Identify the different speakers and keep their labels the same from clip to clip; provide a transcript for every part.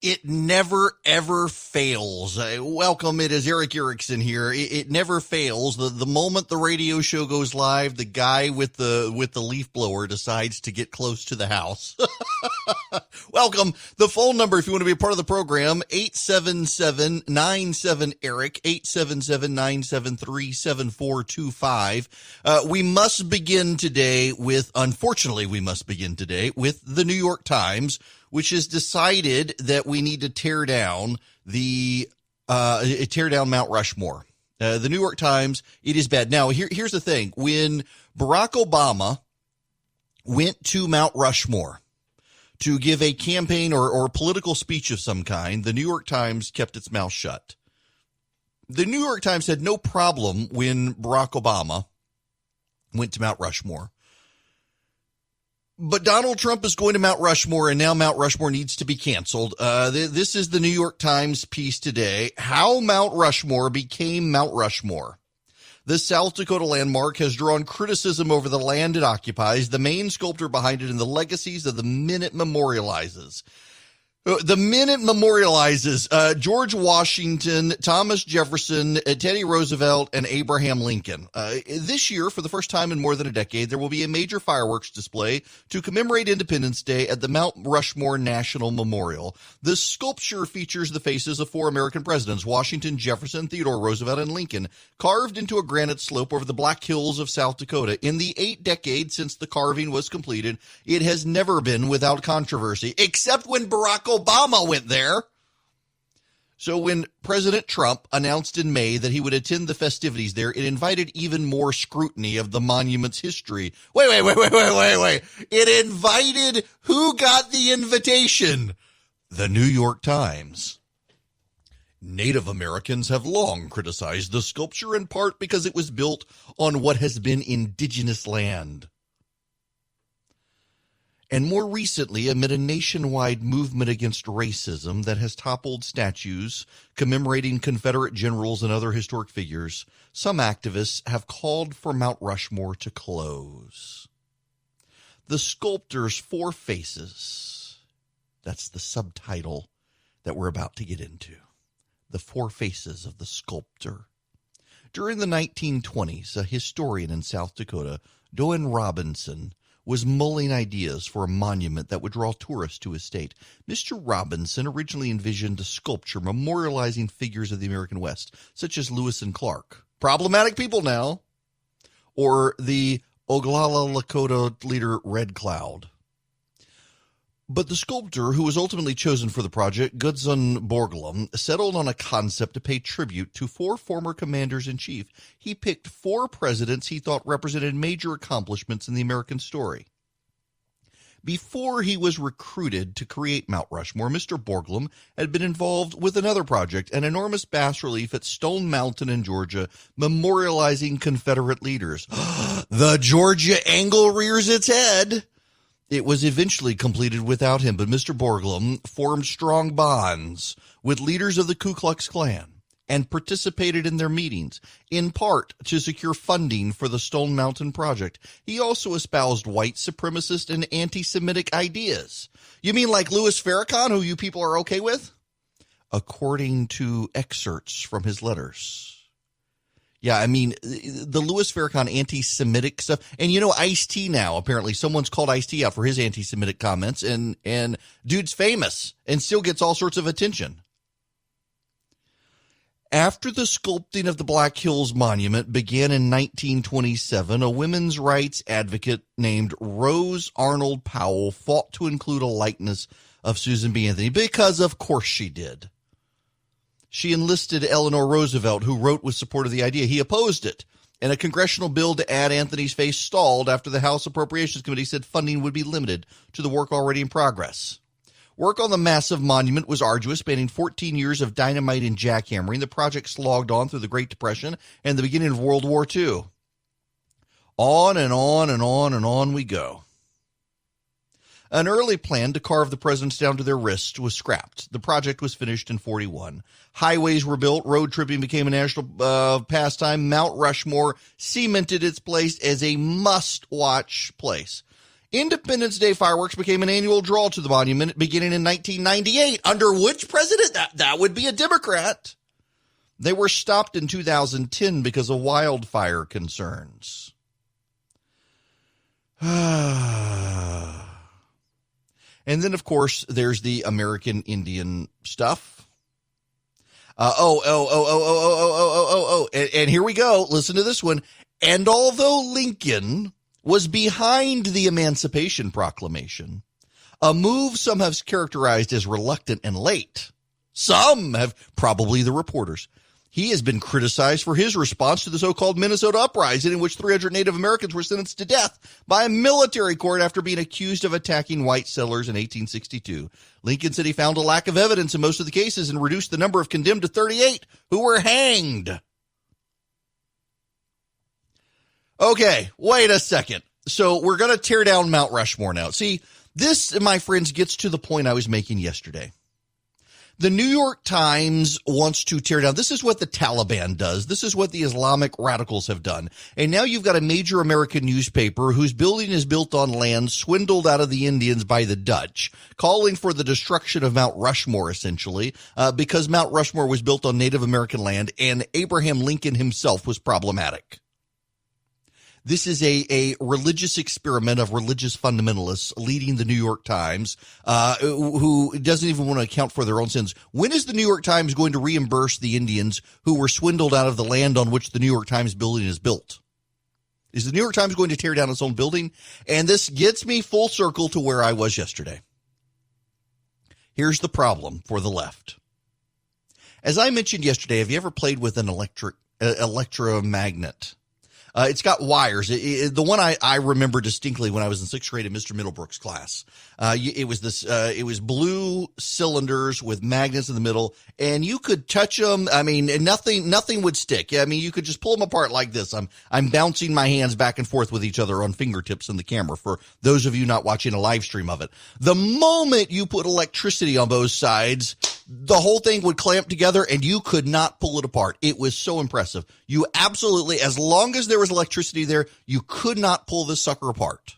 Speaker 1: It never, ever fails. Welcome. It is Eric Erickson here. It never fails. The moment the radio show goes live, the guy with the leaf blower decides to get close to the house. Welcome. The phone number, if you want to be a part of the program, 877-97-ERIC, 877-973-7425. We must begin today with the New York Times, which has decided that we need to tear down Mount Rushmore. The New York Times, it is bad. Now, here's the thing. When Barack Obama went to Mount Rushmore to give a campaign or political speech of some kind, the New York Times kept its mouth shut. The New York Times had no problem when Barack Obama went to Mount Rushmore. But Donald Trump is going to Mount Rushmore, and now Mount Rushmore needs to be canceled. This is the New York Times piece today, How Mount Rushmore Became Mount Rushmore. The South Dakota landmark has drawn criticism over the land it occupies, the main sculptor behind it, and the legacies of the men it memorializes. George Washington, Thomas Jefferson, Teddy Roosevelt, and Abraham Lincoln. This year, for the first time in more than a decade, there will be a major fireworks display to commemorate Independence Day at the Mount Rushmore National Memorial. The sculpture features the faces of four American presidents, Washington, Jefferson, Theodore Roosevelt, and Lincoln, carved into a granite slope over the Black Hills of South Dakota. In the 8 decades since the carving was completed, it has never been without controversy, except when Barack Obama went there. So when President Trump announced in May that he would attend the festivities there, it invited even more scrutiny of the monument's history. Wait. It invited who got the invitation? The New York Times. Native Americans have long criticized the sculpture, in part because it was built on what has been indigenous land. And more recently, amid a nationwide movement against racism that has toppled statues commemorating Confederate generals and other historic figures, some activists have called for Mount Rushmore to close. The sculptor's four faces, that's the subtitle that we're about to get into. The four faces of the sculptor. During the 1920s, a historian in South Dakota, Doan Robinson, was mulling ideas for a monument that would draw tourists to his state. Mr. Robinson originally envisioned a sculpture memorializing figures of the American West, such as Lewis and Clark, problematic people now, or the Oglala Lakota leader Red Cloud. But the sculptor, who was ultimately chosen for the project, Gudson Borglum, settled on a concept to pay tribute to four former commanders-in-chief. He picked four presidents he thought represented major accomplishments in the American story. Before he was recruited to create Mount Rushmore, Mr. Borglum had been involved with another project, an enormous bas-relief at Stone Mountain in Georgia, memorializing Confederate leaders. The Georgia angle rears its head. It was eventually completed without him, but Mr. Borglum formed strong bonds with leaders of the Ku Klux Klan and participated in their meetings, in part to secure funding for the Stone Mountain Project. He also espoused white supremacist and anti-Semitic ideas. You mean like Louis Farrakhan, who you people are okay with? According to excerpts from his letters. Yeah, I mean, the Louis Farrakhan anti-Semitic stuff. And, you know, Ice-T now, apparently. Someone's called Ice-T out for his anti-Semitic comments. And dude's famous and still gets all sorts of attention. After the sculpting of the Black Hills Monument began in 1927, a women's rights advocate named Rose Arnold Powell fought to include a likeness of Susan B. Anthony, because of course she did. She enlisted Eleanor Roosevelt, who wrote with support of the idea. He opposed it, and a congressional bill to add Anthony's face stalled after the House Appropriations Committee said funding would be limited to the work already in progress. Work on the massive monument was arduous, spanning 14 years of dynamite and jackhammering. The project slogged on through the Great Depression and the beginning of World War II. On and on and on and on we go. An early plan to carve the presidents down to their wrists was scrapped. The project was finished in 1941. Highways were built. Road tripping became a national pastime. Mount Rushmore cemented its place as a must-watch place. Independence Day fireworks became an annual draw to the monument beginning in 1998. Under which president? That would be a Democrat. They were stopped in 2010 because of wildfire concerns. And then, of course, there's the American Indian stuff. And here we go. Listen to this one. And although Lincoln was behind the Emancipation Proclamation, a move some have characterized as reluctant and late. Some have, probably the reporters. He has been criticized for his response to the so-called Minnesota uprising in which 300 Native Americans were sentenced to death by a military court after being accused of attacking white settlers in 1862. Lincoln said he found a lack of evidence in most of the cases and reduced the number of condemned to 38 who were hanged. Okay, wait a second. So we're going to tear down Mount Rushmore now. See, this, my friends, gets to the point I was making yesterday. The New York Times wants to tear down. This is what the Taliban does. This is what the Islamic radicals have done. And now you've got a major American newspaper whose building is built on land swindled out of the Indians by the Dutch, calling for the destruction of Mount Rushmore, essentially, because Mount Rushmore was built on Native American land and Abraham Lincoln himself was problematic. This is a religious experiment of religious fundamentalists leading the New York Times, who doesn't even want to account for their own sins. When is the New York Times going to reimburse the Indians who were swindled out of the land on which the New York Times building is built? Is the New York Times going to tear down its own building? And this gets me full circle to where I was yesterday. Here's the problem for the left. As I mentioned yesterday, have you ever played with an electromagnet? It's got wires. The one I remember distinctly when I was in sixth grade in Mr. Middlebrook's class. It was blue cylinders with magnets in the middle, and you could touch them. I mean, nothing would stick. I mean, you could just pull them apart like this. I'm bouncing my hands back and forth with each other on fingertips in the camera for those of you not watching a live stream of it. The moment you put electricity on both sides, the whole thing would clamp together and you could not pull it apart. It was so impressive. You absolutely, as long as there was electricity there, you could not pull this sucker apart.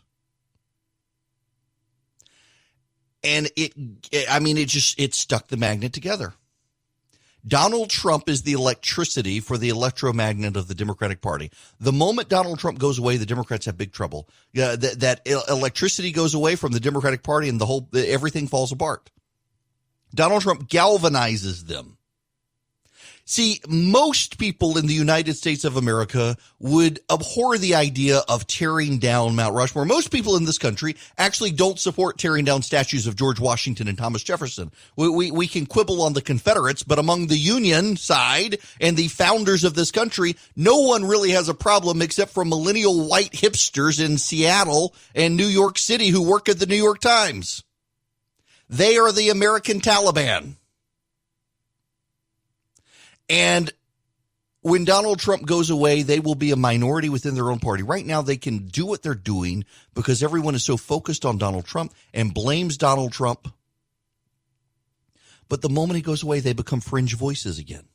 Speaker 1: And it stuck the magnet together. Donald Trump is the electricity for the electromagnet of the Democratic Party. The moment Donald Trump goes away, the Democrats have big trouble. That electricity goes away from the Democratic Party and everything falls apart. Donald Trump galvanizes them. See, most people in the United States of America would abhor the idea of tearing down Mount Rushmore. Most people in this country actually don't support tearing down statues of George Washington and Thomas Jefferson. We can quibble on the Confederates, but among the Union side and the founders of this country, no one really has a problem except for millennial white hipsters in Seattle and New York City who work at the New York Times. They are the American Taliban. And when Donald Trump goes away, they will be a minority within their own party. Right now, they can do what they're doing because everyone is so focused on Donald Trump and blames Donald Trump. But the moment he goes away, they become fringe voices again.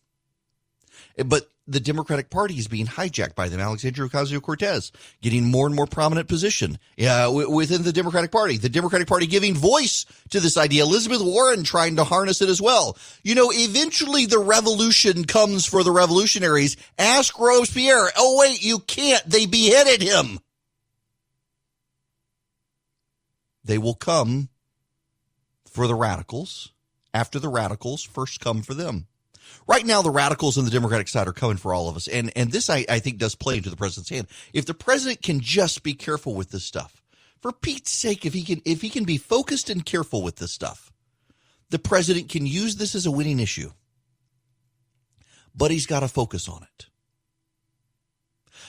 Speaker 1: But the Democratic Party is being hijacked by them. Alexandria Ocasio-Cortez getting more and more prominent position within the Democratic Party. The Democratic Party giving voice to this idea. Elizabeth Warren trying to harness it as well. You know, eventually the revolution comes for the revolutionaries. Ask Robespierre. Oh, wait, you can't. They beheaded him. They will come for the radicals after the radicals first come for them. Right now, the radicals on the Democratic side are coming for all of us. And this, I think, does play into the president's hand. If the president can just be careful with this stuff, for Pete's sake, if he can be focused and careful with this stuff, the president can use this as a winning issue. But he's got to focus on it.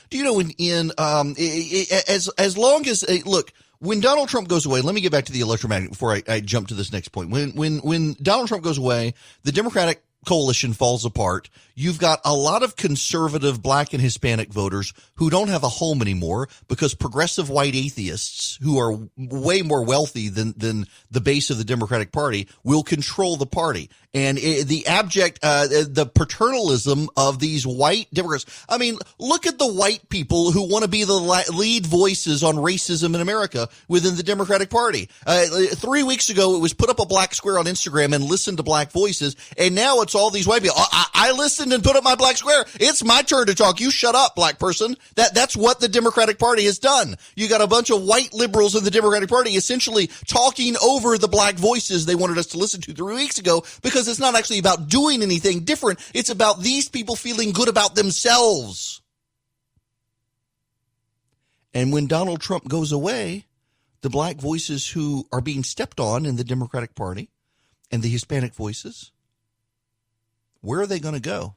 Speaker 1: Do you know as long as look, when Donald Trump goes away, let me get back to the electromagnet before I jump to this next point. When Donald Trump goes away, the Democratic coalition falls apart, you've got a lot of conservative Black and Hispanic voters who don't have a home anymore because progressive white atheists who are way more wealthy than the base of the Democratic Party will control the party. And the abject, the paternalism of these white Democrats. I mean, look at the white people who want to be the lead voices on racism in America within the Democratic Party. 3 weeks ago, it was put up a black square on Instagram and listen to black voices. And now it's all these white people. I listened and put up my black square. It's my turn to talk. You shut up, black person. That's what the Democratic Party has done. You got a bunch of white liberals in the Democratic Party essentially talking over the black voices they wanted us to listen to 3 weeks ago, because it's not actually about doing anything different. It's about these people feeling good about themselves. And when Donald Trump goes away, the black voices who are being stepped on in the Democratic Party and the Hispanic voices, where are they going to go?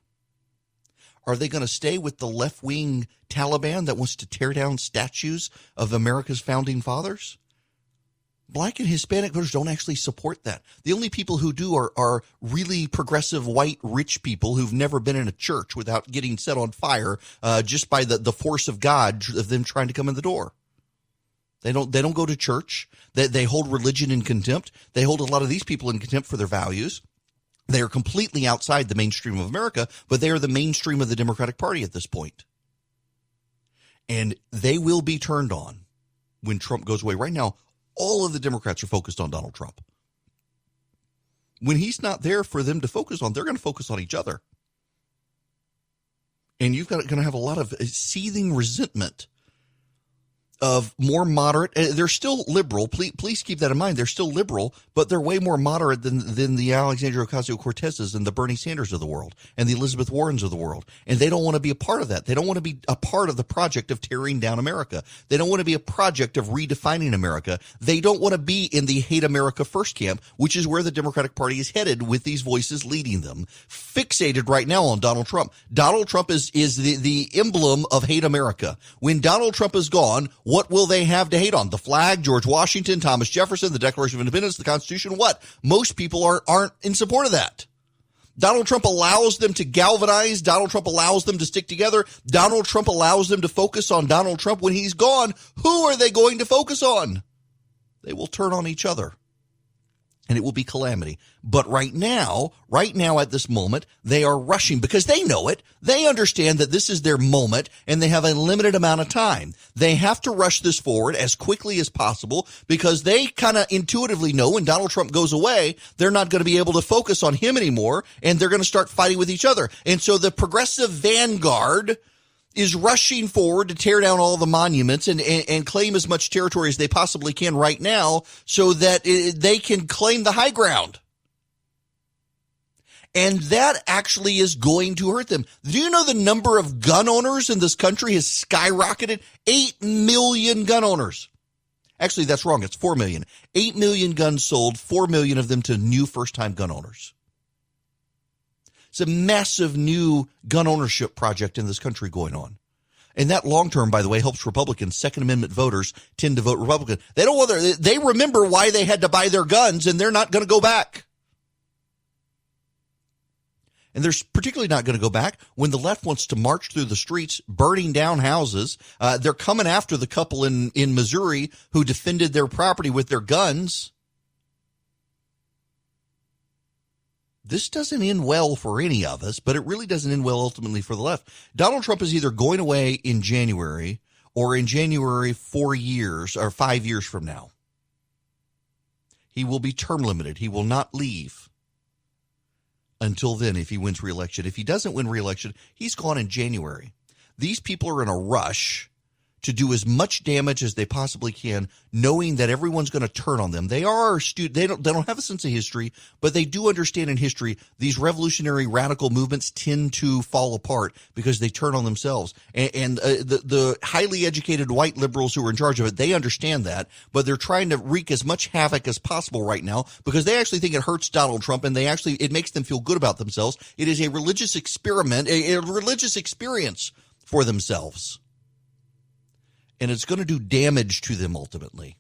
Speaker 1: Are they going to stay with the left-wing Taliban that wants to tear down statues of America's founding fathers? Black and Hispanic voters don't actually support that. The only people who do are really progressive, white, rich people who've never been in a church without getting set on fire just by the force of God of them trying to come in the door. They don't go to church. They hold religion in contempt. They hold a lot of these people in contempt for their values. They are completely outside the mainstream of America, but they are the mainstream of the Democratic Party at this point. And they will be turned on when Trump goes away. Right now, all of the Democrats are focused on Donald Trump. When he's not there for them to focus on, they're going to focus on each other. And you've got going to have a lot of seething resentment of more moderate. They're still liberal. Please keep that in mind. They're still liberal, but they're way more moderate than the Alexandria Ocasio-Cortezes and the Bernie Sanders of the world and the Elizabeth Warrens of the world. And they don't want to be a part of that. They don't want to be a part of the project of tearing down America. They don't want to be a project of redefining America. They don't want to be in the hate America first camp, which is where the Democratic Party is headed with these voices leading them, fixated right now on Donald Trump. Donald Trump is the emblem of hate America. When Donald Trump is gone, what will they have to hate on? The flag, George Washington, Thomas Jefferson, the Declaration of Independence, the Constitution, what? Most people aren't in support of that. Donald Trump allows them to galvanize. Donald Trump allows them to stick together. Donald Trump allows them to focus on Donald Trump. When he's gone, who are they going to focus on? They will turn on each other. And it will be calamity. But right now at this moment, they are rushing because they know it. They understand that this is their moment and they have a limited amount of time. They have to rush this forward as quickly as possible because they kind of intuitively know when Donald Trump goes away, they're not going to be able to focus on him anymore and they're going to start fighting with each other. And so the progressive vanguard is rushing forward to tear down all the monuments and claim as much territory as they possibly can right now so that they can claim the high ground. And that actually is going to hurt them. Do you know the number of gun owners in this country has skyrocketed? 8 million gun owners. Actually, that's wrong. It's 4 million. 8 million guns sold, 4 million of them to new first-time gun owners. It's a massive new gun ownership project in this country going on. And that long term, by the way, helps Republicans. Second Amendment voters tend to vote Republican. They remember why they had to buy their guns, and they're not going to go back. And they're particularly not going to go back when the left wants to march through the streets, burning down houses. They're coming after the couple in Missouri who defended their property with their guns. This doesn't end well for any of us, but it really doesn't end well ultimately for the left. Donald Trump is either going away in January or in January 4 years or 5 years from now. He will be term limited. He will not leave until then if he wins re-election. If he doesn't win re-election, he's gone in January. These people are in a rush to do as much damage as they possibly can, knowing that everyone's going to turn on them. They don't have a sense of history, but they do understand in history these revolutionary radical movements tend to fall apart because they turn on themselves. And the highly educated white liberals who are in charge of it, they understand that, but they're trying to wreak as much havoc as possible right now because they actually think it hurts Donald Trump and it makes them feel good about themselves. It is a religious experiment, a religious experience for themselves. And it's going to do damage to them ultimately.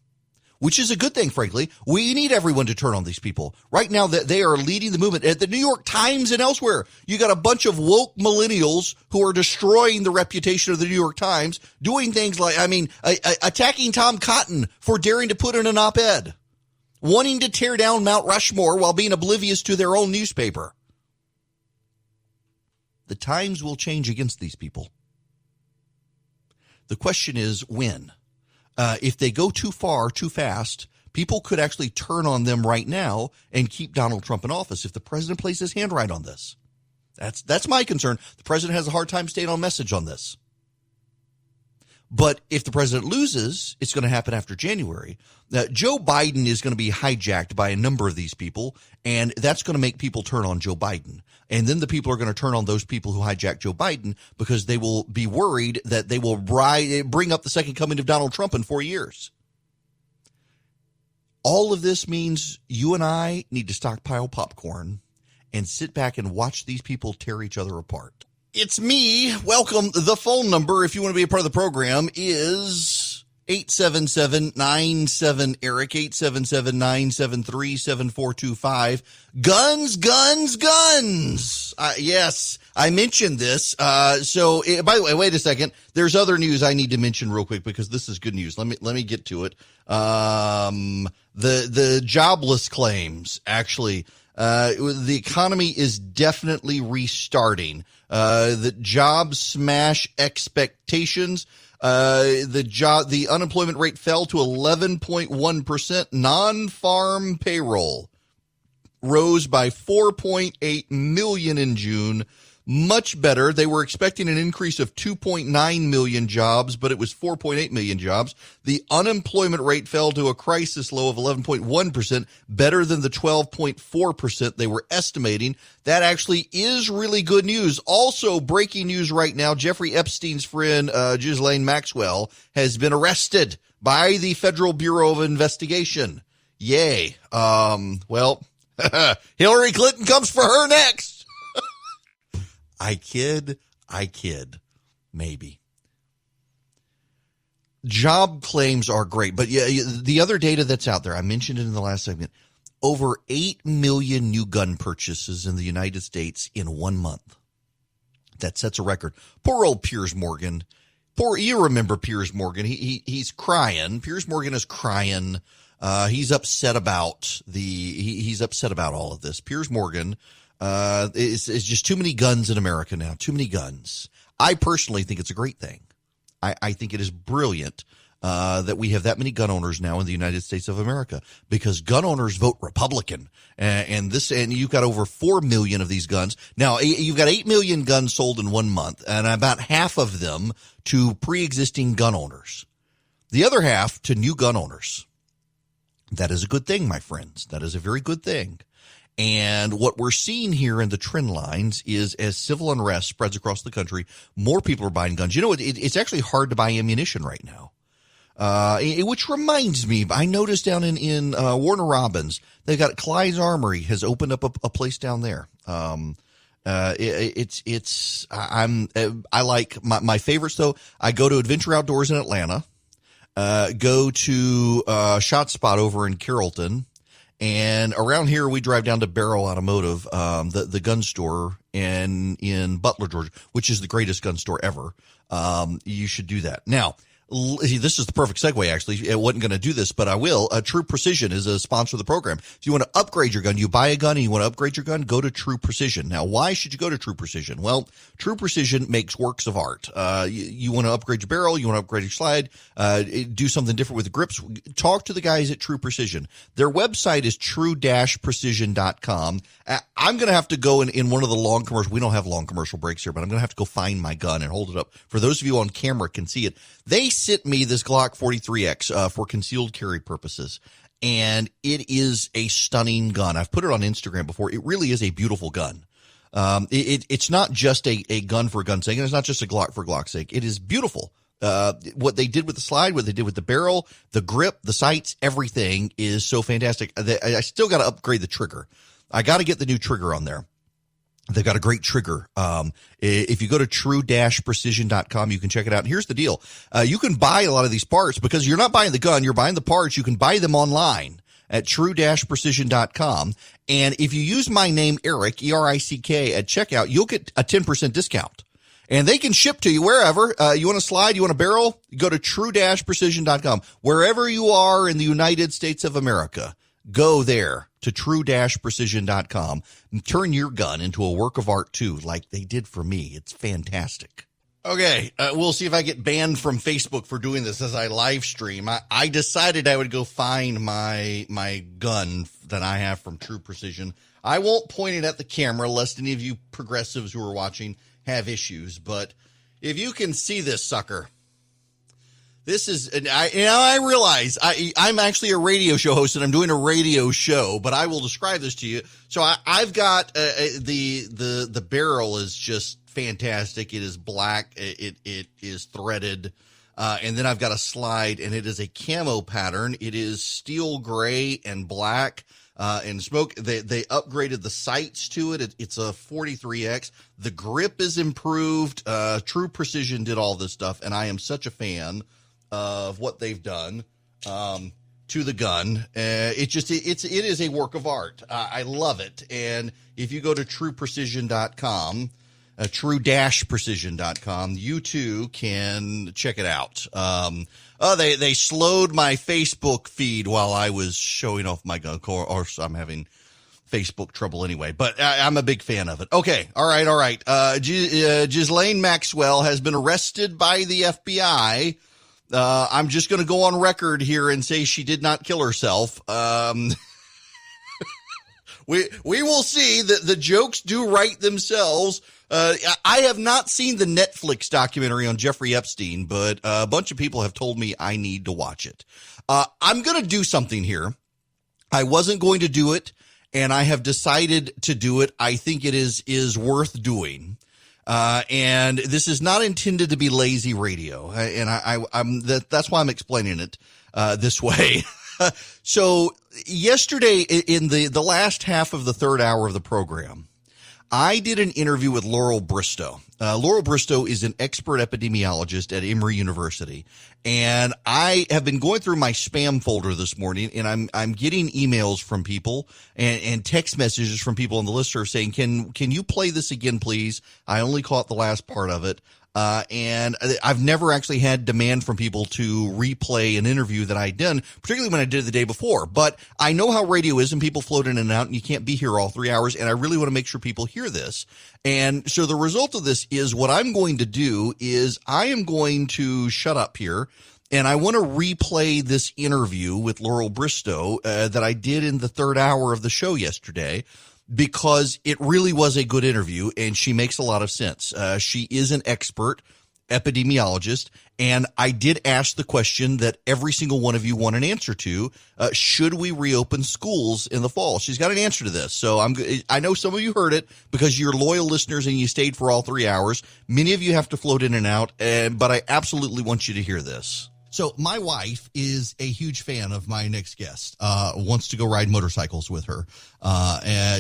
Speaker 1: which is a good thing, frankly. We need everyone to turn on these people. Right now, they are leading the movement. At the New York Times and elsewhere, you got a bunch of woke millennials who are destroying the reputation of the New York Times, doing things like, attacking Tom Cotton for daring to put in an op-ed, wanting to tear down Mount Rushmore while being oblivious to their own newspaper. The times will change against these people. The question is when. If they go too far, too fast, people could actually turn on them right now and keep Donald Trump in office if the president plays his hand right on this. That's my concern. The president has a hard time staying on message on this. But if the president loses, it's going to happen after January. Joe Biden is going to be hijacked by a number of these people, and that's going to make people turn on Joe Biden. And then the people are going to turn on those people who hijack Joe Biden because they will be worried that they will bring up the second coming of Donald Trump in 4 years. All of this means you and I need to stockpile popcorn and sit back and watch these people tear each other apart. It's me. Welcome. The phone number, if you want to be a part of the program, is 877-97-ERIC, 877-973-7425. Guns, guns, guns. Yes, I mentioned this. By the way, wait a second. There's other news I need to mention real quick because this is good news. Let me get to it. The jobless claims, actually. The economy is definitely restarting. The jobs smash expectations. The unemployment rate fell to 11.1%. Non-farm payroll rose by 4.8 million in June. Much better. They were expecting an increase of 2.9 million jobs, but it was 4.8 million jobs. The unemployment rate fell to a crisis low of 11.1%, better than the 12.4% they were estimating. That actually is really good news. Also, breaking news right now, Jeffrey Epstein's friend, Ghislaine Maxwell, has been arrested by the Federal Bureau of Investigation. Yay. Hillary Clinton comes for her next. I kid, maybe. Job claims are great, but yeah, the other data that's out there, I mentioned it in the last segment, over 8 million new gun purchases in the United States in 1 month. That sets a record. Poor old Piers Morgan. You remember Piers Morgan. He's crying. Piers Morgan is crying. He's upset about he's upset about all of this. Piers Morgan it's just too many guns in America now. Too many guns. I personally think it's a great thing. I think it is brilliant that we have that many gun owners now in the United States of America because gun owners vote Republican. And you've got over 4 million of these guns. Now, you've got 8 million guns sold in 1 month, and about half of them to pre-existing gun owners. The other half to new gun owners. That is a good thing, my friends. That is a very good thing. And what we're seeing here in the trend lines is as civil unrest spreads across the country, more people are buying guns. You know, it's actually hard to buy ammunition right now. Which reminds me, I noticed down in Warner Robins, they've got Clyde's Armory has opened up a place down there. I like my favorites though. I go to Adventure Outdoors in Atlanta, go to Shot Spot over in Carrollton. And around here, we drive down to Barrow Automotive, the gun store in Butler, Georgia, which is the greatest gun store ever. You should do that. Now, this is the perfect segue, actually. I wasn't going to do this, but I will. True Precision is a sponsor of the program. If you want to upgrade your gun, you buy a gun and you want to upgrade your gun, go to True Precision. Now, why should you go to True Precision? Well, True Precision makes works of art. You want to upgrade your barrel, you want to upgrade your slide, do something different with the grips. Talk to the guys at True Precision. Their website is true-precision.com. I'm going to have to go in one of the long commercials. We don't have long commercial breaks here, but I'm going to have to go find my gun and hold it up. For those of you on camera can see it. They sent me this Glock 43X for concealed carry purposes, and it is a stunning gun. I've put it on Instagram before. It really is a beautiful gun. It's not just a gun for gun's sake, and it's not just a Glock for Glock's sake. It is beautiful. What they did with the slide, what they did with the barrel, the grip, the sights, everything is so fantastic. I still got to upgrade the trigger. I got to get the new trigger on there. They've got a great trigger. If you go to true-precision.com, you can check it out. And here's the deal. You can buy a lot of these parts because you're not buying the gun. You're buying the parts. You can buy them online at true-precision.com. And if you use my name, Eric, E-R-I-C-K, at checkout, you'll get a 10% discount. And they can ship to you wherever. You want a slide, you want a barrel, you go to true-precision.com. Wherever you are in the United States of America, go there to true-precision.com and turn your gun into a work of art too, like they did for me. It's fantastic. Okay, we'll see if I get banned from Facebook for doing this as I live stream. I decided I would go find my gun that I have from True Precision. I won't point it at the camera lest any of you progressives who are watching have issues, but if you can see this sucker, this is, and I realize I'm actually a radio show host and I'm doing a radio show, but I will describe this to you. So I've got the barrel is just fantastic. It is black. It is threaded. And then I've got a slide and it is a camo pattern. It is steel gray and black. And smoke, they upgraded the sights to it. It's a 43X. The grip is improved. True Precision did all this stuff, and I am such a fan of what they've done to the gun. It is a work of art. I love it. And if you go to trueprecision.com, true-precision.com, you too can check it out. They slowed my Facebook feed while I was showing off my gun, or I'm having Facebook trouble anyway, but I'm a big fan of it. Okay. All right. Ghislaine Maxwell has been arrested by the FBI. I'm just going to go on record here and say she did not kill herself. We will see that the jokes do write themselves. I have not seen the Netflix documentary on Jeffrey Epstein, but a bunch of people have told me I need to watch it. I'm going to do something here. I wasn't going to do it, and I have decided to do it. I think it is worth doing. And this is not intended to be lazy radio. That's why I'm explaining it, this way. So yesterday in the last half of the third hour of the program, I did an interview with Laurel Bristow. Laurel Bristow is an expert epidemiologist at Emory University. And I have been going through my spam folder this morning, and I'm getting emails from people and text messages from people on the listserv saying, can you play this again, please? I only caught the last part of it. And I've never actually had demand from people to replay an interview that I'd done, particularly when I did it the day before. But I know how radio is, and people float in and out, and you can't be here all 3 hours. And I really want to make sure people hear this. And so the result of this is what I'm going to do is I am going to shut up here. And I want to replay this interview with Laurel Bristow that I did in the third hour of the show yesterday, because it really was a good interview and she makes a lot of sense. She is an expert epidemiologist, and I did ask the question that every single one of you want an answer to. Should we reopen schools in the fall? She's got an answer to this. So I know some of you heard it because you're loyal listeners and you stayed for all 3 hours. Many of you have to float in and out, but I absolutely want you to hear this. So my wife is a huge fan of my next guest, wants to go ride motorcycles with her.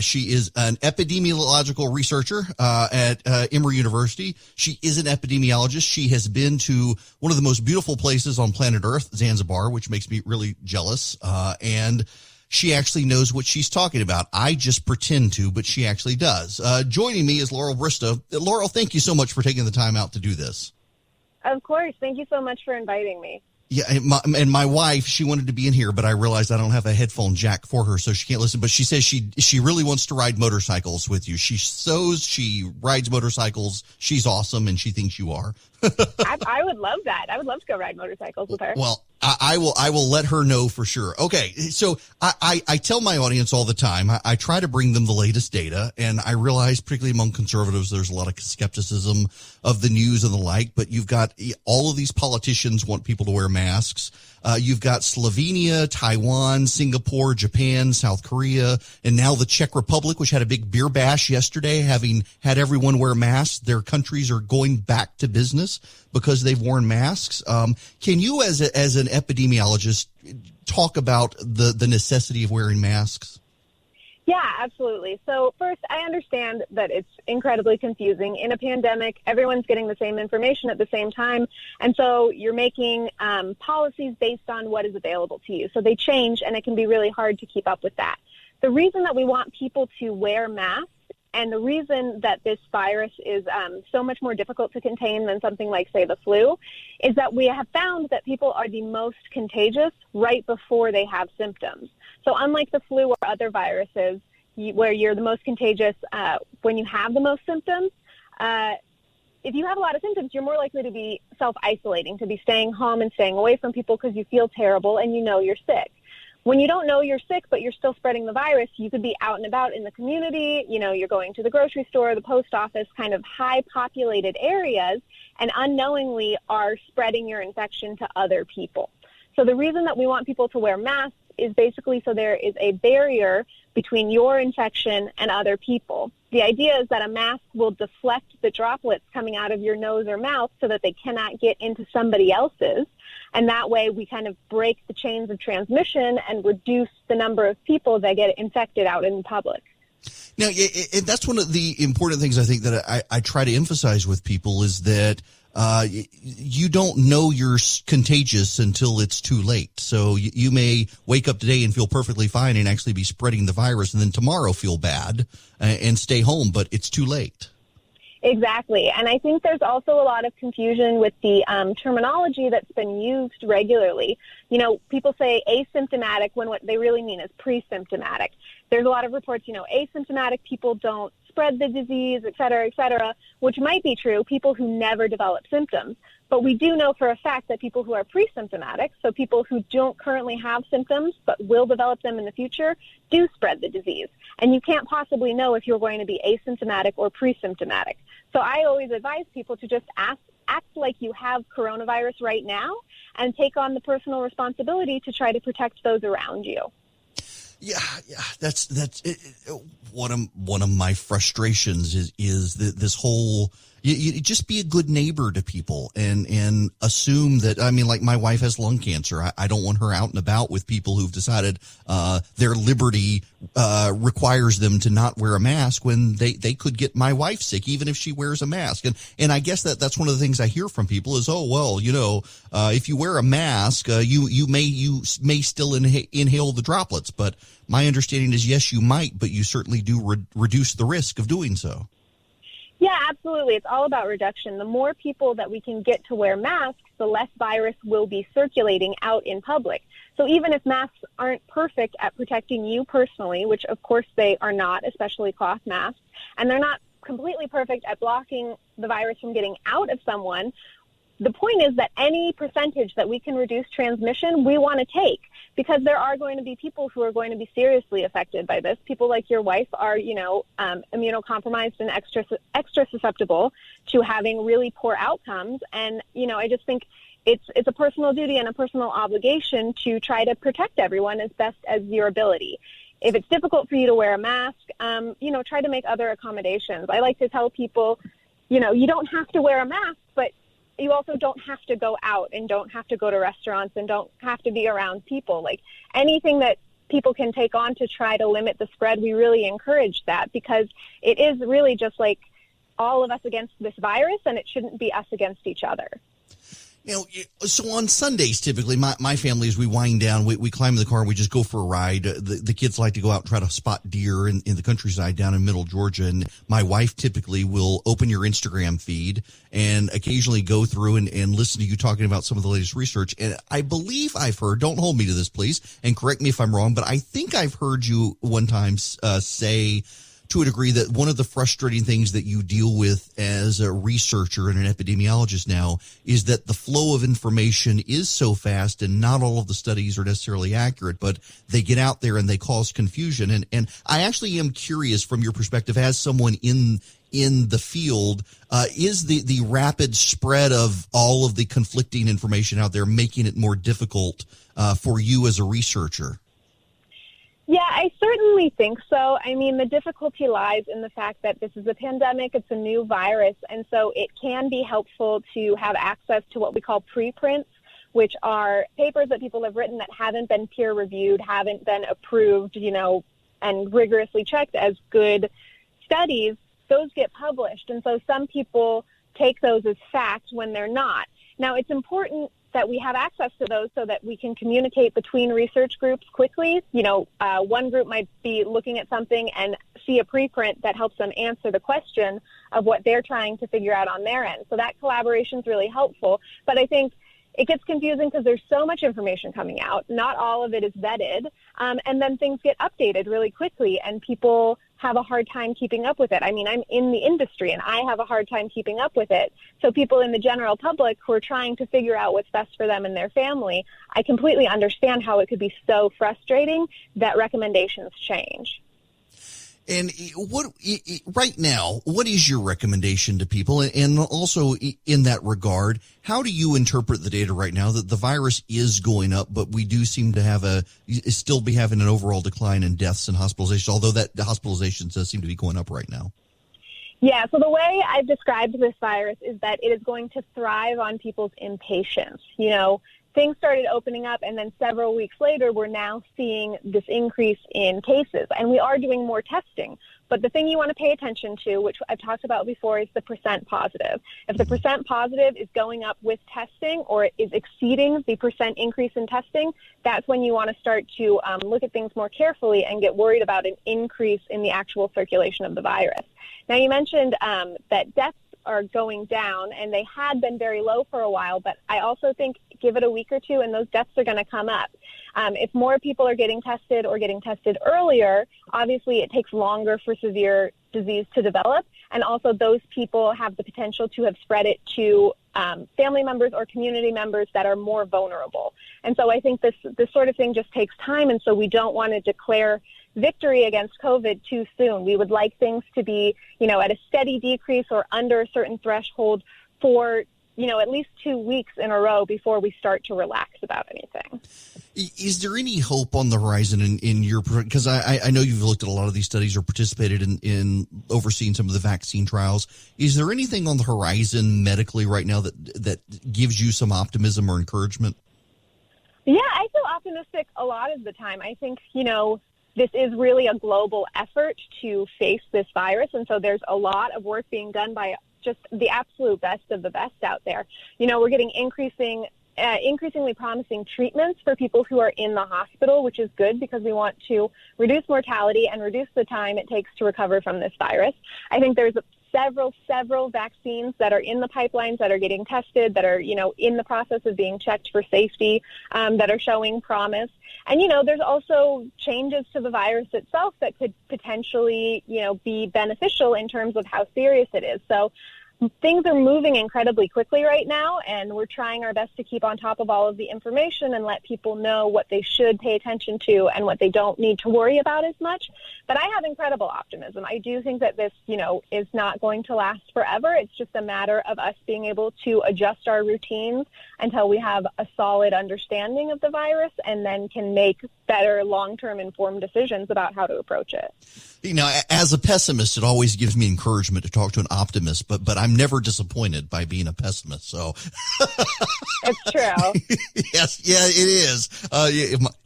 Speaker 1: She is an epidemiological researcher at Emory University. She is an epidemiologist. She has been to one of the most beautiful places on planet Earth, Zanzibar, which makes me really jealous. And she actually knows what she's talking about. I just pretend to, but she actually does. Joining me is Laurel Bristow. Laurel, thank you so much for taking the time out to do this.
Speaker 2: Of course. Thank you so much for inviting me.
Speaker 1: Yeah, and my wife, she wanted to be in here, but I realized I don't have a headphone jack for her, so she can't listen. But she says she really wants to ride motorcycles with you. She sews, she rides motorcycles. She's awesome, and she thinks you are.
Speaker 2: I would love that. I would love to go ride motorcycles with her.
Speaker 1: Well, I will let her know for sure. Okay, so I tell my audience all the time, I try to bring them the latest data, and I realize, particularly among conservatives, there's a lot of skepticism of the news and the like, but you've got all of these politicians want people to wear masks. You've got Slovenia, Taiwan, Singapore, Japan, South Korea, and now the Czech Republic, which had a big beer bash yesterday, having had everyone wear masks. Their countries are going back to business because they've worn masks. Can you, as an epidemiologist, talk about the necessity of wearing masks?
Speaker 2: Yeah, absolutely. So first, I understand that it's incredibly confusing. In a pandemic, everyone's getting the same information at the same time. And so you're making policies based on what is available to you. So they change, and it can be really hard to keep up with that. The reason that we want people to wear masks and the reason that this virus is so much more difficult to contain than something like, say, the flu, is that we have found that people are the most contagious right before they have symptoms. So unlike the flu or other viruses, where you're the most contagious when you have the most symptoms, if you have a lot of symptoms, you're more likely to be self-isolating, to be staying home and staying away from people because you feel terrible and you know you're sick. When you don't know you're sick, but you're still spreading the virus, you could be out and about in the community, you're going to the grocery store, the post office, kind of high populated areas, and unknowingly are spreading your infection to other people. So the reason that we want people to wear masks is basically so there is a barrier between your infection and other people. The idea is that a mask will deflect the droplets coming out of your nose or mouth so that they cannot get into somebody else's. And that way we kind of break the chains of transmission and reduce the number of people that get infected out in public.
Speaker 1: Now, that's one of the important things I think that I try to emphasize with people is that you don't know you're contagious until it's too late. So you may wake up today and feel perfectly fine and actually be spreading the virus, and then tomorrow feel bad and stay home, but it's too late.
Speaker 2: Exactly. And I think there's also a lot of confusion with the terminology that's been used regularly. People say asymptomatic when what they really mean is pre-symptomatic. There's a lot of reports, asymptomatic people don't spread the disease, et cetera, which might be true, people who never develop symptoms. But we do know for a fact that people who are pre-symptomatic, so people who don't currently have symptoms but will develop them in the future, do spread the disease. And you can't possibly know if you're going to be asymptomatic or pre-symptomatic. So I always advise people to just act like you have coronavirus right now and take on the personal responsibility to try to protect those around you.
Speaker 1: Yeah, that's it. One of my frustrations is this whole you just be a good neighbor to people and assume that, like my wife has lung cancer. I don't want her out and about with people who've decided their liberty requires them to not wear a mask when they could get my wife sick even if she wears a mask. And I guess that's one of the things I hear from people is, oh, well, if you wear a mask, you may still inhale the droplets. But my understanding is, yes, you might, but you certainly do reduce the risk of doing so.
Speaker 2: Yeah, absolutely. It's all about reduction. The more people that we can get to wear masks, the less virus will be circulating out in public. So even if masks aren't perfect at protecting you personally, which of course they are not, especially cloth masks, and they're not completely perfect at blocking the virus from getting out of someone, the point is that any percentage that we can reduce transmission, we want to take, because there are going to be people who are going to be seriously affected by this. People like your wife are, immunocompromised and extra susceptible to having really poor outcomes. And, I just think it's a personal duty and a personal obligation to try to protect everyone as best as your ability. If it's difficult for you to wear a mask, try to make other accommodations. I like to tell people, you don't have to wear a mask, but you also don't have to go out and don't have to go to restaurants and don't have to be around people. Like anything that people can take on to try to limit the spread, we really encourage that, because it is really just like all of us against this virus, and it shouldn't be us against each other.
Speaker 1: So on Sundays, typically, my family, as we wind down, we climb in the car and we just go for a ride. The kids like to go out and try to spot deer in the countryside down in middle Georgia. And my wife typically will open your Instagram feed and occasionally go through and listen to you talking about some of the latest research. And I believe I've heard, don't hold me to this, please, and correct me if I'm wrong, but I think I've heard you one time say to a degree that one of the frustrating things that you deal with as a researcher and an epidemiologist now is that the flow of information is so fast and not all of the studies are necessarily accurate, but they get out there and they cause confusion. And I actually am curious from your perspective as someone in the field, is the rapid spread of all of the conflicting information out there making it more difficult for you as a researcher?
Speaker 2: Yeah, I certainly think so. I mean, the difficulty lies in the fact that this is a pandemic, it's a new virus, and so it can be helpful to have access to what we call preprints, which are papers that people have written that haven't been peer-reviewed, haven't been approved, and rigorously checked as good studies, those get published. And so some people take those as fact when they're not. Now, it's important that we have access to those so that we can communicate between research groups quickly. One group might be looking at something and see a preprint that helps them answer the question of what they're trying to figure out on their end. So that collaboration is really helpful. But I think it gets confusing because there's so much information coming out. Not all of it is vetted. And then things get updated really quickly, and people have a hard time keeping up with it. I mean, I'm in the industry, and I have a hard time keeping up with it. So people in the general public who are trying to figure out what's best for them and their family, I completely understand how it could be so frustrating that recommendations change.
Speaker 1: And right now, what is your recommendation to people? And also in that regard, how do you interpret the data right now that the virus is going up, but we do seem to still be having an overall decline in deaths and hospitalizations, although that the hospitalizations does seem to be going up right now?
Speaker 2: Yeah, so the way I've described this virus is that it is going to thrive on people's impatience. Things started opening up, and then several weeks later, we're now seeing this increase in cases, and we are doing more testing. But the thing you want to pay attention to, which I've talked about before, is the percent positive. If the percent positive is going up with testing or is exceeding the percent increase in testing, that's when you want to start to look at things more carefully and get worried about an increase in the actual circulation of the virus. Now, you mentioned that deaths are going down, and they had been very low for a while, but I also think give it a week or two and those deaths are going to come up. If more people are getting tested or getting tested earlier, obviously it takes longer for severe disease to develop, and also those people have the potential to have spread it to family members or community members that are more vulnerable. And so I think this sort of thing just takes time, and so we don't want to declare victory against COVID too soon. We would like things to be, at a steady decrease or under a certain threshold for, at least 2 weeks in a row before we start to relax about anything.
Speaker 1: Is there any hope on the horizon in your, because I know you've looked at a lot of these studies or participated in overseeing some of the vaccine trials. Is there anything on the horizon medically right now that gives you some optimism or encouragement?
Speaker 2: Yeah, I feel optimistic a lot of the time. I think, this is really a global effort to face this virus, and so there's a lot of work being done by just the absolute best of the best out there. We're getting increasingly promising treatments for people who are in the hospital, which is good because we want to reduce mortality and reduce the time it takes to recover from this virus. I think there's several vaccines that are in the pipelines that are getting tested, that are, in the process of being checked for safety, that are showing promise. And, there's also changes to the virus itself that could potentially, be beneficial in terms of how serious it is. So things are moving incredibly quickly right now, and we're trying our best to keep on top of all of the information and let people know what they should pay attention to and what they don't need to worry about as much. But I have incredible optimism. I do think that this, is not going to last forever. It's just a matter of us being able to adjust our routines until we have a solid understanding of the virus, and then can make better long-term informed decisions about how to approach it.
Speaker 1: As a pessimist, it always gives me encouragement to talk to an optimist, but I'm never disappointed by being a pessimist. So
Speaker 2: it's true.
Speaker 1: Yes, yeah, it is.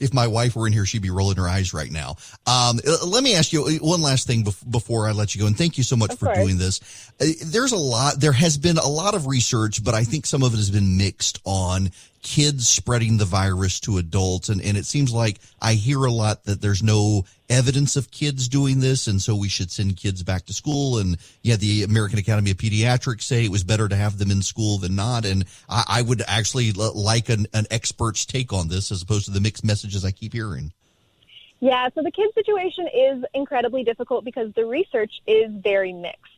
Speaker 1: If my wife were in here, she'd be rolling her eyes right now. Let me ask you one last thing before I let you go, and thank you so much for doing this. There has been a lot of research, but I think some of it has been mixed on kids spreading the virus to adults. And it seems like I hear a lot that there's no evidence of kids doing this, and so we should send kids back to school. And the American Academy of Pediatrics say it was better to have them in school than not. And I would actually like an expert's take on this as opposed to the mixed messages I keep hearing.
Speaker 2: Yeah, so the kid situation is incredibly difficult because the research is very mixed.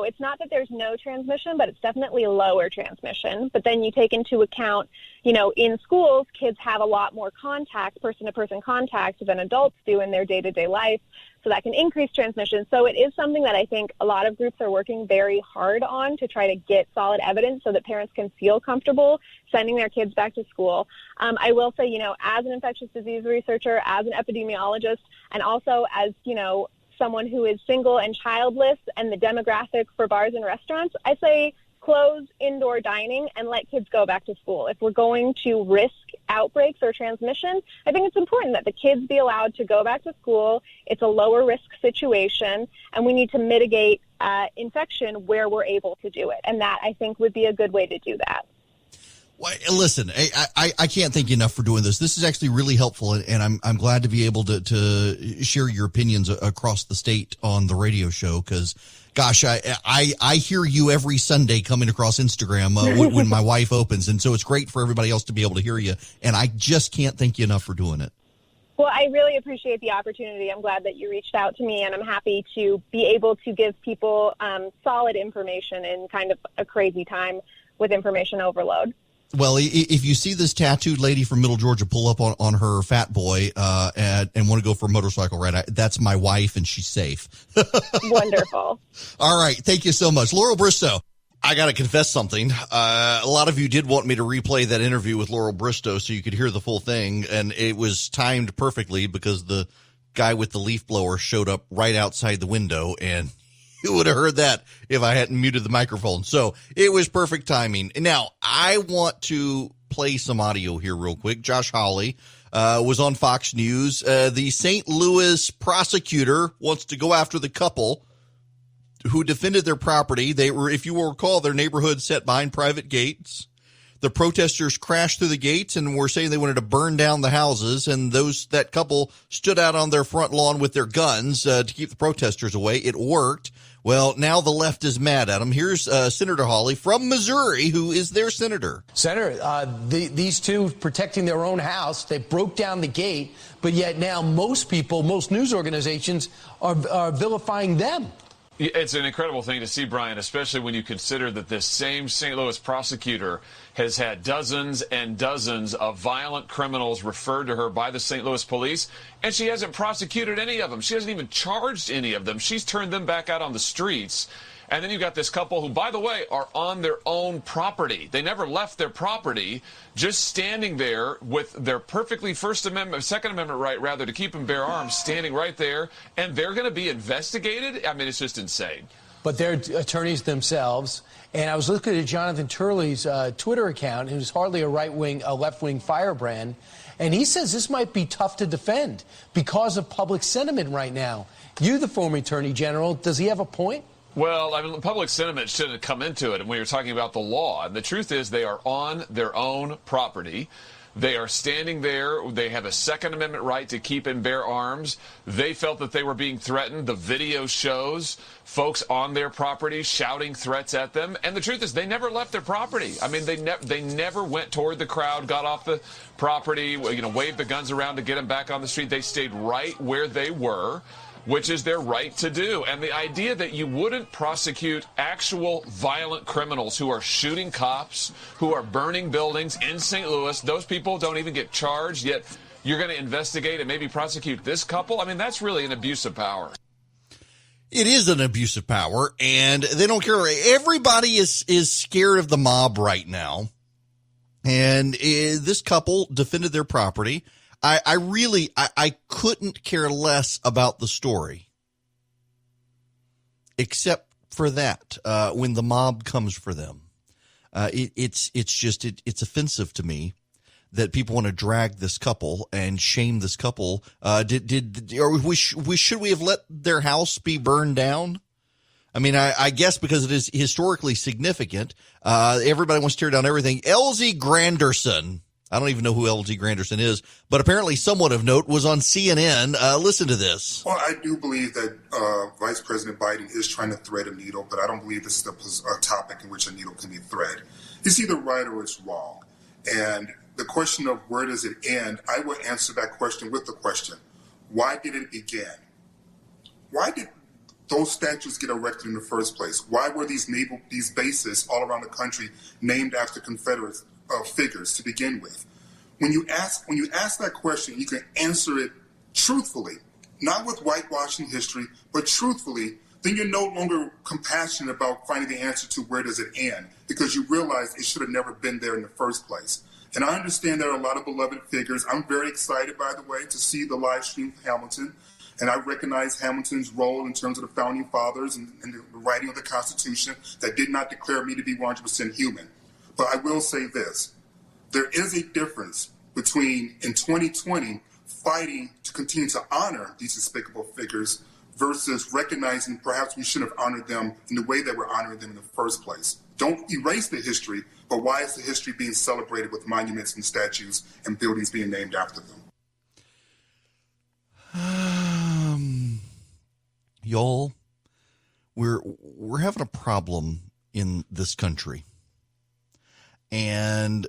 Speaker 2: It's not that there's no transmission, but it's definitely lower transmission. But then you take into account, in schools, kids have a lot more contact, person-to-person contact than adults do in their day-to-day life. So that can increase transmission. So it is something that I think a lot of groups are working very hard on to try to get solid evidence so that parents can feel comfortable sending their kids back to school. I will say, as an infectious disease researcher, as an epidemiologist, and also as, someone who is single and childless and the demographic for bars and restaurants, I say close indoor dining and let kids go back to school. If we're going to risk outbreaks or transmission, I think it's important that the kids be allowed to go back to school. It's a lower risk situation, and we need to mitigate infection where we're able to do it. And that, I think, would be a good way to do that.
Speaker 1: Well, listen, I can't thank you enough for doing this. This is actually really helpful, and I'm glad to be able to share your opinions across the state on the radio show, because gosh, I hear you every Sunday coming across Instagram when my wife opens, and so it's great for everybody else to be able to hear you, and I just can't thank you enough for doing it.
Speaker 2: Well, I really appreciate the opportunity. I'm glad that you reached out to me, and I'm happy to be able to give people solid information in kind of a crazy time with information overload.
Speaker 1: Well, if you see this tattooed lady from Middle Georgia pull up on her fat boy and want to go for a motorcycle ride, that's my wife, and she's safe.
Speaker 2: Wonderful.
Speaker 1: All right. Thank you so much. Laurel Bristow, I got to confess something. A lot of you did want me to replay that interview with Laurel Bristow so you could hear the full thing, and it was timed perfectly because the guy with the leaf blower showed up right outside the window, and you would have heard that if I hadn't muted the microphone. So it was perfect timing. Now, I want to play some audio here real quick. Josh Hawley was on Fox News. The St. Louis prosecutor wants to go after the couple who defended their property. They were, if you will recall, their neighborhood set behind private gates. The protesters crashed through the gates and were saying they wanted to burn down the houses, and that couple stood out on their front lawn with their guns to keep the protesters away. It worked. Well, now the left is mad at them. Here's Senator Hawley from Missouri, who is their senator.
Speaker 3: Senator, these two protecting their own house, they broke down the gate, but yet now most people, most news organizations are vilifying them.
Speaker 4: It's an incredible thing to see, Brian, especially when you consider that this same St. Louis prosecutor has had dozens and dozens of violent criminals referred to her by the St. Louis police, and she hasn't prosecuted any of them. She hasn't even charged any of them. She's turned them back out on the streets. And then you've got this couple who, by the way, are on their own property. They never left their property, just standing there with their perfectly Second Amendment right, rather, to keep and bear arms, standing right there, and they're going to be investigated? I mean, it's just insane.
Speaker 3: But they're attorneys themselves. And I was looking at Jonathan Turley's Twitter account, who's hardly a left-wing firebrand, and he says this might be tough to defend because of public sentiment right now. You, the former Attorney General, does he have a point?
Speaker 4: Well, I mean, public sentiment shouldn't come into it when you're talking about the law. And the truth is they are on their own property. They are standing there. They have a Second Amendment right to keep and bear arms. They felt that they were being threatened. The video shows folks on their property shouting threats at them. And the truth is they never left their property. I mean, they never went toward the crowd, got off the property, waved the guns around to get them back on the street. They stayed right where they were, which is their right to do. And the idea that you wouldn't prosecute actual violent criminals who are shooting cops, who are burning buildings in St. Louis, those people don't even get charged, yet you're going to investigate and maybe prosecute this couple? I mean, that's really an abuse of power.
Speaker 1: It is an abuse of power, and they don't care. Everybody is scared of the mob right now. And this couple defended their property. I couldn't care less about the story, except for that, when the mob comes for them. It's offensive to me that people want to drag this couple and shame this couple. Should we have let their house be burned down? I mean, I guess because it is historically significant. Everybody wants to tear down everything. LZ Granderson, I don't even know who LG Granderson is, but apparently someone of note was on CNN. Listen to this.
Speaker 5: Well, I do believe that Vice President Biden is trying to thread a needle, but I don't believe this is a topic in which a needle can be thread. It's either right or it's wrong. And the question of where does it end, I will answer that question with the question, why did it begin? Why did those statues get erected in the first place? Why were these bases all around the country named after Confederate figures to begin with? When you ask that question, you can answer it truthfully, not with whitewashing history, but truthfully. Then you're no longer compassionate about finding the answer to where does it end, because you realize it should have never been there in the first place. And I understand there are a lot of beloved figures. I'm very excited, by the way, to see the live stream of Hamilton. And I recognize Hamilton's role in terms of the founding fathers and the writing of the Constitution that did not declare me to be 100% human. But I will say this. There is a difference between, in 2020, fighting to continue to honor these despicable figures versus recognizing perhaps we should have honored them in the way that we're honoring them in the first place. Don't erase the history, but why is the history being celebrated with monuments and statues and buildings being named after them?
Speaker 1: Y'all, we're having a problem in this country. And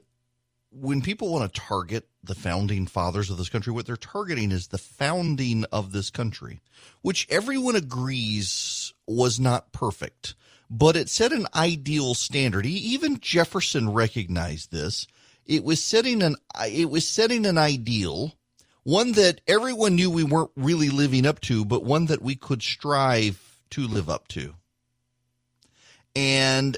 Speaker 1: when people want to target the founding fathers of this country, what they're targeting is the founding of this country, which everyone agrees was not perfect, but it set an ideal standard. Even Jefferson recognized this. It was setting an ideal, one that everyone knew we weren't really living up to, but one that we could strive to live up to. And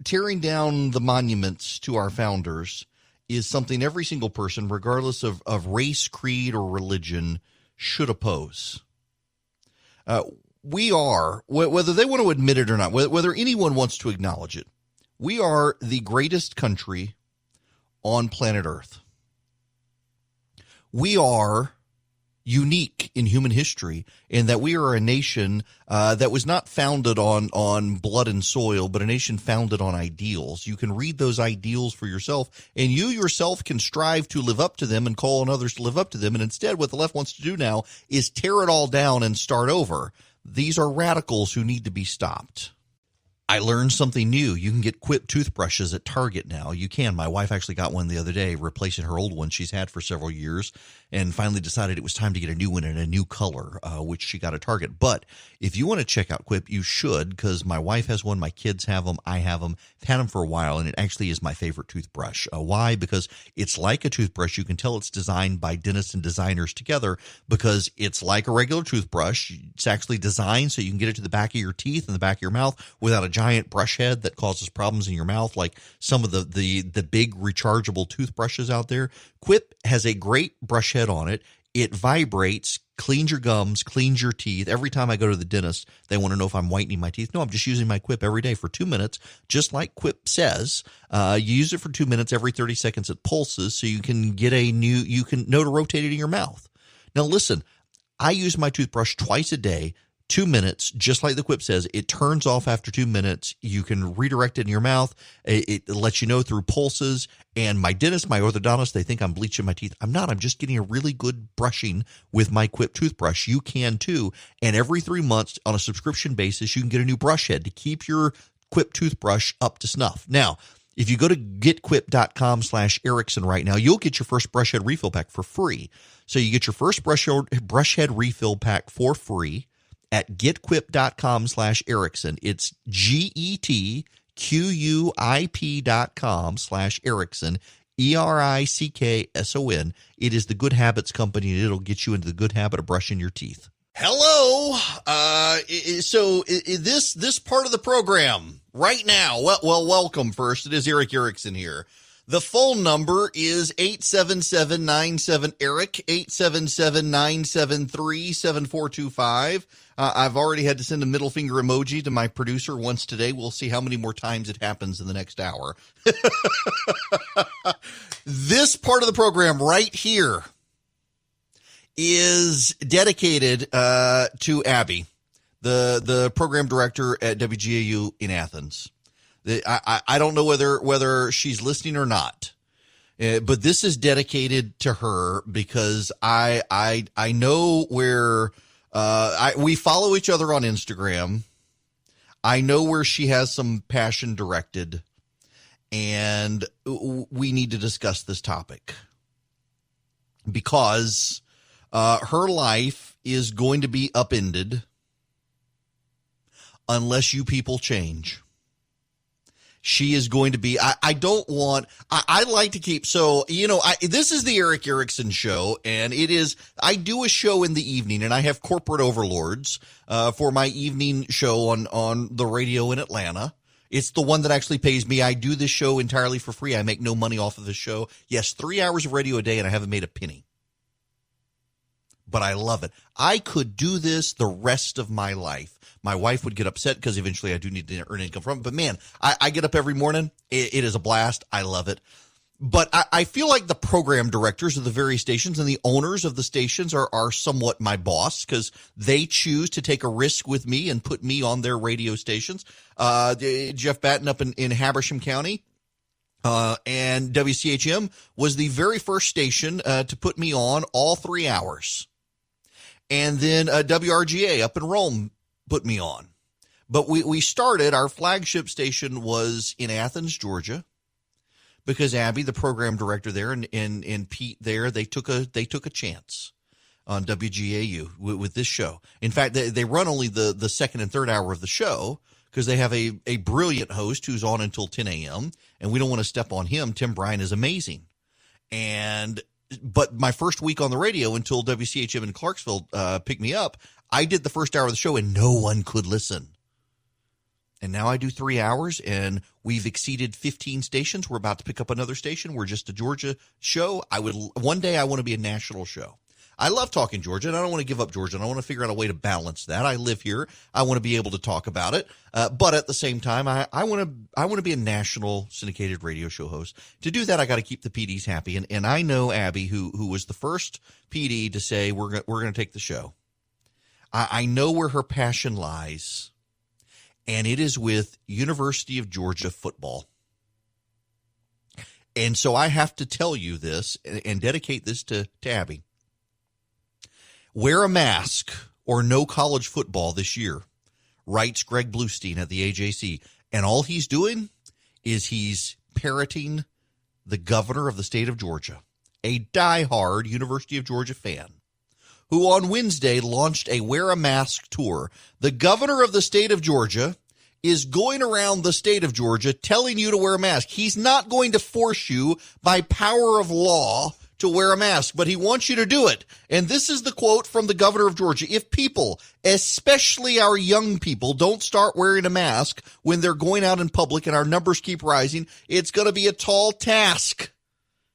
Speaker 1: tearing down the monuments to our founders is something every single person, regardless of race, creed, or religion, should oppose. We are, whether they want to admit it or not, whether anyone wants to acknowledge it, we are the greatest country on planet Earth. We are unique in human history in that we are a nation that was not founded on blood and soil, but a nation founded on ideals. You can read those ideals for yourself, and you yourself can strive to live up to them and call on others to live up to them. And instead, what the left wants to do now is tear it all down and start over. These are radicals who need to be stopped. I learned something new. You can get Quip toothbrushes at Target now. You can. My wife actually got one the other day, replacing her old one she's had for several years, and finally decided it was time to get a new one in a new color, which she got at Target. But if you want to check out Quip, you should, because my wife has one, my kids have them, I have them. I've had them for a while, and it actually is my favorite toothbrush. Why? Because it's like a toothbrush. You can tell it's designed by dentists and designers together because it's like a regular toothbrush. It's actually designed so you can get it to the back of your teeth and the back of your mouth without a giant brush head that causes problems in your mouth like some of the big rechargeable toothbrushes out there. Quip has a great brush head on it. It vibrates, cleans your gums, cleans your teeth. Every time I go to the dentist, they want to know if I'm whitening my teeth. No, I'm just using my Quip every day for 2 minutes, just like Quip says. You use it for 2 minutes. Every 30 seconds it pulses, so you can you can know to rotate it in your mouth. Now listen, I use my toothbrush twice a day. 2 minutes, just like the Quip says. It turns off after 2 minutes. You can redirect it in your mouth. It lets you know through pulses. And my dentist, my orthodontist, they think I'm bleaching my teeth. I'm not. I'm just getting a really good brushing with my Quip toothbrush. You can too. And every 3 months on a subscription basis, you can get a new brush head to keep your Quip toothbrush up to snuff. Now, if you go to getquip.com/Erickson right now, you'll get your first brush head refill pack for free. So you get your first brush head refill pack for free at getquip.com/Erickson. It's GETQUIP.com/Erickson, ERICKSON. It is the Good Habits Company, and it'll get you into the good habit of brushing your teeth. Hello. So this part of the program right now, well, welcome first. It is Eric Erickson here. The phone number is 877-97-ERIC, 877-973-7425. I've already had to send a middle finger emoji to my producer once today. We'll see how many more times it happens in the next hour. This part of the program right here is dedicated to Abby, the program director at WGAU in Athens. I don't know whether she's listening or not, but this is dedicated to her because I know where we follow each other on Instagram. I know where she has some passion directed, and we need to discuss this topic because her life is going to be upended unless you people change. She is going to be, I like to keep, so, this is the Eric Erickson show, and I do a show in the evening, and I have corporate overlords for my evening show on the radio in Atlanta. It's the one that actually pays me. I do this show entirely for free. I make no money off of the show. Yes, 3 hours of radio a day, and I haven't made a penny. but I love it. I could do this the rest of my life. My wife would get upset because eventually I do need to earn income from it. But man, I get up every morning. It is a blast. I love it. But I feel like the program directors of the various stations and the owners of the stations are somewhat my boss because they choose to take a risk with me and put me on their radio stations. Jeff Batten up in Habersham County and WCHM was the very first station to put me on all 3 hours. And then WRGA up in Rome put me on. But we started, our flagship station was in Athens, Georgia. Because Abby, the program director there, and Pete there, they took a chance on WGAU with this show. In fact, they run only the second and third hour of the show because they have a brilliant host who's on until 10 a.m., and we don't want to step on him. Tim Bryan is amazing. But my first week on the radio until WCHM in Clarksville picked me up, I did the first hour of the show, and no one could listen. And now I do 3 hours, and we've exceeded 15 stations. We're about to pick up another station. We're just a Georgia show. One day I want to be a national show. I love talking Georgia, and I don't want to give up Georgia. And I want to figure out a way to balance that. I live here. I want to be able to talk about it. But at the same time, I want to be a national syndicated radio show host. To do that, I got to keep the PDs happy. And I know Abby, who was the first PD to say we're going to take the show. I know where her passion lies. And it is with University of Georgia football. And so I have to tell you this and dedicate this to Abby. Wear a mask or no college football this year, writes Greg Bluestein at the AJC. And all he's doing is he's parroting the governor of the state of Georgia, a diehard University of Georgia fan, who on Wednesday launched a Wear a Mask tour. The governor of the state of Georgia is going around the state of Georgia telling you to wear a mask. He's not going to force you by power of law to wear a mask, but he wants you to do it. And this is the quote from the governor of Georgia. If people, especially our young people, don't start wearing a mask when they're going out in public and our numbers keep rising, it's going to be a tall task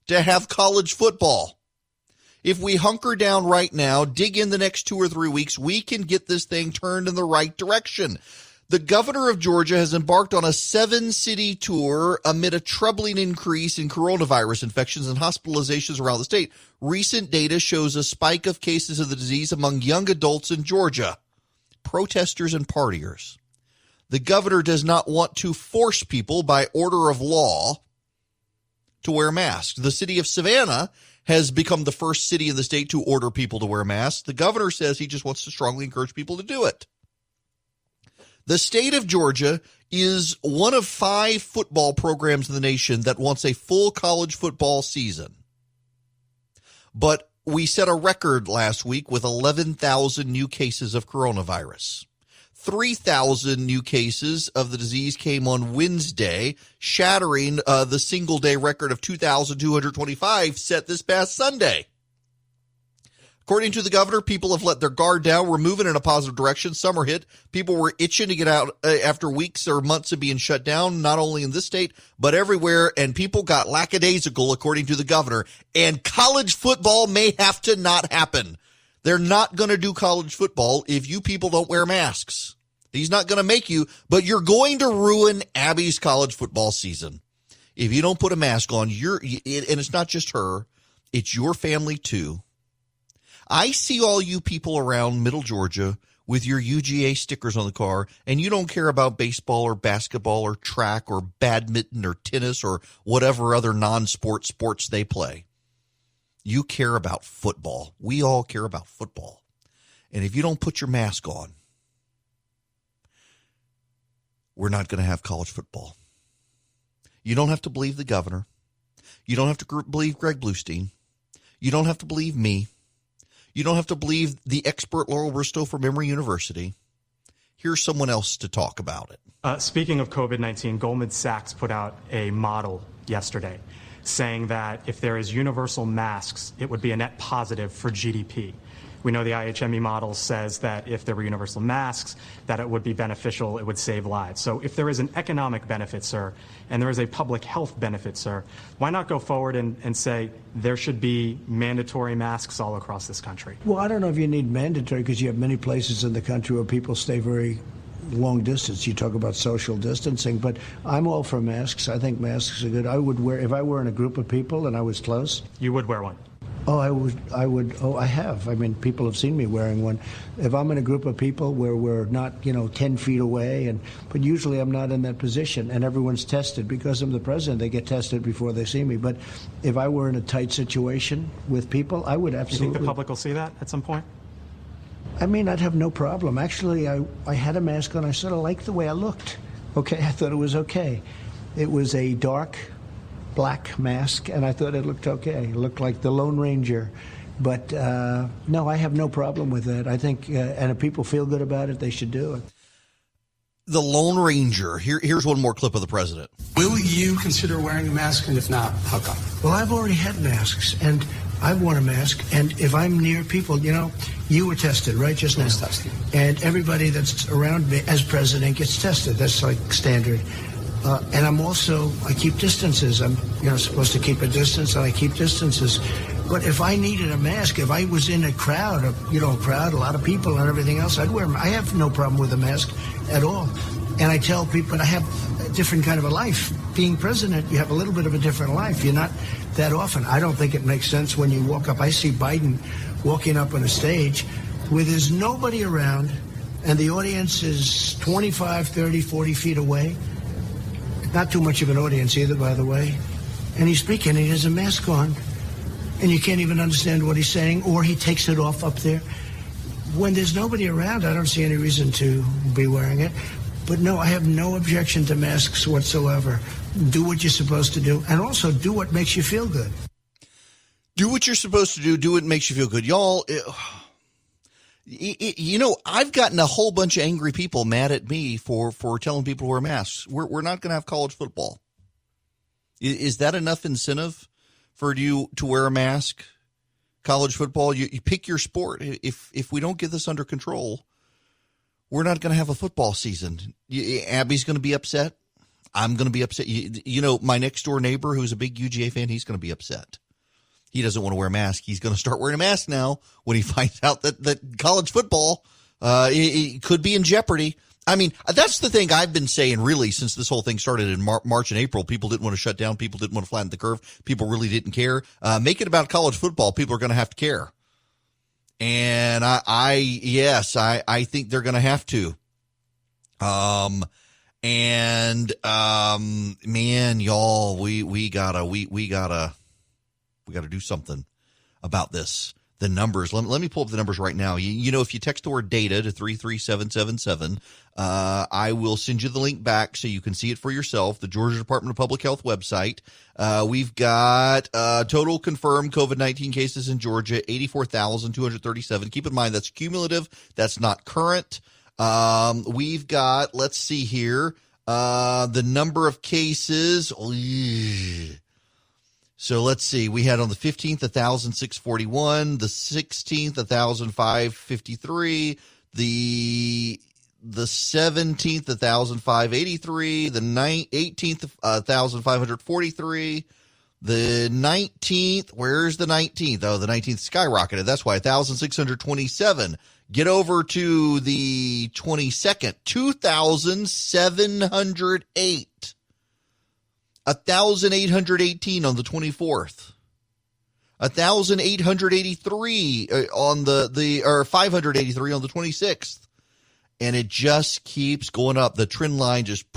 Speaker 1: to have college football. If we hunker down right now, dig in the next 2 or 3 weeks, we can get this thing turned in the right direction. The governor of Georgia has embarked on a 7-city tour amid a troubling increase in coronavirus infections and hospitalizations around the state. Recent data shows a spike of cases of the disease among young adults in Georgia, protesters and partiers. The governor does not want to force people by order of law to wear masks. The city of Savannah has become the first city in the state to order people to wear masks. The governor says he just wants to strongly encourage people to do it. The state of Georgia is one of 5 football programs in the nation that wants a full college football season. But we set a record last week with 11,000 new cases of coronavirus. 3,000 new cases of the disease came on Wednesday, shattering the single-day record of 2,225 set this past Sunday. According to the governor, people have let their guard down. We're moving in a positive direction. Summer hit. People were itching to get out after weeks or months of being shut down, not only in this state, but everywhere. And people got lackadaisical, according to the governor. And college football may have to not happen. They're not going to do college football if you people don't wear masks. He's not going to make you, but you're going to ruin Abby's college football season. If you don't put a mask on, and it's not just her, it's your family too. I see all you people around Middle Georgia with your UGA stickers on the car, and you don't care about baseball or basketball or track or badminton or tennis or whatever other non-sport sports they play. You care about football. We all care about football. And if you don't put your mask on, we're not going to have college football. You don't have to believe the governor. You don't have to believe Greg Bluestein. You don't have to believe me. You don't have to believe the expert Laurel Bristow from Emory University. Here's someone else to talk about it.
Speaker 6: Speaking of COVID-19, Goldman Sachs put out a model yesterday saying that if there is universal masks, it would be a net positive for GDP. We know the IHME model says that if there were universal masks, that it would be beneficial, it would save lives. So if there is an economic benefit, sir, and there is a public health benefit, sir, why not go forward and say there should be mandatory masks all across this country?
Speaker 7: Well, I don't know if you need mandatory, because you have many places in the country where people stay very long distance. You talk about social distancing, but I'm all for masks. I think masks are good. I would wear, if I were in a group of people and I was close.
Speaker 6: You would wear one?
Speaker 7: Oh, I would. Oh, I have. I mean, people have seen me wearing one. If I'm in a group of people where we're not, 10 feet away, but usually I'm not in that position, and everyone's tested. Because I'm the president, they get tested before they see me. But if I were in a tight situation with people, I would absolutely.
Speaker 6: You think the public will see that at some point?
Speaker 7: I mean, I'd have no problem. Actually, I had a mask on. I sort of liked the way I looked. Okay, I thought it was okay. It was a dark black mask, and I thought it looked okay. It looked like the Lone Ranger. But no, I have no problem with that. I think, and if people feel good about it, they should do it.
Speaker 1: The Lone Ranger. Here's one more clip of the president.
Speaker 8: Will you consider wearing a mask, and if not, how come?
Speaker 7: Well, I've already had masks, and I've worn a mask, and if I'm near people, you were tested, right, just now?
Speaker 8: I was tested.
Speaker 7: And everybody that's around me as president gets tested. That's like standard. And I keep distances. I'm, supposed to keep a distance, and I keep distances. But if I needed a mask, if I was in a crowd, a lot of people and everything else, I'd wear them. I have no problem with a mask at all. And I tell people I have a different kind of a life. Being president, you have a little bit of a different life. You're not that often. I don't think it makes sense when you walk up. I see Biden walking up on a stage where there's nobody around, and the audience is 25, 30, 40 feet away. Not too much of an audience either, by the way. And he's speaking, and he has a mask on, and you can't even understand what he's saying, or he takes it off up there. When there's nobody around, I don't see any reason to be wearing it. But no, I have no objection to masks whatsoever. Do what you're supposed to do, and also do what makes you feel good.
Speaker 1: Do what you're supposed to do. Do what makes you feel good. Y'all, I've gotten a whole bunch of angry people mad at me for telling people to wear masks. We're not going to have college football. Is that enough incentive for you to wear a mask? College football, you pick your sport. If we don't get this under control, we're not going to have a football season. Abby's going to be upset. I'm going to be upset. My next door neighbor, who's a big UGA fan, he's going to be upset. He doesn't want to wear a mask. He's going to start wearing a mask now when he finds out that college football it could be in jeopardy. I mean, that's the thing I've been saying really since this whole thing started in March and April. People didn't want to shut down. People didn't want to flatten the curve. People really didn't care. Make it about college football. People are going to have to care. And I think they're going to have to. Man, y'all, we gotta do something about this. The numbers. Let me pull up the numbers right now. If you text the word data to 33777, I will send you the link back so you can see it for yourself. The Georgia Department of Public Health website. We've got total confirmed COVID-19 cases in Georgia, 84,237. Keep in mind that's cumulative. That's not current. We've got, let's see here, the number of cases. So let's see. We had on the 15th, 1,641, the 16th, 1,553, the 17th, 1,583, the 18th, 1,543, the 19th, where's the 19th? Oh, the 19th skyrocketed. That's why 1,627. Get over to the 22nd, 2,708. 1,818 on the 24th, 1,883 on or 583 on the 26th, and it just keeps going up. The trend line just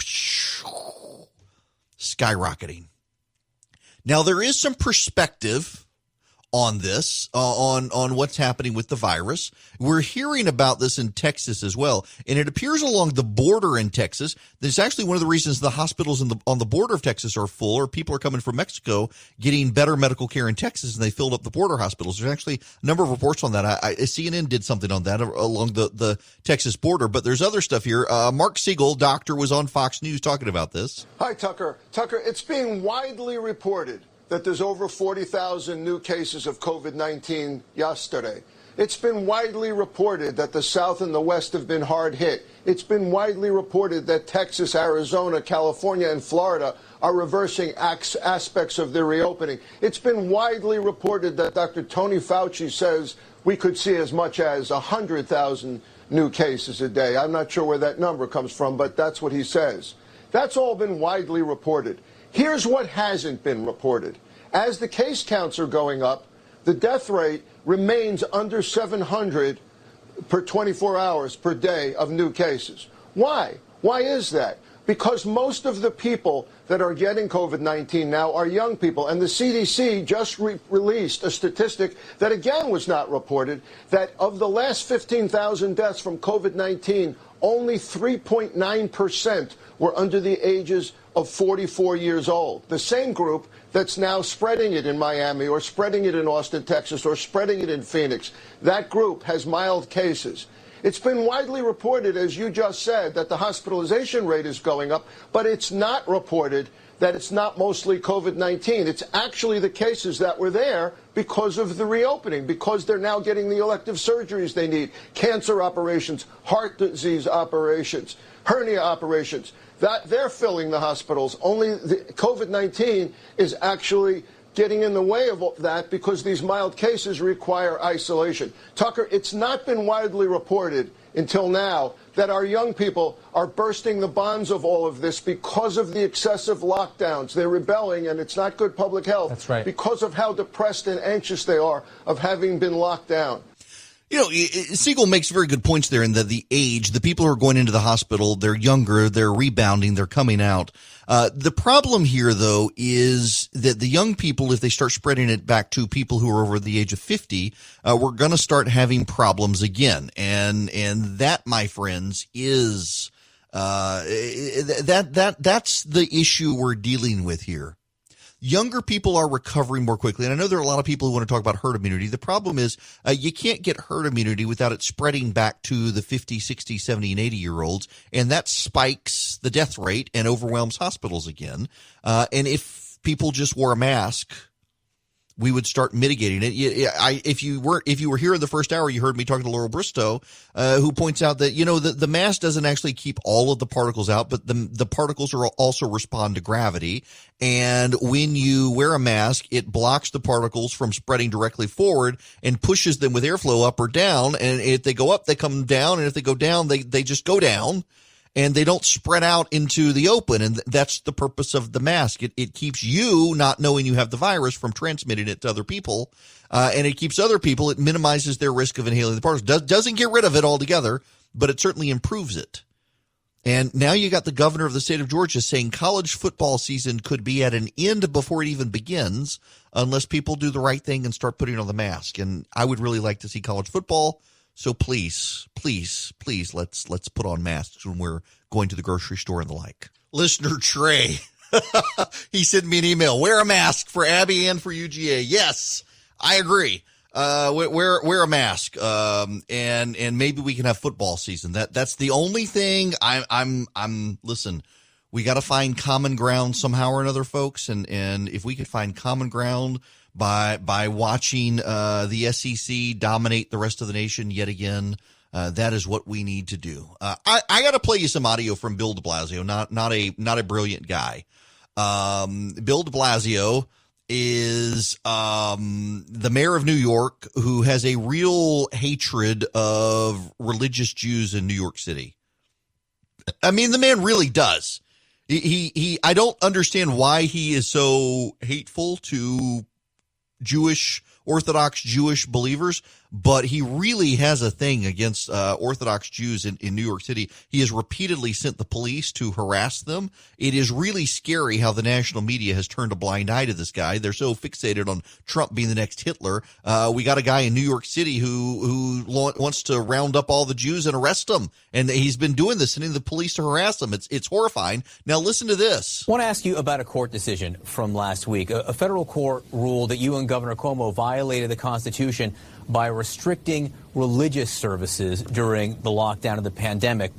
Speaker 1: skyrocketing. Now there is some perspective on this, on what's happening with the virus. We're hearing about this in Texas as well, and it appears along the border in Texas. There's actually one of the reasons the hospitals on the border of Texas are full, or people are coming from Mexico getting better medical care in Texas, and they filled up the border hospitals. There's actually a number of reports on that. CNN did something on that along the Texas border, but there's other stuff here. Mark Siegel, doctor, was on Fox News talking about this.
Speaker 9: Hi, Tucker. Tucker, it's being widely reported that there's over 40,000 new cases of COVID-19 yesterday. It's been widely reported that the South and the West have been hard hit. It's been widely reported that Texas, Arizona, California, and Florida are reversing aspects of their reopening. It's been widely reported that Dr. Tony Fauci says we could see as much as 100,000 new cases a day. I'm not sure where that number comes from, but that's what he says. That's all been widely reported. Here's what hasn't been reported. As the case counts are going up, the death rate remains under 700 per 24 hours per day of new cases. Why? Why is that? Because most of the people that are getting COVID-19 now are young people. And the CDC just released a statistic that, again, was not reported, that of the last 15,000 deaths from COVID-19, only 3.9% were under the ages of 44 years old. The same group that's now spreading it in Miami or spreading it in Austin, Texas, or spreading it in Phoenix. That group has mild cases. It's been widely reported, as you just said, that the hospitalization rate is going up, but it's not reported that it's not mostly COVID-19. It's actually the cases that were there because of the reopening, because they're now getting the elective surgeries they need, cancer operations, heart disease operations, hernia operations. That they're filling the hospitals. Only the COVID-19 is actually getting in the way of that because these mild cases require isolation. Tucker, it's not been widely reported until now that our young people are bursting the bonds of all of this because of the excessive lockdowns. They're rebelling, and it's not good public health.
Speaker 3: That's right.
Speaker 9: Because of how depressed and anxious they are of having been locked down.
Speaker 1: You know, Siegel makes very good points there in the age. The people who are going into the hospital, they're younger, they're rebounding, they're coming out. The problem here, though, is that the young people, if they start spreading it back to people who are over the age of 50, we're going to start having problems again. And that, my friends, is that's the issue we're dealing with here. Younger people are recovering more quickly. And I know there are a lot of people who want to talk about herd immunity. The problem is you can't get herd immunity without it spreading back to the 50, 60, 70, and 80-year-olds. And that spikes the death rate and overwhelms hospitals again. And if people just wore a mask, we would start mitigating it. If you were here in the first hour, you heard me talking to Laurel Bristow, who points out that, you know, the mask doesn't actually keep all of the particles out, but the particles are also respond to gravity. And when you wear a mask, it blocks the particles from spreading directly forward and pushes them with airflow up or down. And if they go up, they come down. And if they go down, they just go down. And they don't spread out into the open. And that's the purpose of the mask. It keeps you, not knowing you have the virus, from transmitting it to other people. And it keeps other people, it minimizes their risk of inhaling the particles. Doesn't get rid of it altogether, but it certainly improves it. And now you got the governor of the state of Georgia saying college football season could be at an end before it even begins unless people do the right thing and start putting on the mask. And I would really like to see college football. So please, let's put on masks when we're going to the grocery store and the like. Listener Trey, he sent me an email. Wear a mask for Abby and for UGA. Yes, I agree. Wear a mask. And maybe we can have football season. That's the only thing listen, we got to find common ground somehow or another, folks. And if we could find common ground by watching the SEC dominate the rest of the nation yet again, that is what we need to do. I got to play you some audio from Bill de Blasio, not a brilliant guy. Bill de Blasio is the mayor of New York who has a real hatred of religious Jews in New York City. I mean, the man really does. I don't understand why he is so hateful to Orthodox Jewish believers, but he really has a thing against Orthodox Jews in New York City. He has repeatedly sent the police to harass them. It is really scary how the national media has turned a blind eye to this guy. They're so fixated on Trump being the next Hitler. We got a guy in New York City who wants to round up all the Jews and arrest them, and he's been doing this, sending the police to harass them. It's horrifying. Now listen to this.
Speaker 10: I want to ask you about a court decision from last week. A federal court ruled that you and Governor Cuomo violated the Constitution by restricting religious services during the lockdown of the pandemic.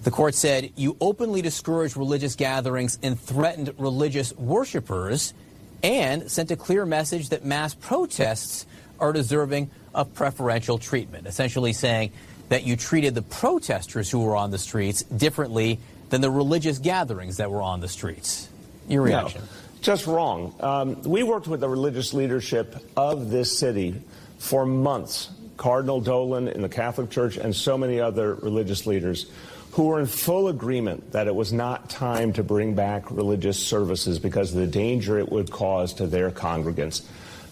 Speaker 10: The court said you openly discouraged religious gatherings and threatened religious worshipers and sent a clear message that mass protests are deserving of preferential treatment, essentially saying that you treated the protesters who were on the streets differently than the religious gatherings that were on the streets. Your reaction?
Speaker 11: No, just wrong. We worked with the religious leadership of this city for months. Cardinal Dolan in the Catholic Church and so many other religious leaders who were in full agreement that it was not time to bring back religious services because of the danger it would cause to their congregants.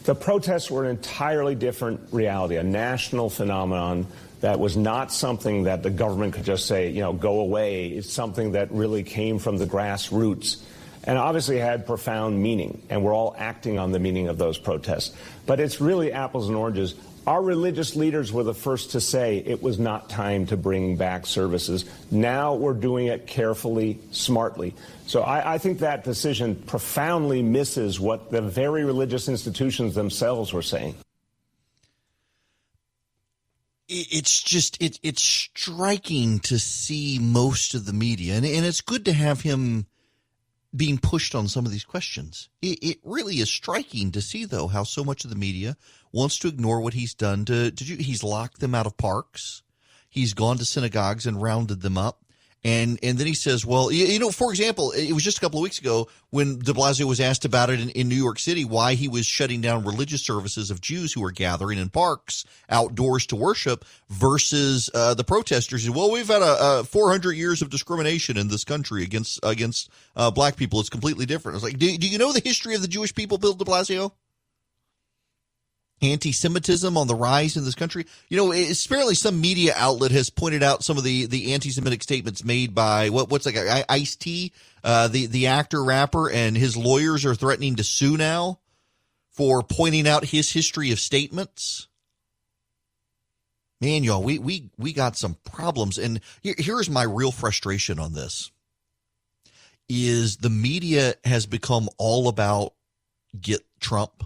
Speaker 11: The protests were an entirely different reality, a national phenomenon that was not something that the government could just say, go away. It's something that really came from the grassroots and obviously had profound meaning, and we're all acting on the meaning of those protests. But it's really apples and oranges. Our religious leaders were the first to say it was not time to bring back services. Now we're doing it carefully, smartly. So I think that decision profoundly misses what the very religious institutions themselves were saying.
Speaker 1: It's just, it's striking to see most of the media, and it's good to have him being pushed on some of these questions. It really is striking to see, though, how so much of the media wants to ignore what he's done he's locked them out of parks. He's gone to synagogues and rounded them up. And then he says, well, for example, it was just a couple of weeks ago when de Blasio was asked about it in New York City, why he was shutting down religious services of Jews who were gathering in parks outdoors to worship versus the protesters. Well, we've had a 400 years of discrimination in this country against black people. It's completely different. It's like, do you know the history of the Jewish people, Bill de Blasio? Anti-Semitism on the rise in this country. Apparently some media outlet has pointed out some of the anti-Semitic statements made by what's that guy, Ice-T, the actor rapper, and his lawyers are threatening to sue now for pointing out his history of statements. Man, y'all, we got some problems, and here's my real frustration on this: is the media has become all about get Trump.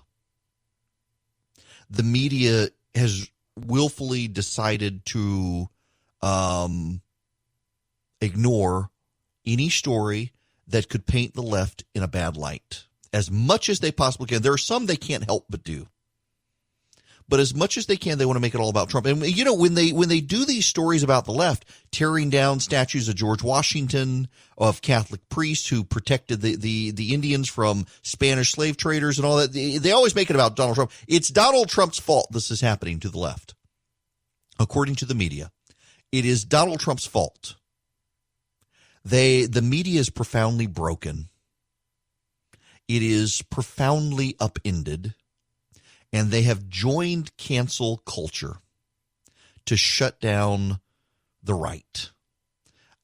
Speaker 1: The media has willfully decided to ignore any story that could paint the left in a bad light as much as they possibly can. There are some they can't help but do. But as much as they can, they want to make it all about Trump. And, when they do these stories about the left, tearing down statues of George Washington, of Catholic priests who protected the Indians from Spanish slave traders and all that, they always make it about Donald Trump. It's Donald Trump's fault this is happening to the left. According to the media, it is Donald Trump's fault. The media is profoundly broken. It is profoundly upended. And they have joined cancel culture to shut down the right.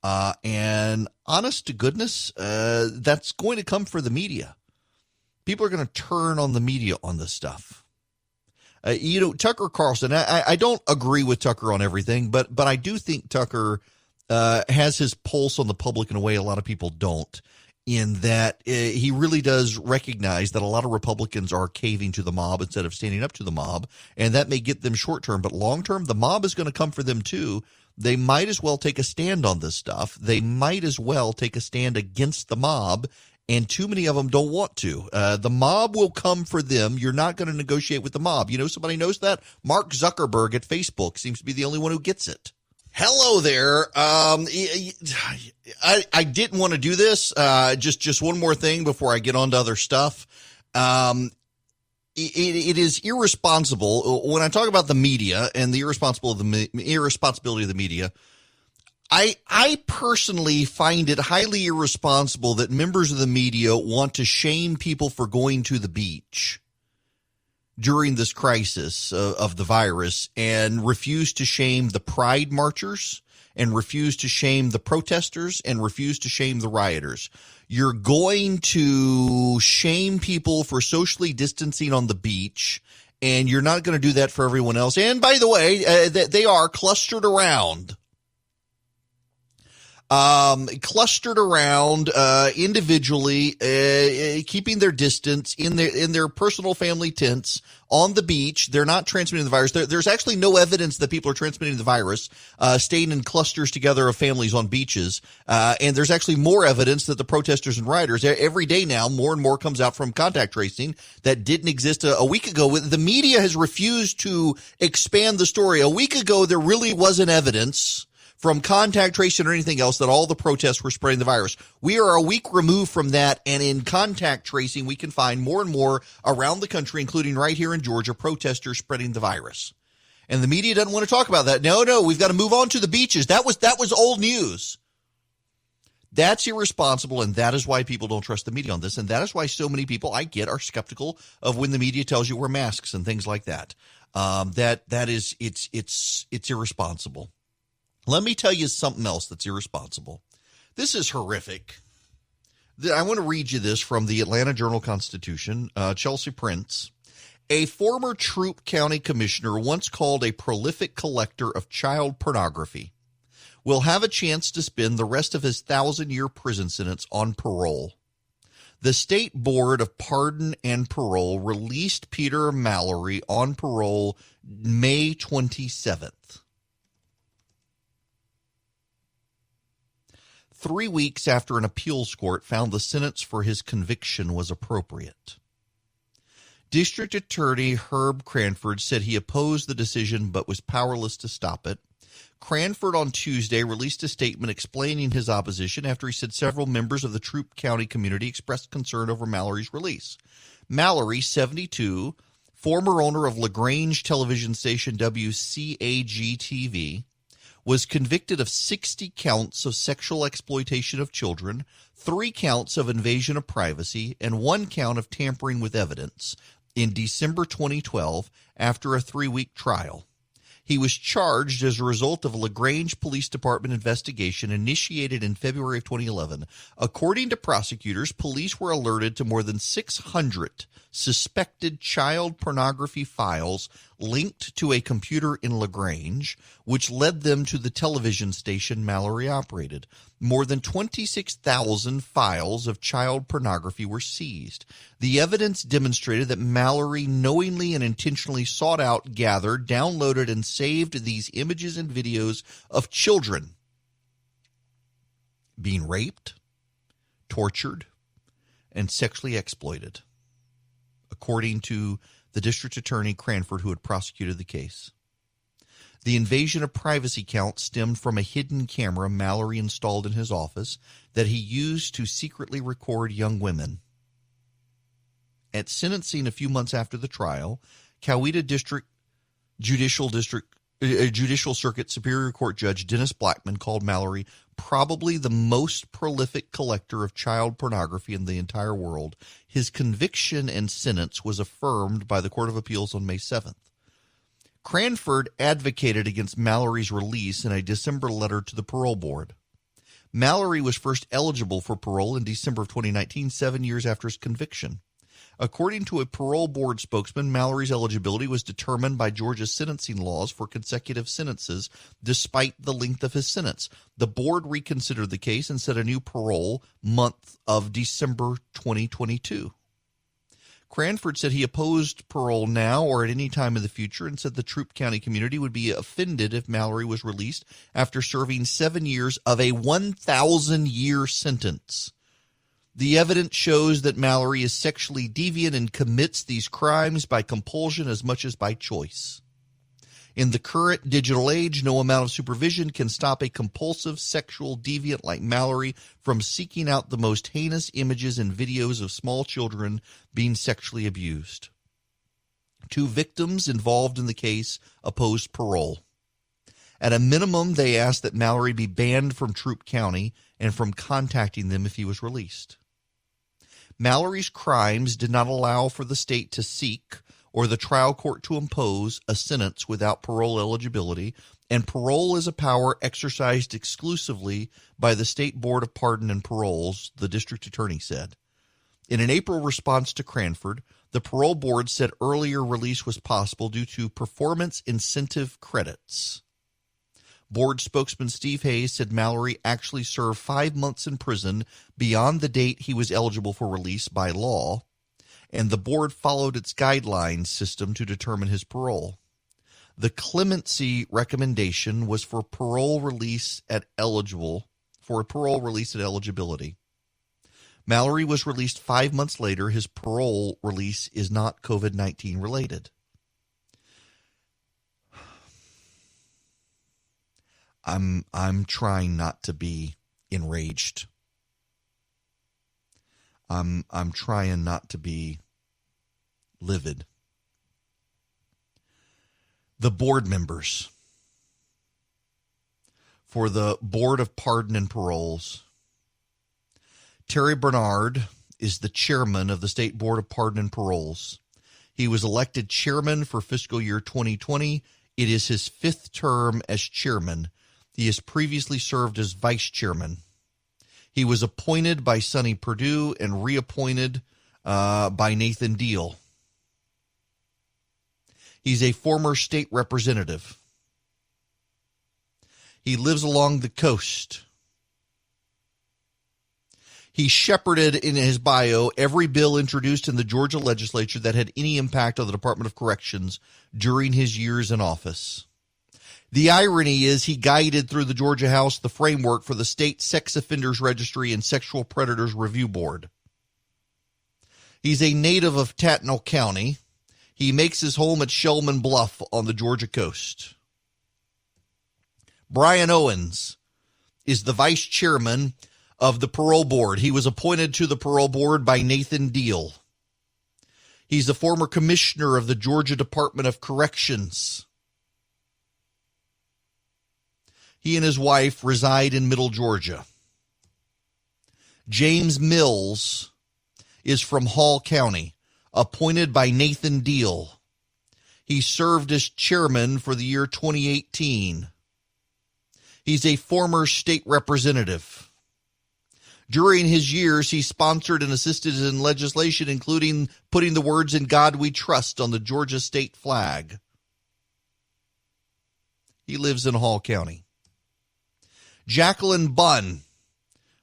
Speaker 1: And honest to goodness, that's going to come for the media. People are going to turn on the media on this stuff. Tucker Carlson, I don't agree with Tucker on everything, but I do think Tucker has his pulse on the public in a way a lot of people don't. In that he really does recognize that a lot of Republicans are caving to the mob instead of standing up to the mob, and that may get them short term, but long term, the mob is going to come for them too. They might as well take a stand on this stuff. They might as well take a stand against the mob, and too many of them don't want to. The mob will come for them. You're not going to negotiate with the mob. Somebody knows that? Mark Zuckerberg at Facebook seems to be the only one who gets it. Hello there. I didn't want to do this. Just one more thing before I get on to other stuff. It is irresponsible when I talk about the media and the irresponsibility of the media. I personally find it highly irresponsible that members of the media want to shame people for going to the beach during this crisis of the virus and refuse to shame the pride marchers and refuse to shame the protesters and refuse to shame the rioters. You're going to shame people for socially distancing on the beach, and you're not going to do that for everyone else. And by the way, they are clustered around clustered around individually, keeping their distance in their personal family tents on the beach. They're not transmitting the virus. There's actually no evidence that people are transmitting the virus, staying in clusters together of families on beaches. And there's actually more evidence that the protesters and rioters, every day now, more and more comes out from contact tracing that didn't exist a week ago. The media has refused to expand the story. A week ago, there really wasn't evidence from contact tracing or anything else that all the protests were spreading the virus. We are a week removed from that, and in contact tracing, we can find more and more around the country, including right here in Georgia, protesters spreading the virus. And the media doesn't want to talk about that. No, we've got to move on to the beaches. That was old news. That's irresponsible, and that is why people don't trust the media on this, and that is why so many people, I get, are skeptical of when the media tells you wear masks and things like that. It's irresponsible. Let me tell you something else that's irresponsible. This is horrific. I want to read you this from the Atlanta Journal-Constitution. Chelsea Prince, a former Troup County commissioner once called a prolific collector of child pornography, will have a chance to spend the rest of his 1,000-year prison sentence on parole. The State Board of Pardon and Parole released Peter Mallory on parole May 27th. 3 weeks after an appeals court found the sentence for his conviction was appropriate. District Attorney Herb Cranford said he opposed the decision but was powerless to stop it. Cranford on Tuesday released a statement explaining his opposition after he said several members of the Troup County community expressed concern over Mallory's release. Mallory, 72, former owner of LaGrange television station WCAG-TV, was convicted of 60 counts of sexual exploitation of children, 3 counts of invasion of privacy, and 1 count of tampering with evidence in December 2012 after a 3-week trial. He was charged as a result of a LaGrange Police Department investigation initiated in February of 2011. According to prosecutors, police were alerted to more than 600 suspected child pornography files linked to a computer in LaGrange, which led them to the television station Mallory operated. More than 26,000 files of child pornography were seized. The evidence demonstrated that Mallory knowingly and intentionally sought out, gathered, downloaded, and saved these images and videos of children being raped, tortured, and sexually exploited, according to the district attorney Cranford, who had prosecuted the case. The invasion of privacy count stemmed from a hidden camera Mallory installed in his office that he used to secretly record young women. At sentencing a few months after the trial, Coweta Judicial Circuit Superior Court Judge Dennis Blackman called Mallory probably the most prolific collector of child pornography in the entire world. His conviction and sentence was affirmed by the Court of Appeals on May 7th. Cranford advocated against Mallory's release in a December letter to the parole board. Mallory was first eligible for parole in December of 2019, 7 years after his conviction. According to a parole board spokesman, Mallory's eligibility was determined by Georgia's sentencing laws for consecutive sentences despite the length of his sentence. The board reconsidered the case and set a new parole month of December 2022. Cranford said he opposed parole now or at any time in the future and said the Troup County community would be offended if Mallory was released after serving 7 years of a 1,000-year sentence. The evidence shows that Mallory is sexually deviant and commits these crimes by compulsion as much as by choice. In the current digital age, no amount of supervision can stop a compulsive sexual deviant like Mallory from seeking out the most heinous images and videos of small children being sexually abused. 2 victims involved in the case opposed parole. At a minimum, they asked that Mallory be banned from Troup County and from contacting them if he was released. Mallory's crimes did not allow for the state to seek or the trial court to impose a sentence without parole eligibility, and parole is a power exercised exclusively by the State Board of Pardon and Paroles, the district attorney said. In an April response to Cranford, the parole board said earlier release was possible due to performance incentive credits. Board spokesman Steve Hayes said Mallory actually served 5 months in prison beyond the date he was eligible for release by law, and the board followed its guidelines system to determine his parole. The clemency recommendation was for parole release at eligibility. Mallory was released 5 months later. His parole release is not COVID-19 related. I'm trying not to be enraged. I'm trying not to be livid. The board members for the Board of Pardon and Paroles. Terry Bernard is the chairman of the State Board of Pardon and Paroles. He was elected chairman for fiscal year 2020. It is his 5th term as chairman. He has previously served as vice chairman. He was appointed by Sonny Perdue and reappointed by Nathan Deal. He's a former state representative. He lives along the coast. He shepherded in his bio every bill introduced in the Georgia legislature that had any impact on the Department of Corrections during his years in office. The irony is he guided through the Georgia House the framework for the state sex offenders registry and sexual predators review board. He's a native of Tattnall County. He makes his home at Shellman Bluff on the Georgia coast. Brian Owens is the vice chairman of the parole board. He was appointed to the parole board by Nathan Deal. He's a former commissioner of the Georgia Department of Corrections. He and his wife reside in Middle Georgia. James Mills is from Hall County, appointed by Nathan Deal. He served as chairman for the year 2018. He's a former state representative. During his years, he sponsored and assisted in legislation, including putting the words "In God We Trust" on the Georgia state flag. He lives in Hall County. Jacqueline Bunn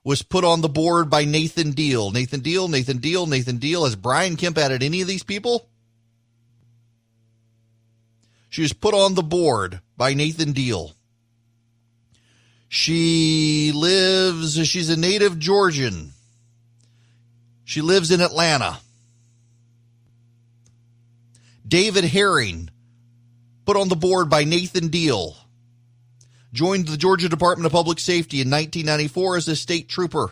Speaker 1: was put on the board by Nathan Deal. Nathan Deal. Has Brian Kemp added any of these people? She was put on the board by Nathan Deal. She's a native Georgian. She lives in Atlanta. David Herring, put on the board by Nathan Deal. Joined the Georgia Department of Public Safety in 1994 as a state trooper.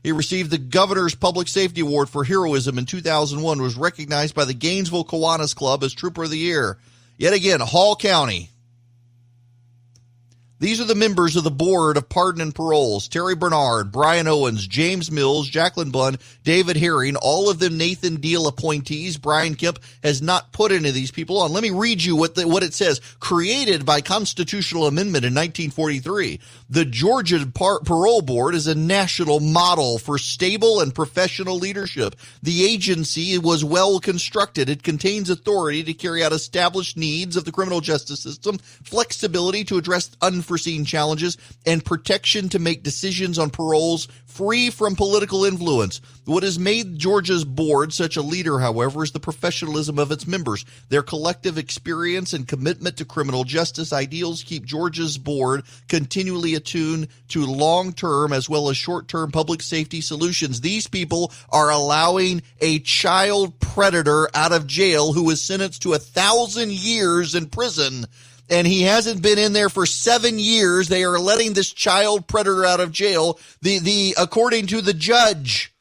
Speaker 1: He received the Governor's Public Safety Award for heroism in 2001, was recognized by the Gainesville Kiwanis Club as Trooper of the Year. Yet again, Hall County. These are the members of the Board of Pardon and Paroles: Terry Bernard, Brian Owens, James Mills, Jacqueline Bunn, David Herring, all of them Nathan Deal appointees. Brian Kemp has not put any of these people on. Let me read you what it says. Created by constitutional amendment in 1943, the Georgia Parole Board is a national model for stable and professional leadership. The agency was well constructed. It contains authority to carry out established needs of the criminal justice system, flexibility to address unforeseen challenges, and protection to make decisions on paroles free from political influence. What has made Georgia's board such a leader, however, is the professionalism of its members. Their collective experience and commitment to criminal justice ideals keep Georgia's board continually attuned to long-term as well as short-term public safety solutions. These people are allowing a child predator out of jail who was sentenced to 1,000 years in prison, and he hasn't been in there for 7 years. They are letting this child predator out of jail. According to the judge,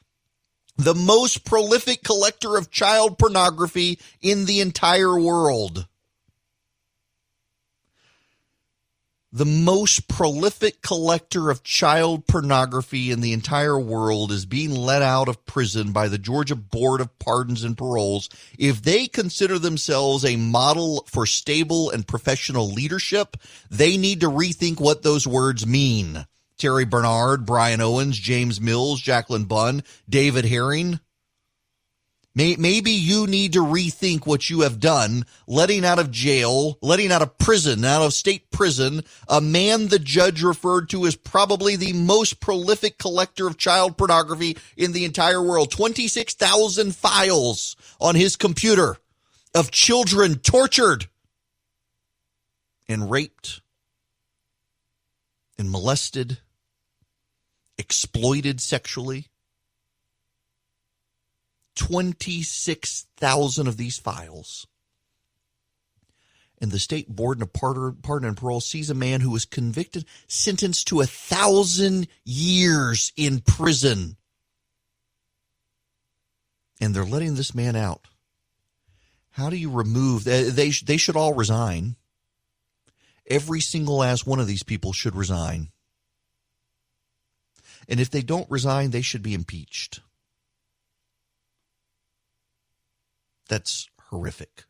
Speaker 1: the most prolific collector of child pornography in the entire world. The most prolific collector of child pornography in the entire world is being let out of prison by the Georgia Board of Pardons and Paroles. If they consider themselves a model for stable and professional leadership, they need to rethink what those words mean. Terry Bernard, Brian Owens, James Mills, Jacqueline Bunn, David Herring. Maybe you need to rethink what you have done, letting out of jail, letting out of prison, out of state prison, a man the judge referred to as probably the most prolific collector of child pornography in the entire world. 26,000 files on his computer of children tortured and raped and molested, exploited sexually. 26,000 of these files. And the state board of pardon and parole sees a man who was convicted, sentenced to 1,000 years in prison. And they're letting this man out. How do you remove, they should all resign. Every single last one of these people should resign. And if they don't resign, they should be impeached. That's horrific.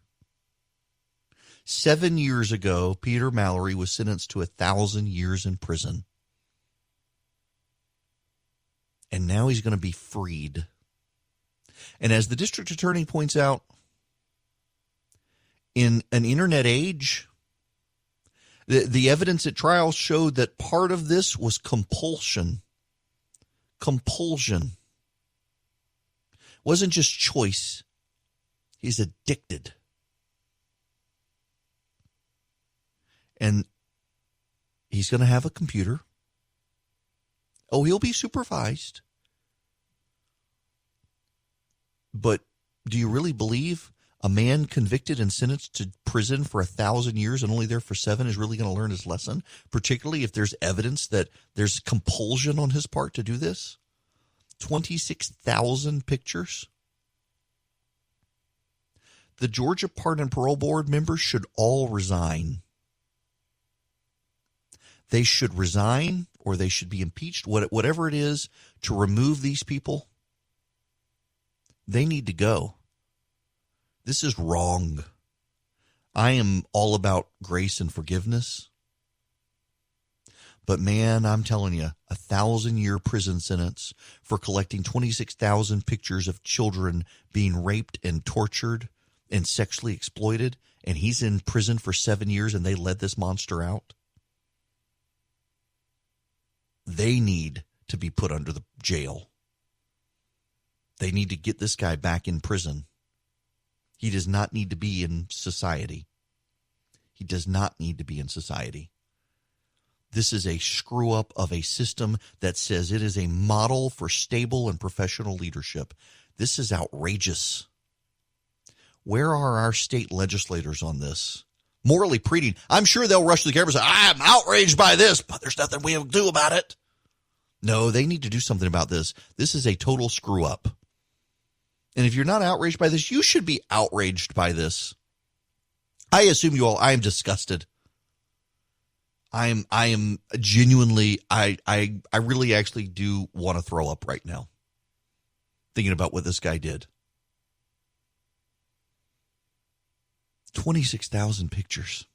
Speaker 1: 7 years ago, Peter Mallory was sentenced to 1,000 years in prison. And now he's going to be freed. And as the district attorney points out, in an internet age, the evidence at trial showed that part of this was compulsion. Compulsion. It wasn't just choice. He's addicted. And he's going to have a computer. Oh, he'll be supervised. But do you really believe a man convicted and sentenced to prison for 1,000 years and only there for 7 is really going to learn his lesson? Particularly if there's evidence that there's compulsion on his part to do this? 26,000 pictures? The Georgia Pardon and Parole Board members should all resign. They should resign or they should be impeached, whatever it is, to remove these people. They need to go. This is wrong. I am all about grace and forgiveness. But man, I'm telling you, 1,000-year prison sentence for collecting 26,000 pictures of children being raped and tortured and sexually exploited, and he's in prison for 7 years and they let this monster out. They need to be put under the jail. They need to get this guy back in prison. He does not need to be in society. He does not need to be in society. This is a screw up of a system that says it is a model for stable and professional leadership. This is outrageous. Where are our state legislators on this? Morally preaching. I'm sure they'll rush to the camera and say, I'm outraged by this, but there's nothing we can do about it. No, they need to do something about this. This is a total screw up. And if you're not outraged by this, you should be outraged by this. I assume you all, I am disgusted. I am genuinely, I really actually do want to throw up right now, thinking about what this guy did. 26,000 pictures.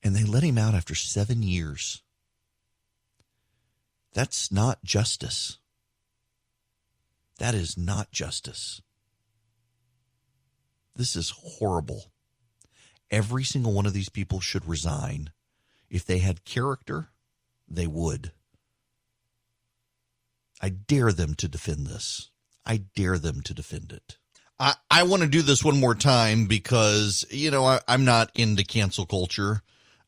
Speaker 1: And they let him out after 7 years. That's not justice. That is not justice. This is horrible. Every single one of these people should resign. If they had character, they would. I dare them to defend this. I dare them to defend it. I want to do this one more time because, you know, I'm not into cancel culture.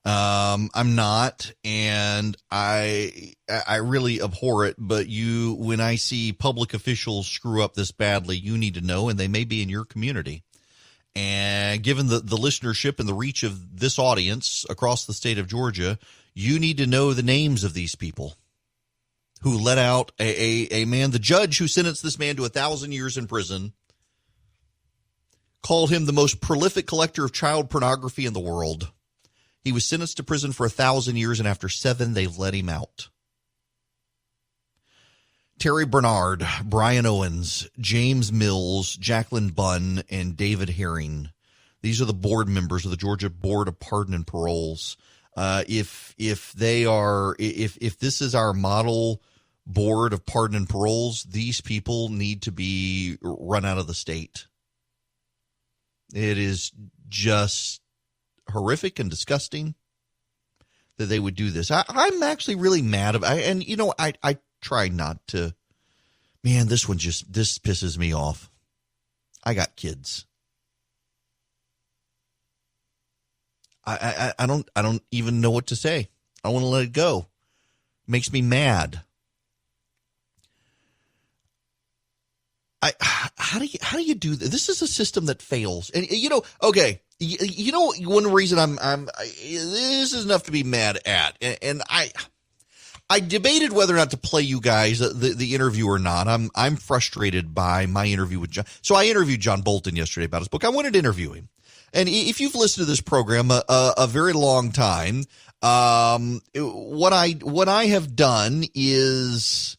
Speaker 1: I'm not, and I really abhor it, but when I see public officials screw up this badly, you need to know, and they may be in your community. And given the listenership and the reach of this audience across the state of Georgia, you need to know the names of these people who let out a man. The judge who sentenced this man to 1,000 years in prison called him the most prolific collector of child pornography in the world. He was sentenced to prison for 1,000 years, and after 7, they let him out. Terry Bernard, Brian Owens, James Mills, Jacqueline Bunn, and David Herring. These are the board members of the Georgia Board of Pardon and Paroles. If this is our model board of pardon and paroles, these people need to be run out of the state. It is just horrific and disgusting that they would do this. I'm actually really mad about it. And, you know, I try not to. Man, this pisses me off. I got kids. I don't even know what to say. I want to let it go. It makes me mad. How do you do this? This is a system that fails. And you know, okay, you know, one reason this is enough to be mad at. And I debated whether or not to play you guys the interview or not. I'm frustrated by my interview with John. So I interviewed John Bolton yesterday about his book. I wanted to interview him. And if you've listened to this program a very long time, what I have done is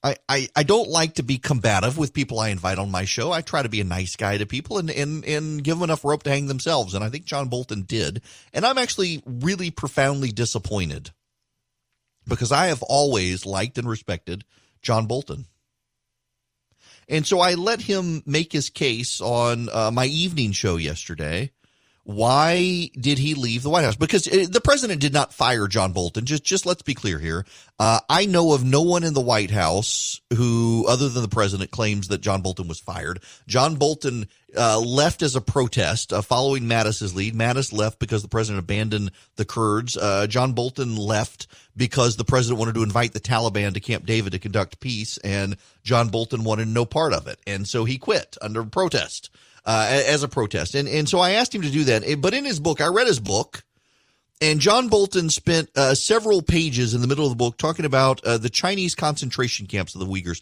Speaker 1: I don't like to be combative with people I invite on my show. I try to be a nice guy to people and give them enough rope to hang themselves. And I think John Bolton did. And I'm actually really profoundly disappointed because I have always liked and respected John Bolton. And so I let him make his case on my evening show yesterday. Why did he leave the White House? Because the president did not fire John Bolton. Just let's be clear here. I know of no one in the White House who, other than the president, claims that John Bolton was fired. John Bolton left as a protest following Mattis's lead. Mattis left because the president abandoned the Kurds. John Bolton left because the president wanted to invite the Taliban to Camp David to conduct peace, and John Bolton wanted no part of it. And so he quit under protest. As a protest. And so I asked him to do that. But in his book, I read his book, and John Bolton spent several pages in the middle of the book talking about the Chinese concentration camps of the Uyghurs.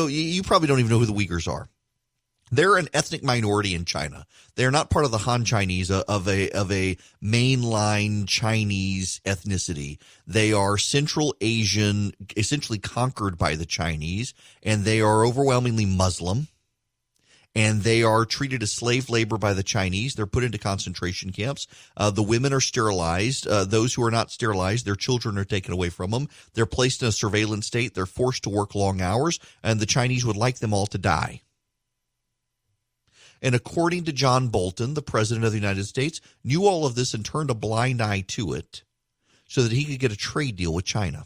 Speaker 1: You probably don't even know who the Uyghurs are. They're an ethnic minority in China. They're not part of the Han Chinese of a mainline Chinese ethnicity. They are Central Asian, essentially conquered by the Chinese, and they are overwhelmingly Muslim. And they are treated as slave labor by the Chinese. They're put into concentration camps. The women are sterilized. Those who are not sterilized, their children are taken away from them. They're placed in a surveillance state. They're forced to work long hours, and the Chinese would like them all to die. And according to John Bolton, the president of the United States knew all of this and turned a blind eye to it so that he could get a trade deal with China.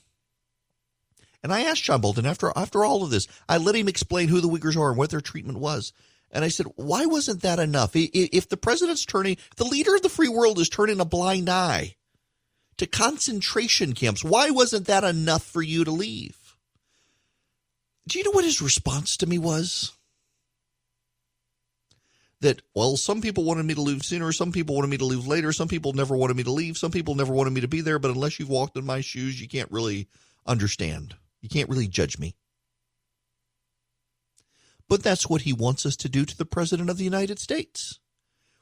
Speaker 1: And I asked John Bolton, after all of this, I let him explain who the Uyghurs are and what their treatment was. And I said, why wasn't that enough? If the president's the leader of the free world is turning a blind eye to concentration camps, why wasn't that enough for you to leave? Do you know what his response to me was? That, well, some people wanted me to leave sooner, some people wanted me to leave later, some people never wanted me to leave, some people never wanted me to be there, but unless you've walked in my shoes, you can't really understand. You can't really judge me. But that's what he wants us to do to the president of the United States.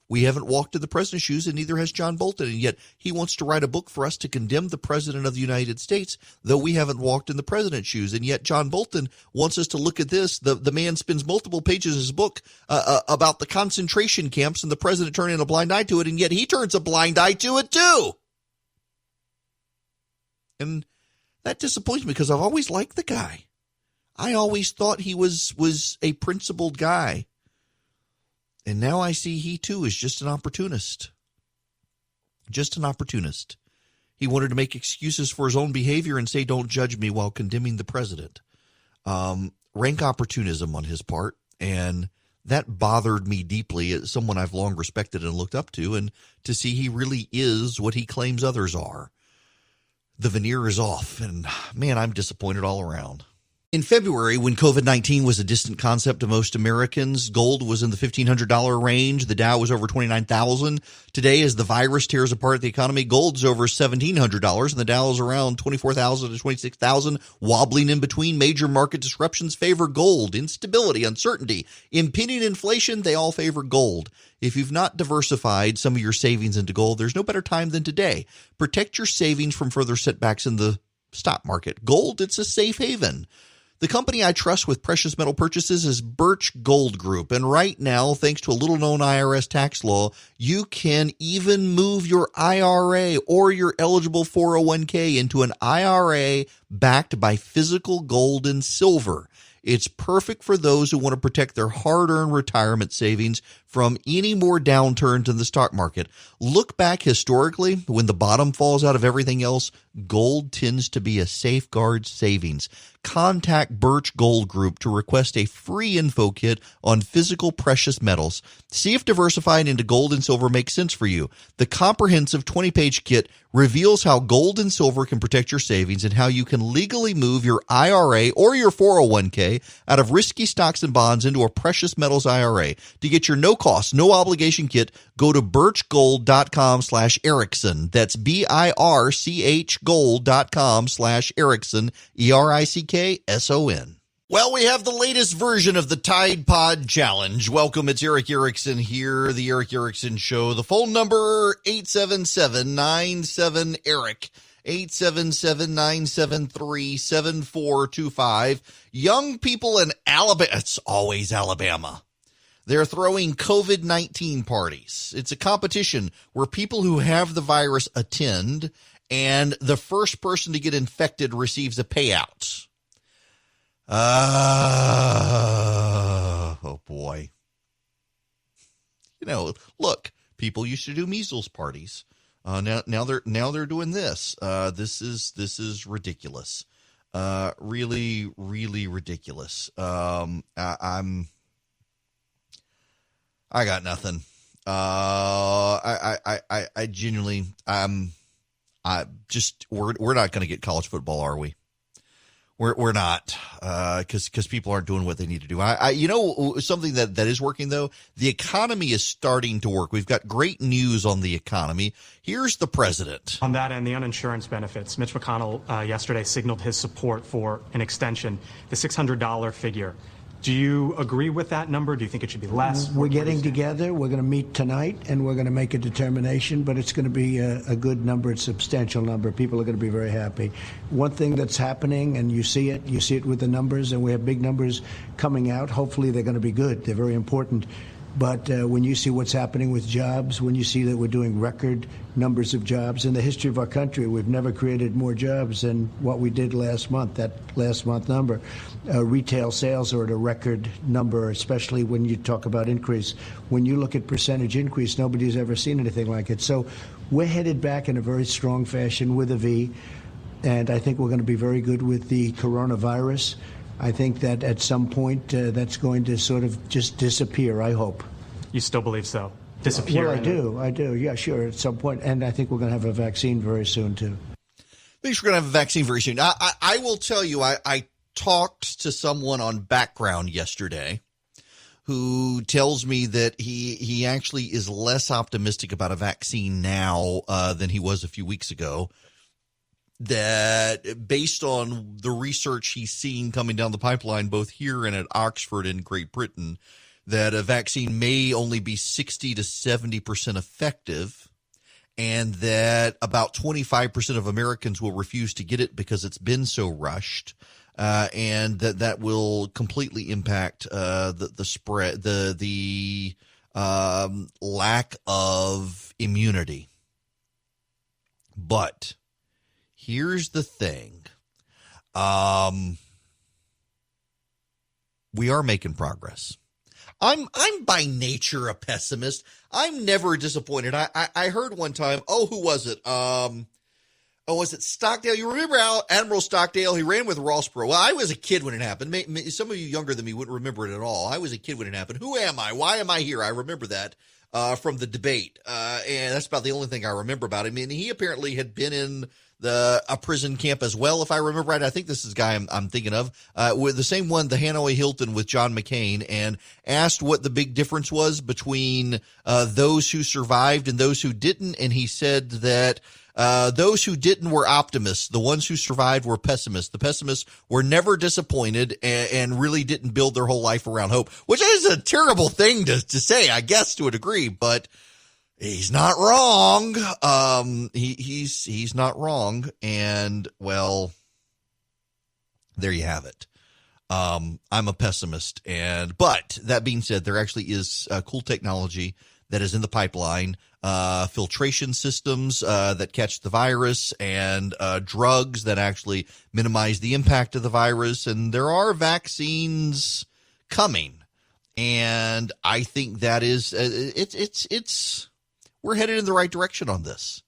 Speaker 1: We haven't walked in the president's shoes, and neither has John Bolton, and yet he wants to write a book for us to condemn the president of the United States, though we haven't walked in the president's shoes. And yet John Bolton wants us to look at this. The man spends multiple pages in his book about the concentration camps and the president turning a blind eye to it, and yet he turns a blind eye to it too. And that disappoints me because I've always liked the guy. I always thought he was a principled guy. And now I see he too is just an opportunist. Just an opportunist. He wanted to make excuses for his own behavior and say, don't judge me, while condemning the president. Rank opportunism on his part. And that bothered me deeply as someone I've long respected and looked up to. And to see he really is what he claims others are. The veneer is off. And man, I'm disappointed all around. In February, when COVID-19 was a distant concept to most Americans, gold was in the $1,500 range. The Dow was over $29,000. Today, as the virus tears apart the economy, gold's over $1,700, and the Dow is around $24,000 to $26,000, wobbling in between. Major market disruptions favor gold. Instability, uncertainty, impending inflation, they all favor gold. If you've not diversified some of your savings into gold, there's no better time than today. Protect your savings from further setbacks in the stock market. Gold, it's a safe haven. The company I trust with precious metal purchases is Birch Gold Group. And right now, thanks to a little-known IRS tax law, you can even move your IRA or your eligible 401k into an IRA backed by physical gold and silver. It's perfect for those who want to protect their hard-earned retirement savings from any more downturns in the stock market. Look back historically, when the bottom falls out of everything else, gold tends to be a safeguard savings. Contact Birch Gold Group to request a free info kit on physical precious metals. See if diversifying into gold and silver makes sense for you. The comprehensive 20-page kit reveals how gold and silver can protect your savings and how you can legally move your IRA or your 401k out of risky stocks and bonds into a precious metals IRA. To get your no-cost, no-obligation kit, go to birchgold.com/Erickson. That's BIRCH gold.com/Erickson, ERICKSON. Well, we have the latest version of the Tide Pod Challenge. Welcome, it's Eric Erickson here, the Eric Erickson Show. The phone number, 877-97-ERIC, 877-973-7425. Young people in Alabama, it's always Alabama. They're throwing COVID-19 parties. It's a competition where people who have the virus attend, and the first person to get infected receives a payout. Oh boy. You know, look, people used to do measles parties. Now they're doing this. This is ridiculous. Really, really ridiculous. I got nothing. I genuinely, we're not going to get college football, are we? We're not, because people aren't doing what they need to do. You know, something that is working though, the economy is starting to work. We've got great news on the economy. Here's the president.
Speaker 6: On that end, the uninsurance benefits. Mitch McConnell yesterday signaled his support for an extension, the $600 figure. Do you agree with that number? Do you think it should be less?
Speaker 7: We're getting together. We're going to meet tonight, and we're going to make a determination, but it's going to be a good number, a substantial number. People are going to be very happy. One thing that's happening, and you see it with the numbers, and we have big numbers coming out. Hopefully they're going to be good. They're very important. But when you see what's happening with jobs, when you see that we're doing record numbers of jobs in the history of our country, we've never created more jobs than what we did last month, that last month number. Retail sales are at a record number, especially when you talk about increase. When you look at percentage increase, nobody's ever seen anything like it. So we're headed back in a very strong fashion with a V, and I think we're going to be very good with the coronavirus. I think that at some point that's going to sort of just disappear, I hope.
Speaker 6: You still believe so? Disappear?
Speaker 7: Well, I do. Yeah, sure, at some point. And I think we're going to have a vaccine very soon, too.
Speaker 1: I think we're going to have a vaccine very soon. I will tell you, I talked to someone on background yesterday who tells me that he actually is less optimistic about a vaccine now than he was a few weeks ago. That based on the research he's seen coming down the pipeline, both here and at Oxford in Great Britain, that a vaccine may only be 60 to 70% effective, and that about 25% of Americans will refuse to get it because it's been so rushed, and that will completely impact the spread, the lack of immunity. But here's the thing. We are making progress. I'm by nature a pessimist. I'm never disappointed. I heard one time, who was it? Was it Stockdale? You remember Admiral Stockdale? He ran with Ross Perot. Well, I was a kid when it happened. Some of you younger than me wouldn't remember it at all. I was a kid when it happened. Who am I? Why am I here? I remember that from the debate. And that's about the only thing I remember about him. And he apparently had been in a prison camp as well, if I remember right. I think this is the guy I'm thinking of, with the same one, the Hanoi Hilton with John McCain, and asked what the big difference was between those who survived and those who didn't. And he said that those who didn't were optimists. The ones who survived were pessimists. The pessimists were never disappointed and really didn't build their whole life around hope, which is a terrible thing to say, I guess, to a degree, but he's not wrong. He's not wrong. And well, there you have it. I'm a pessimist. But that being said, there actually is cool technology that is in the pipeline, filtration systems that catch the virus, and drugs that actually minimize the impact of the virus. And there are vaccines coming. And I think that is we're headed in the right direction on this.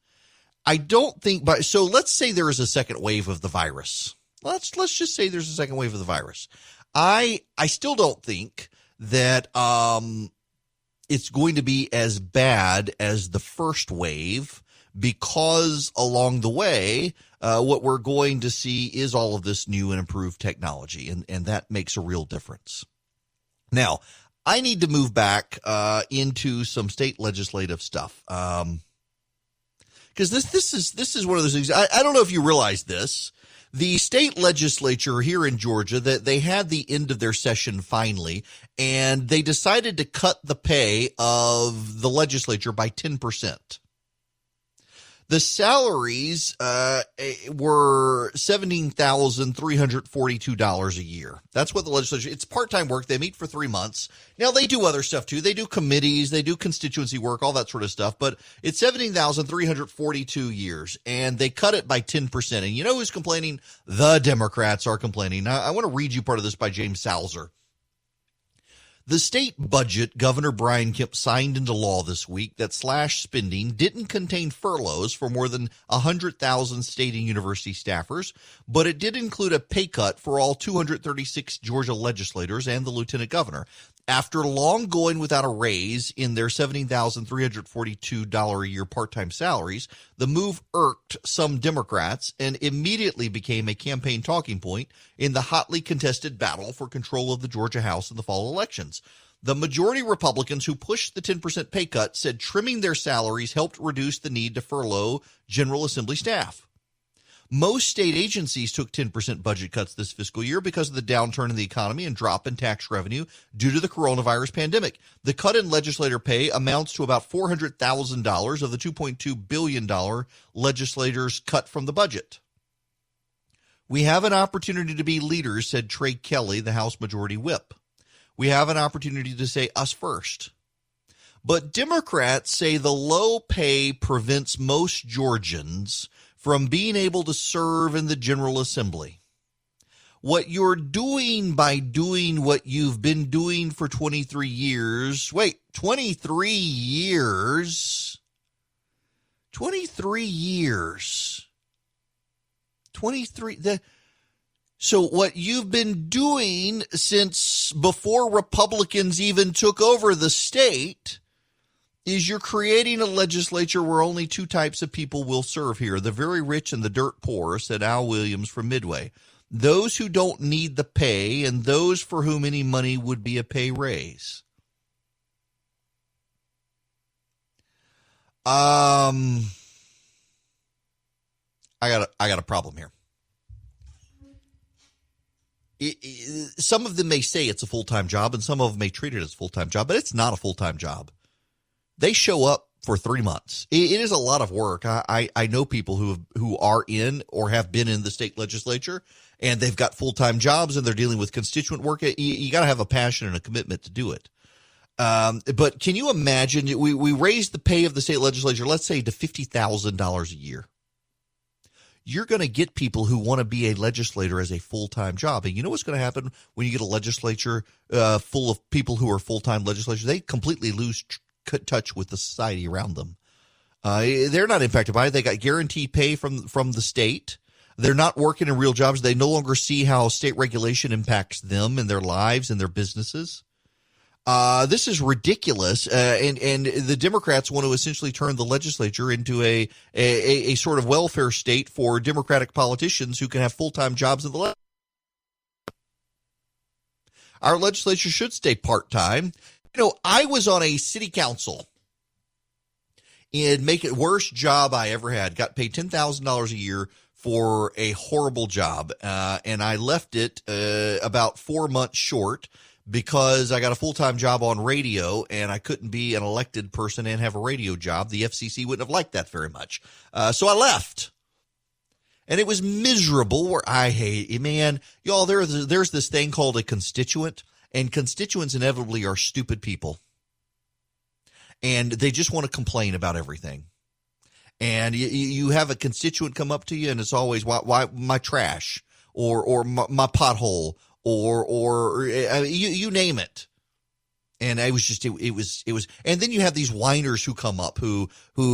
Speaker 1: I don't think, but so let's say there is a second wave of the virus. Let's just say there's a second wave of the virus. I still don't think that it's going to be as bad as the first wave, because along the way, what we're going to see is all of this new and improved technology, and that makes a real difference. Now, I need to move back into some state legislative stuff, because this is one of those things. I don't know if you realize this. The state legislature here in Georgia, that they had the end of their session finally, and they decided to cut the pay of the legislature by 10%. The salaries were $17,342 a year. That's what the legislature, it's part-time work. They meet for 3 months. Now, they do other stuff too. They do committees, they do constituency work, all that sort of stuff. But it's 17,342 years, and they cut it by 10%. And you know who's complaining? The Democrats are complaining. Now, I want to read you part of this by James Salzer. The state budget Governor Brian Kemp signed into law this week that slashed spending didn't contain furloughs for more than 100,000 state and university staffers, but it did include a pay cut for all 236 Georgia legislators and the lieutenant governor. After long going without a raise in their $17,342 a year part-time salaries, the move irked some Democrats and immediately became a campaign talking point in the hotly contested battle for control of the Georgia House in the fall elections. The majority Republicans who pushed the 10% pay cut said trimming their salaries helped reduce the need to furlough General Assembly staff. Most state agencies took 10% budget cuts this fiscal year because of the downturn in the economy and drop in tax revenue due to the coronavirus pandemic. The cut in legislator pay amounts to about $400,000 of the $2.2 billion legislators cut from the budget. We have an opportunity to be leaders, said Trey Kelly, the House Majority Whip. We have an opportunity to say us first. But Democrats say the low pay prevents most Georgians from being able to serve in the General Assembly. What you're doing by doing what you've been doing for 23 years, 23 years, 23 years, 23, so what you've been doing since before Republicans even took over the state is you're creating a legislature where only two types of people will serve here, the very rich and the dirt poor, said Al Williams from Midway. Those who don't need the pay and those for whom any money would be a pay raise. I got a problem here. Some of them may say it's a full-time job and some of them may treat it as a full-time job, but it's not a full-time job. They show up for 3 months. It is a lot of work. I know people who are in or have been in the state legislature, and they've got full-time jobs and they're dealing with constituent work. You got to have a passion and a commitment to do it. But can you imagine, we raised the pay of the state legislature, let's say to $50,000 a year. You're going to get people who want to be a legislator as a full-time job. And you know what's going to happen when you get a legislature full of people who are full-time legislators? They completely lose touch with the society around them. They're not impacted by it. They got guaranteed pay from the state. They're not working in real jobs. They no longer see how state regulation impacts them and their lives and their businesses. This is ridiculous. And the Democrats want to essentially turn the legislature into a sort of welfare state for Democratic politicians who can have full-time jobs in the legislature. Our legislature should stay part-time. You know, I was on a city council and make it worst job I ever had. Got paid $10,000 a year for a horrible job. And I left it about 4 months short because I got a full-time job on radio and I couldn't be an elected person and have a radio job. The FCC wouldn't have liked that very much. So I left. And it was miserable where I hate it. Man, y'all, there's this thing called a constituent, and constituents inevitably are stupid people. And they just want to complain about everything. And you have a constituent come up to you, and it's always, why my trash or my pothole or you name it. And it was just, it was, and then you have these whiners who come up who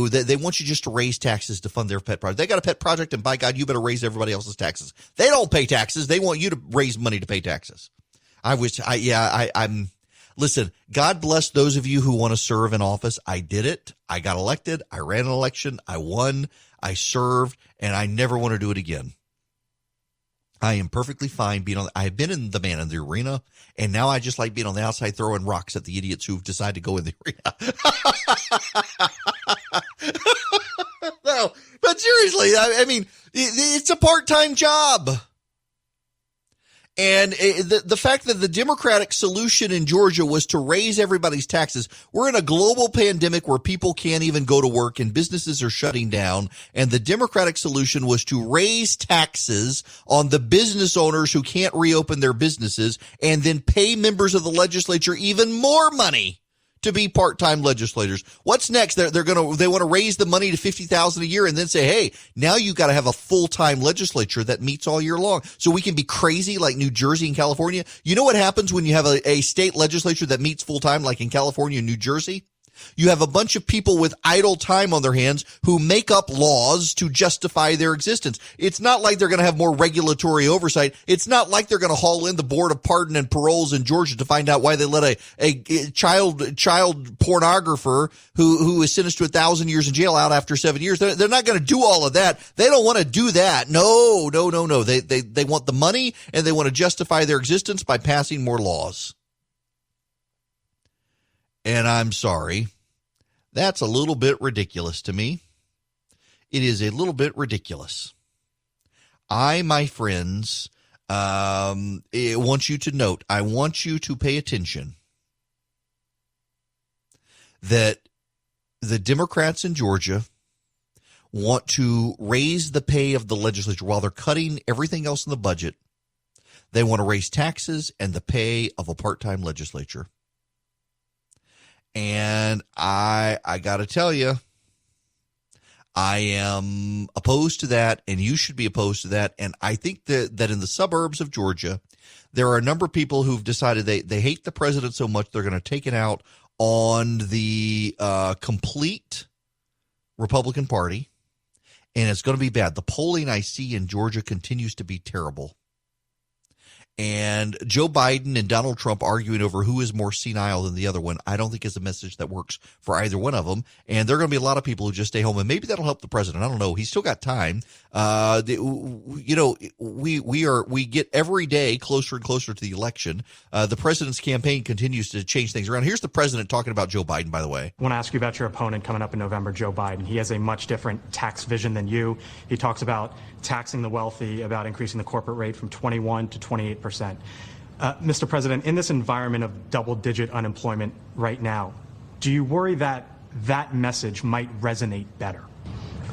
Speaker 1: they want you just to raise taxes to fund their pet project. They got a pet project, and by God, you better raise everybody else's taxes. They don't pay taxes. They want you to raise money to pay taxes. Listen, God bless those of you who want to serve in office. I did it. I got elected. I ran an election. I won. I served, and I never want to do it again. I am perfectly fine being I've been in the man in the arena, and now I just like being on the outside throwing rocks at the idiots who've decided to go in the arena. No, but seriously, I mean, it's a part-time job. And the fact that the Democratic solution in Georgia was to raise everybody's taxes. We're in a global pandemic where people can't even go to work and businesses are shutting down. And the Democratic solution was to raise taxes on the business owners who can't reopen their businesses and then pay members of the legislature even more money to be part-time legislators. What's next? They want to raise the money to $50,000 a year and then say, hey, now you got to have a full-time legislature that meets all year long so we can be crazy like New Jersey and California. You know what happens when you have a state legislature that meets full-time like in California and New Jersey? You have a bunch of people with idle time on their hands who make up laws to justify their existence. It's not like they're going to have more regulatory oversight. It's not like they're going to haul in the Board of Pardon and Paroles in Georgia to find out why they let a child pornographer who is sentenced to 1,000 years in jail out after 7 years. They're not going to do all of that. They don't want to do that. No. They want the money, and they want to justify their existence by passing more laws. And I'm sorry, that's a little bit ridiculous to me. It is a little bit ridiculous. My friends, I want you to note, I want you to pay attention that the Democrats in Georgia want to raise the pay of the legislature while they're cutting everything else in the budget. They want to raise taxes and the pay of a part-time legislature. And I got to tell you, I am opposed to that, and you should be opposed to that. And I think that in the suburbs of Georgia, there are a number of people who've decided they hate the president so much they're going to take it out on the complete Republican Party, and it's going to be bad. The polling I see in Georgia continues to be terrible. And Joe Biden and Donald Trump arguing over who is more senile than the other one, I don't think is a message that works for either one of them. And there are going to be a lot of people who just stay home, and maybe that'll help the president. I don't know. He's still got time. We get every day closer and closer to the election. The president's campaign continues to change things around. Here's the president talking about Joe Biden, by the way.
Speaker 6: I want to ask you about your opponent coming up in November, Joe Biden. He has a much different tax vision than you. He talks about taxing the wealthy, about increasing the corporate rate from 21 to 28%. Mr. President, in this environment of double-digit unemployment right now, do you worry that that message might resonate better?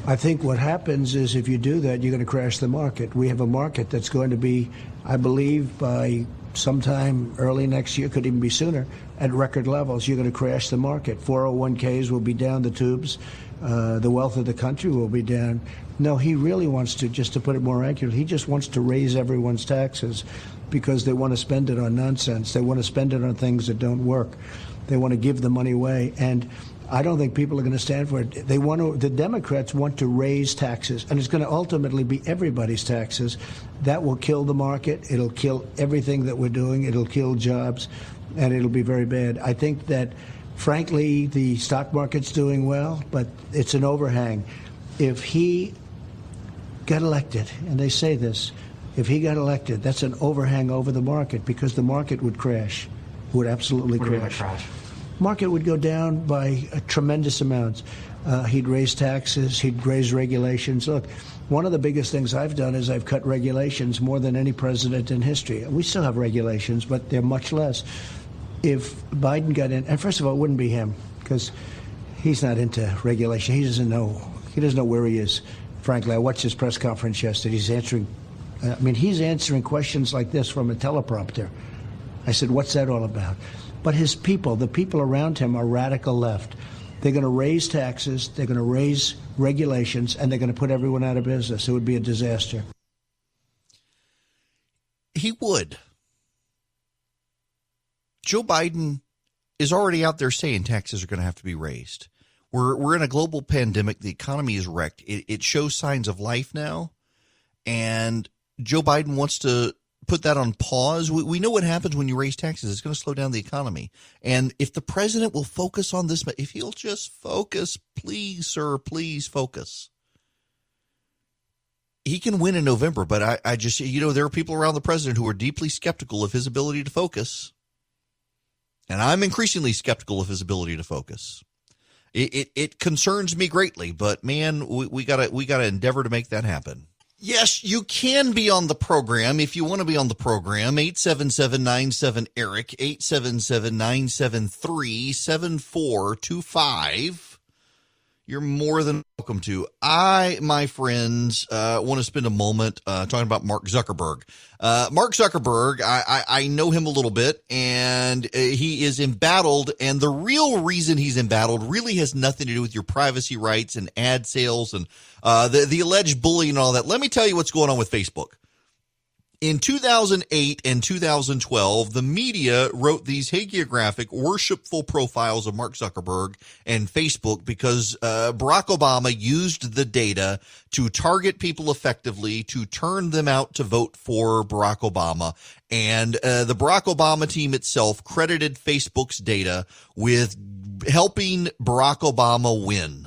Speaker 7: I think what happens is if you do that, you're going to crash the market. We have a market that's going to be, I believe, by sometime early next year, could even be sooner, at record levels. You're going to crash the market. 401ks will be down the tubes. The wealth of the country will be down. No, he really wants to, just to put it more accurately, he just wants to raise everyone's taxes because they want to spend it on nonsense. They want to spend it on things that don't work. They want to give the money away. And I don't think people are going to stand for it. The Democrats want to raise taxes, and it's going to ultimately be everybody's taxes. That will kill the market. It'll kill everything that we're doing. It'll kill jobs, and it'll be very bad. I think that, frankly, the stock market's doing well, but it's an overhang. If he got elected, and they say this, if he got elected, that's an overhang over the market because the market would crash, would absolutely crash. Market would go down by tremendous amounts. He'd raise taxes. He'd raise regulations. Look, one of the biggest things I've done is I've cut regulations more than any president in history. We still have regulations, but they're much less. If Biden got in, and first of all, it wouldn't be him because he's not into regulation. He doesn't know where he is. frankly. I watched his press conference yesterday. He's answering questions like this from a teleprompter. I said, what's that all about? But his people, the people around him, are radical left. They're going to raise taxes, they're going to raise regulations, and they're going to put everyone out of business. It would be a disaster.
Speaker 1: He would. Joe Biden is already out there saying taxes are going to have to be raised. We're in a global pandemic. The economy is wrecked. It shows signs of life now, and Joe Biden wants to put that on pause. We know what happens when you raise taxes. It's going to slow down the economy. And if the president will focus on this, if he'll just focus, please, sir, please focus. He can win in November, but I just, there are people around the president who are deeply skeptical of his ability to focus. And I'm increasingly skeptical of his ability to focus. It concerns me greatly, but man, we gotta endeavor to make that happen. Yes, you can be on the program if you want to be on the program. 877-97-ERIC, 877-973-7425. You're more than welcome to. My friends, want to spend a moment talking about Mark Zuckerberg. Mark Zuckerberg, I know him a little bit, and he is embattled, and the real reason he's embattled really has nothing to do with your privacy rights and ad sales and the alleged bullying and all that. Let me tell you what's going on with Facebook. In 2008 and 2012, the media wrote these hagiographic, worshipful profiles of Mark Zuckerberg and Facebook because Barack Obama used the data to target people effectively, to turn them out to vote for Barack Obama. And the Barack Obama team itself credited Facebook's data with helping Barack Obama win.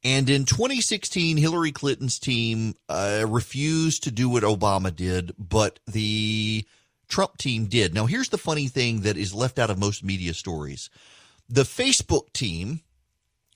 Speaker 1: And in 2016, Hillary Clinton's team refused to do what Obama did, but the Trump team did. Now, here's the funny thing that is left out of most media stories. The Facebook team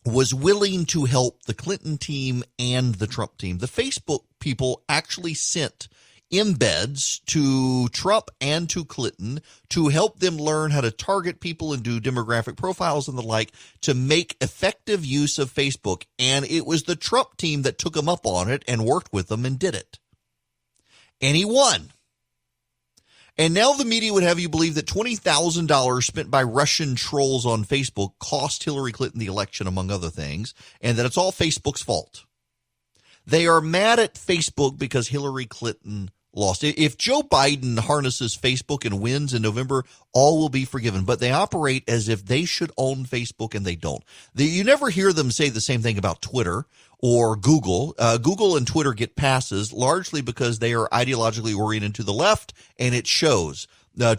Speaker 1: was willing to help the Clinton team and the Trump team. The Facebook people actually sent embeds to Trump and to Clinton to help them learn how to target people and do demographic profiles and the like to make effective use of Facebook. And it was the Trump team that took him up on it and worked with them and did it. And he won. And now the media would have you believe that $20,000 spent by Russian trolls on Facebook cost Hillary Clinton the election, among other things, and that it's all Facebook's fault. They are mad at Facebook because Hillary Clinton lost. If Joe Biden harnesses Facebook and wins in November, all will be forgiven. But they operate as if they should own Facebook, and they don't. You never hear them say the same thing about Twitter or Google. Google and Twitter get passes largely because they are ideologically oriented to the left, and it shows.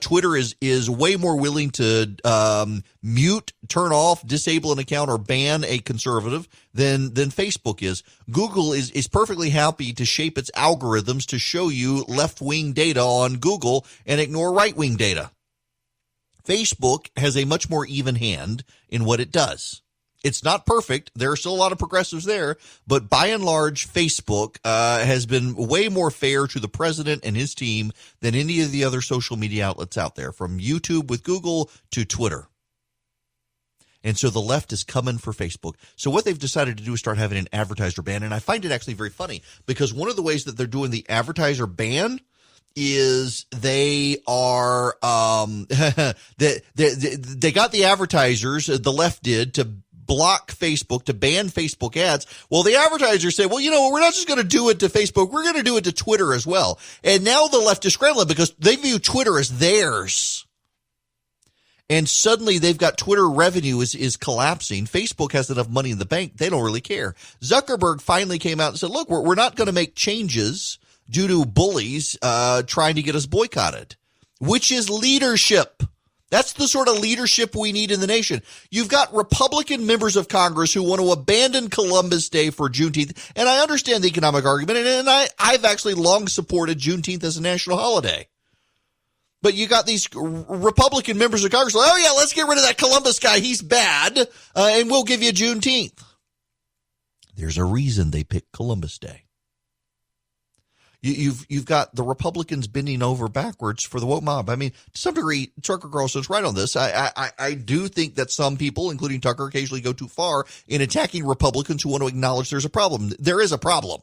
Speaker 1: Twitter is way more willing to mute, turn off, disable an account, or ban a conservative than Facebook is. Google is perfectly happy to shape its algorithms to show you left-wing data on Google and ignore right-wing data. Facebook has a much more even hand in what it does. It's not perfect. There are still a lot of progressives there, but by and large, Facebook has been way more fair to the president and his team than any of the other social media outlets out there, from YouTube with Google to Twitter. And so the left is coming for Facebook. So what they've decided to do is start having an advertiser ban, and I find it actually very funny because one of the ways that they're doing the advertiser ban is they are they got the advertisers, the left did, to block Facebook, to ban Facebook ads. Well, the advertisers say, well, we're not just going to do it to Facebook. We're going to do it to Twitter as well. And now the left is scrambling because they view Twitter as theirs. And suddenly they've got Twitter revenue is collapsing. Facebook has enough money in the bank. They don't really care. Zuckerberg finally came out and said, look, we're not going to make changes due to bullies trying to get us boycotted, which is leadership. That's the sort of leadership we need in the nation. You've got Republican members of Congress who want to abandon Columbus Day for Juneteenth. And I understand the economic argument, and I've actually long supported Juneteenth as a national holiday. But you got these Republican members of Congress like, oh, yeah, let's get rid of that Columbus guy. He's bad, and we'll give you Juneteenth. There's a reason they picked Columbus Day. You've got the Republicans bending over backwards for the woke mob. I mean, to some degree, Tucker Carlson's right on this. I do think that some people, including Tucker, occasionally go too far in attacking Republicans who want to acknowledge there's a problem. There is a problem.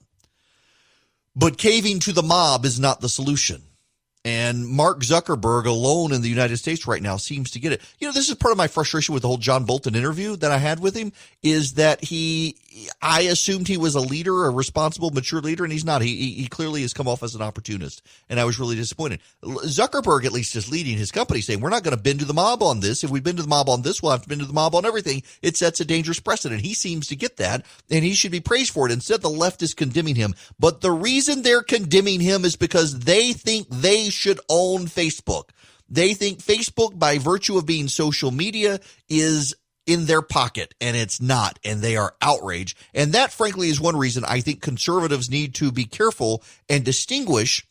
Speaker 1: But caving to the mob is not the solution. And Mark Zuckerberg alone in the United States right now seems to get it. You know, this is part of my frustration with the whole John Bolton interview that I had with him, is that I assumed he was a leader, a responsible, mature leader, and he's not. He clearly has come off as an opportunist, and I was really disappointed. Zuckerberg at least is leading his company, saying, we're not going to bend to the mob on this. If we bend to the mob on this, we'll have to bend to the mob on everything. It sets a dangerous precedent. He seems to get that, and he should be praised for it. Instead, the left is condemning him. But the reason they're condemning him is because they think they should own Facebook. They think Facebook, by virtue of being social media, is in their pocket, and it's not, and they are outraged. And that, frankly, is one reason I think conservatives need to be careful and distinguish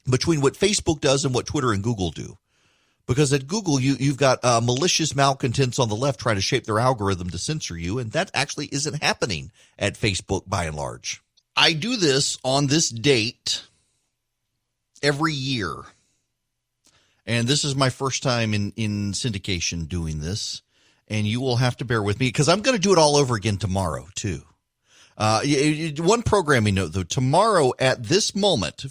Speaker 1: between what Facebook does and what Twitter and Google do. Because at Google, you've got malicious malcontents on the left trying to shape their algorithm to censor you, and that actually isn't happening at Facebook by and large. I do this on this date every year, and this is my first time in syndication doing this. And you will have to bear with me because I'm going to do it all over again tomorrow, too. One programming note, though. Tomorrow at this moment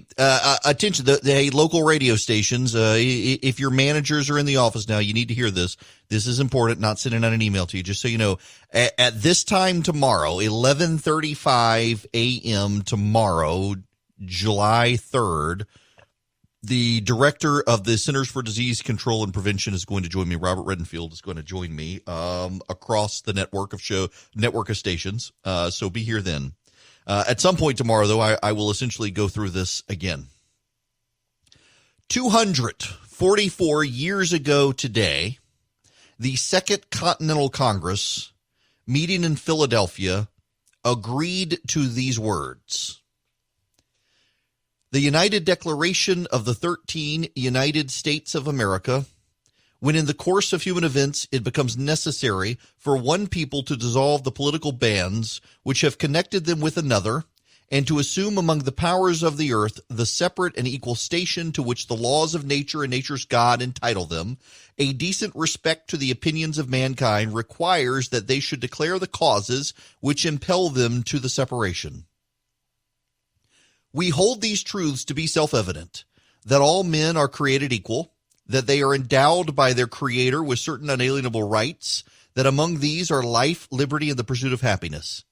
Speaker 1: attention, the local radio stations, if your managers are in the office now, you need to hear this. This is important, not sending out an email to you, just so you know. At this time tomorrow, 11:35 a.m. tomorrow, July 3rd, the director of the Centers for Disease Control and Prevention is going to join me. Robert Redenfield is going to join me across the network of stations. So be here then. At some point tomorrow, though, I will essentially go through this again. 244 years ago today, the Second Continental Congress, meeting in Philadelphia, agreed to these words. The United Declaration of the 13 United States of America, when in the course of human events it becomes necessary for one people to dissolve the political bands which have connected them with another, and to assume among the powers of the earth the separate and equal station to which the laws of nature and nature's God entitle them, a decent respect to the opinions of mankind requires that they should declare the causes which impel them to the separation. We hold these truths to be self-evident, that all men are created equal, that they are endowed by their Creator with certain unalienable rights, that among these are life, liberty, and the pursuit of happiness,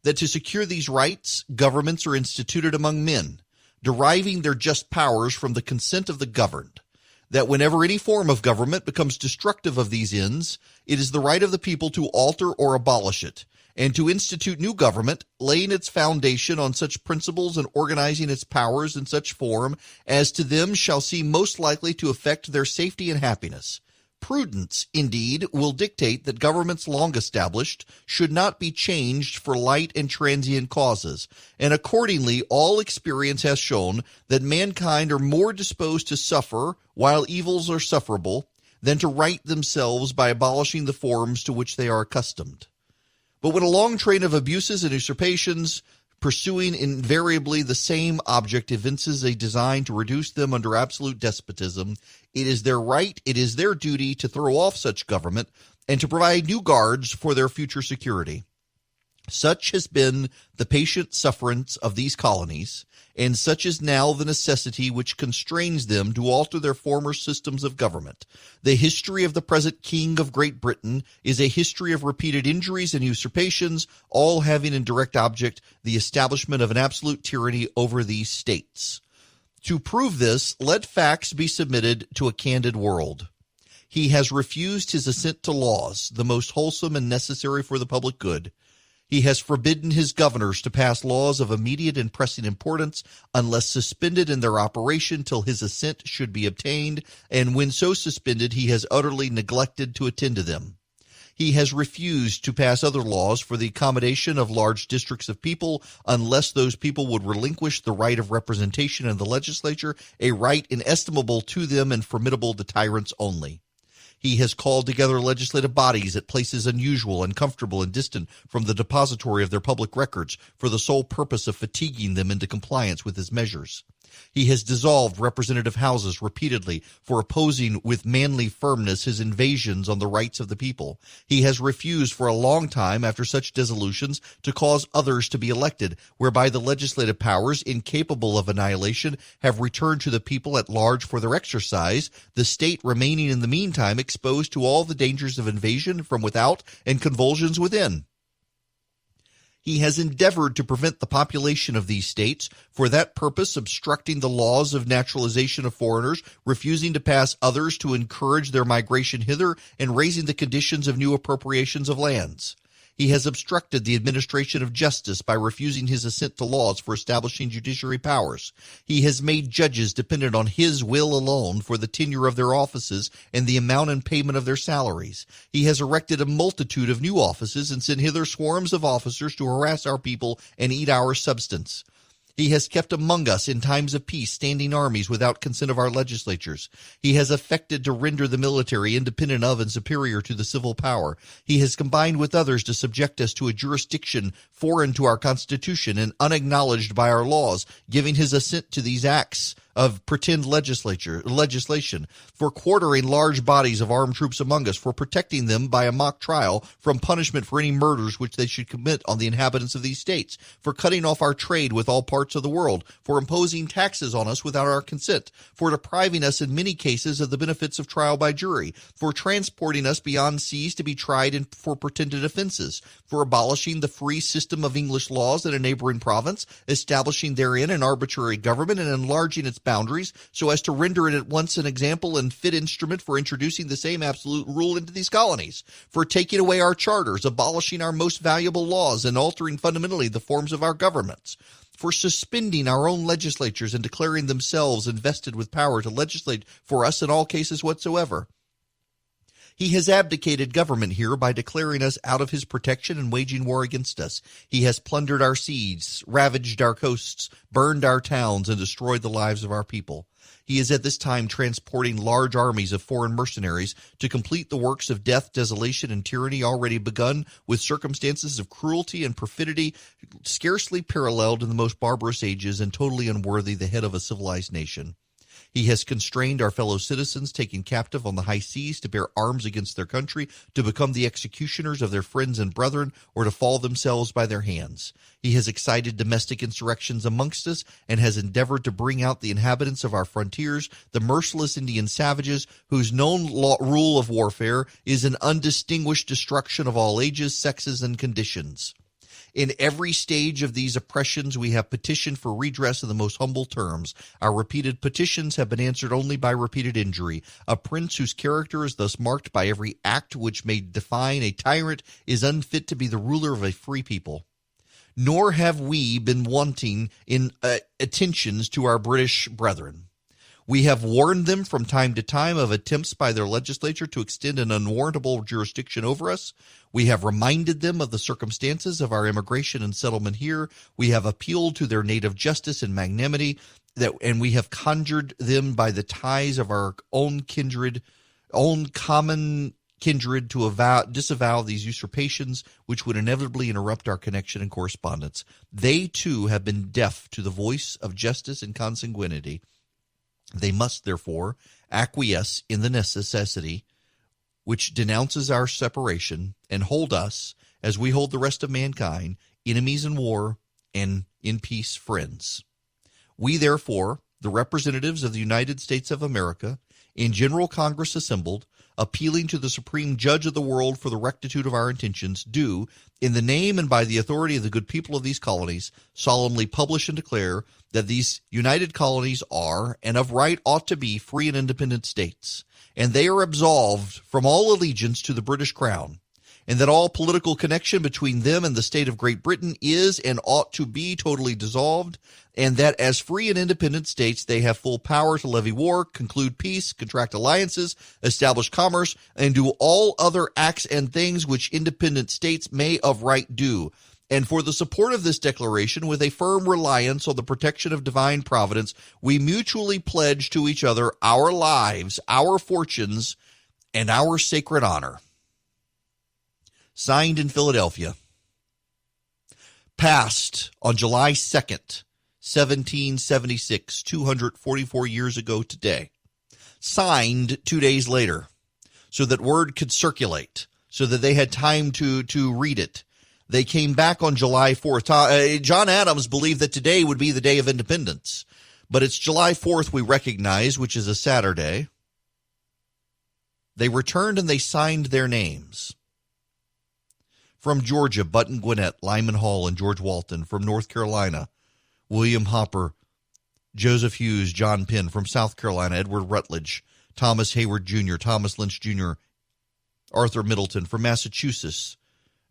Speaker 1: that to secure these rights, governments are instituted among men, deriving their just powers from the consent of the governed, that whenever any form of government becomes destructive of these ends, it is the right of the people to alter or abolish it, and to institute new government, laying its foundation on such principles and organizing its powers in such form as to them shall seem most likely to affect their safety and happiness. Prudence, indeed, will dictate that governments long established should not be changed for light and transient causes, and accordingly all experience has shown that mankind are more disposed to suffer while evils are sufferable than to right themselves by abolishing the forms to which they are accustomed. But when a long train of abuses and usurpations, pursuing invariably the same object, evinces a design to reduce them under absolute despotism, it is their right, it is their duty to throw off such government and to provide new guards for their future security. Such has been the patient sufferance of these colonies, and such is now the necessity which constrains them to alter their former systems of government. The history of the present King of Great Britain is a history of repeated injuries and usurpations, all having in direct object the establishment of an absolute tyranny over these states. To prove this, let facts be submitted to a candid world. He has refused his assent to laws, the most wholesome and necessary for the public good. He has forbidden his governors to pass laws of immediate and pressing importance unless suspended in their operation till his assent should be obtained, and when so suspended he has utterly neglected to attend to them. He has refused to pass other laws for the accommodation of large districts of people unless those people would relinquish the right of representation in the legislature, a right inestimable to them and formidable to tyrants only. He has called together legislative bodies at places unusual, uncomfortable, and distant from the depository of their public records for the sole purpose of fatiguing them into compliance with his measures. He has dissolved representative houses repeatedly for opposing with manly firmness his invasions on the rights of the people. He has refused for a long time after such dissolutions to cause others to be elected, whereby the legislative powers, incapable of annihilation, have returned to the people at large for their exercise, the state remaining in the meantime exposed to all the dangers of invasion from without and convulsions within. He has endeavored to prevent the population of these states, for that purpose obstructing the laws of naturalization of foreigners, refusing to pass others to encourage their migration hither, and raising the conditions of new appropriations of lands. He has obstructed the administration of justice by refusing his assent to laws for establishing judiciary powers. He has made judges dependent on his will alone for the tenure of their offices and the amount and payment of their salaries. He has erected a multitude of new offices and sent hither swarms of officers to harass our people and eat our substance. He has kept among us in times of peace standing armies without consent of our legislatures. He has affected to render the military independent of and superior to the civil power. He has combined with others to subject us to a jurisdiction foreign to our Constitution and unacknowledged by our laws, giving his assent to these acts of pretend legislation, for quartering large bodies of armed troops among us, for protecting them by a mock trial from punishment for any murders which they should commit on the inhabitants of these states, for cutting off our trade with all parts of the world, for imposing taxes on us without our consent, for depriving us in many cases of the benefits of trial by jury, for transporting us beyond seas to be tried for pretended offenses, for abolishing the free system of English laws in a neighboring province, establishing therein an arbitrary government and enlarging its boundaries so as to render it at once an example and fit instrument for introducing the same absolute rule into these colonies, for taking away our charters, abolishing our most valuable laws, and altering fundamentally the forms of our governments, for suspending our own legislatures and declaring themselves invested with power to legislate for us in all cases whatsoever. He has abdicated government here by declaring us out of his protection and waging war against us. He has plundered our seas, ravaged our coasts, burned our towns, and destroyed the lives of our people. He is at this time transporting large armies of foreign mercenaries to complete the works of death, desolation, and tyranny already begun with circumstances of cruelty and perfidy scarcely paralleled in the most barbarous ages and totally unworthy the head of a civilized nation. He has constrained our fellow citizens taken captive on the high seas to bear arms against their country, to become the executioners of their friends and brethren, or to fall themselves by their hands. He has excited domestic insurrections amongst us, and has endeavored to bring out the inhabitants of our frontiers, the merciless Indian savages, whose known rule of warfare is an undistinguished destruction of all ages, sexes, and conditions. In every stage of these oppressions, we have petitioned for redress in the most humble terms. Our repeated petitions have been answered only by repeated injury. A prince whose character is thus marked by every act which may define a tyrant is unfit to be the ruler of a free people. Nor have we been wanting in attentions to our British brethren. We have warned them from time to time of attempts by their legislature to extend an unwarrantable jurisdiction over us. We have reminded them of the circumstances of our immigration and settlement here. We have appealed to their native justice and magnanimity, and we have conjured them by the ties of our own common kindred to disavow these usurpations which would inevitably interrupt our connection and correspondence. They, too, have been deaf to the voice of justice and consanguinity. They must, therefore, acquiesce in the necessity which denounces our separation and hold us, as we hold the rest of mankind, enemies in war and in peace friends. We, therefore, the representatives of the United States of America, in General Congress assembled, appealing to the Supreme Judge of the world for the rectitude of our intentions, do, in the name and by the authority of the good people of these colonies, solemnly publish and declare that these united colonies are, and of right ought to be, free and independent states, and they are absolved from all allegiance to the British Crown, and that all political connection between them and the state of Great Britain is and ought to be totally dissolved, and that as free and independent states they have full power to levy war, conclude peace, contract alliances, establish commerce, and do all other acts and things which independent states may of right do. And for the support of this declaration, with a firm reliance on the protection of divine providence, we mutually pledge to each other our lives, our fortunes, and our sacred honor. Signed in Philadelphia. Passed on July 2nd, 1776, 244 years ago today. Signed 2 days later so that word could circulate, so that they had time to read it. They came back on July 4th. John Adams believed that today would be the day of independence, but it's July 4th we recognize, which is a Saturday. They returned and they signed their names. From Georgia, Button Gwinnett, Lyman Hall, and George Walton. From North Carolina, William Hopper, Joseph Hughes, John Penn. From South Carolina, Edward Rutledge, Thomas Hayward Jr., Thomas Lynch Jr., Arthur Middleton. From Massachusetts,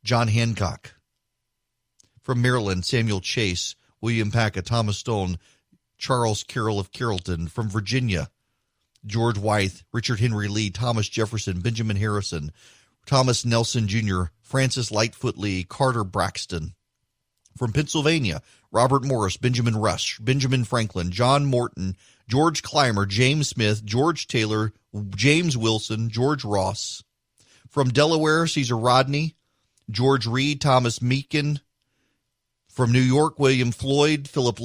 Speaker 1: John Hancock. From Maryland, Samuel Chase, William Paca, Thomas Stone, Charles Carroll of Carrollton. From Virginia, George Wythe, Richard Henry Lee, Thomas Jefferson, Benjamin Harrison, Thomas Nelson Jr., Francis Lightfoot Lee, Carter Braxton. From Pennsylvania, Robert Morris, Benjamin Rush, Benjamin Franklin, John Morton, George Clymer, James Smith, George Taylor, James Wilson, George Ross. From Delaware, Caesar Rodney, George Reed, Thomas Meakin. From New York, William Floyd, Philip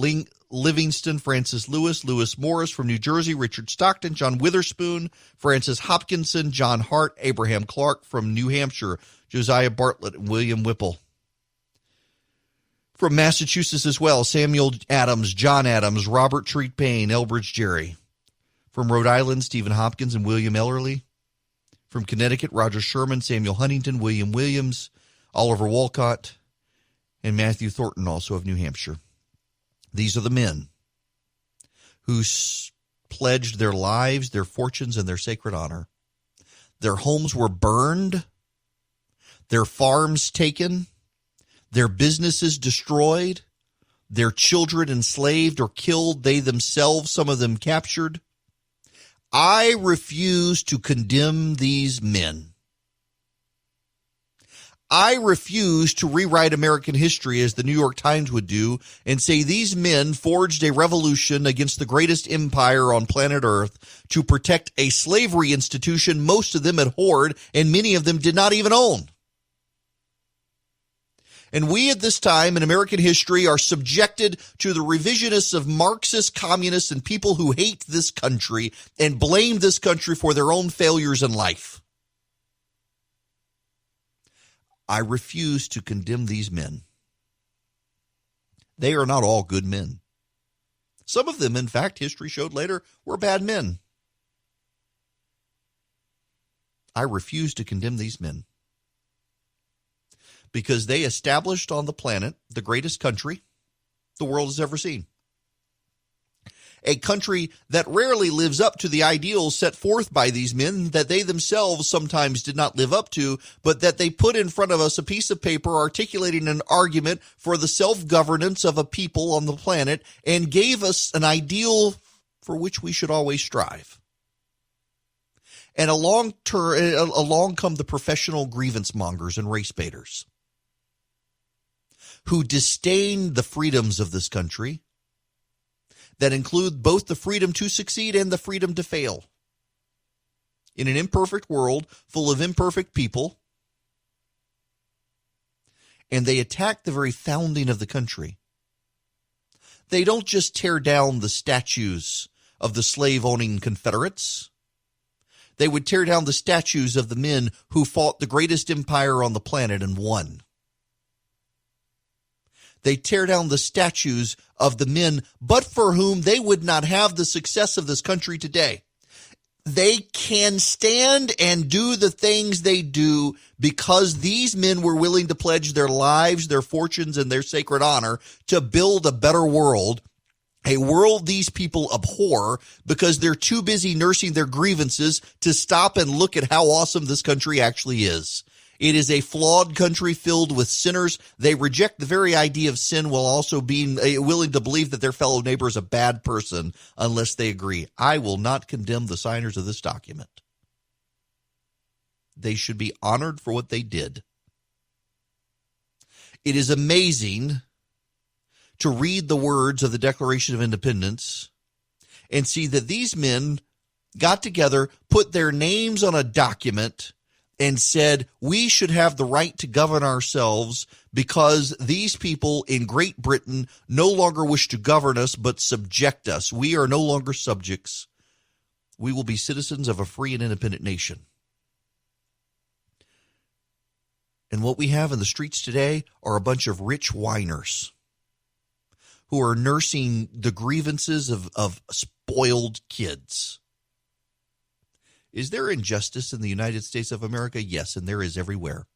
Speaker 1: Livingston, Francis Lewis, Lewis Morris. From New Jersey, Richard Stockton, John Witherspoon, Francis Hopkinson, John Hart, Abraham Clark. From New Hampshire, Josiah Bartlett and William Whipple. From Massachusetts as well, Samuel Adams, John Adams, Robert Treat Payne, Elbridge Gerry. From Rhode Island, Stephen Hopkins and William Ellerly. From Connecticut, Roger Sherman, Samuel Huntington, William Williams, Oliver Wolcott, and Matthew Thornton, also of New Hampshire. These are the men who pledged their lives, their fortunes, and their sacred honor. Their homes were burned, their farms taken, their businesses destroyed, their children enslaved or killed, they themselves, some of them captured. I refuse to condemn these men. I refuse to rewrite American history as the New York Times would do and say these men forged a revolution against the greatest empire on planet Earth to protect a slavery institution most of them abhorred and many of them did not even own. And we at this time in American history are subjected to the revisionists of Marxist communists and people who hate this country and blame this country for their own failures in life. I refuse to condemn these men. They are not all good men. Some of them, in fact, history showed later, were bad men. I refuse to condemn these men because they established on the planet the greatest country the world has ever seen. A country that rarely lives up to the ideals set forth by these men that they themselves sometimes did not live up to, but that they put in front of us a piece of paper articulating an argument for the self-governance of a people on the planet and gave us an ideal for which we should always strive. And along come the professional grievance mongers and race baiters who disdain the freedoms of this country that include both the freedom to succeed and the freedom to fail. In an imperfect world full of imperfect people, and they attack the very founding of the country. They don't just tear down the statues of the slave-owning Confederates. They would tear down the statues of the men who fought the greatest empire on the planet and won. They tear down the statues of the men, but for whom they would not have the success of this country today. They can stand and do the things they do because these men were willing to pledge their lives, their fortunes, and their sacred honor to build a better world, a world these people abhor because they're too busy nursing their grievances to stop and look at how awesome this country actually is. It is a flawed country filled with sinners. They reject the very idea of sin while also being willing to believe that their fellow neighbor is a bad person unless they agree. I will not condemn the signers of this document. They should be honored for what they did. It is amazing to read the words of the Declaration of Independence and see that these men got together, put their names on a document, and said, we should have the right to govern ourselves because these people in Great Britain no longer wish to govern us but subject us. We are no longer subjects. We will be citizens of a free and independent nation. And what we have in the streets today are a bunch of rich whiners who are nursing the grievances of spoiled kids. Is there injustice in the United States of America? Yes, and there is everywhere.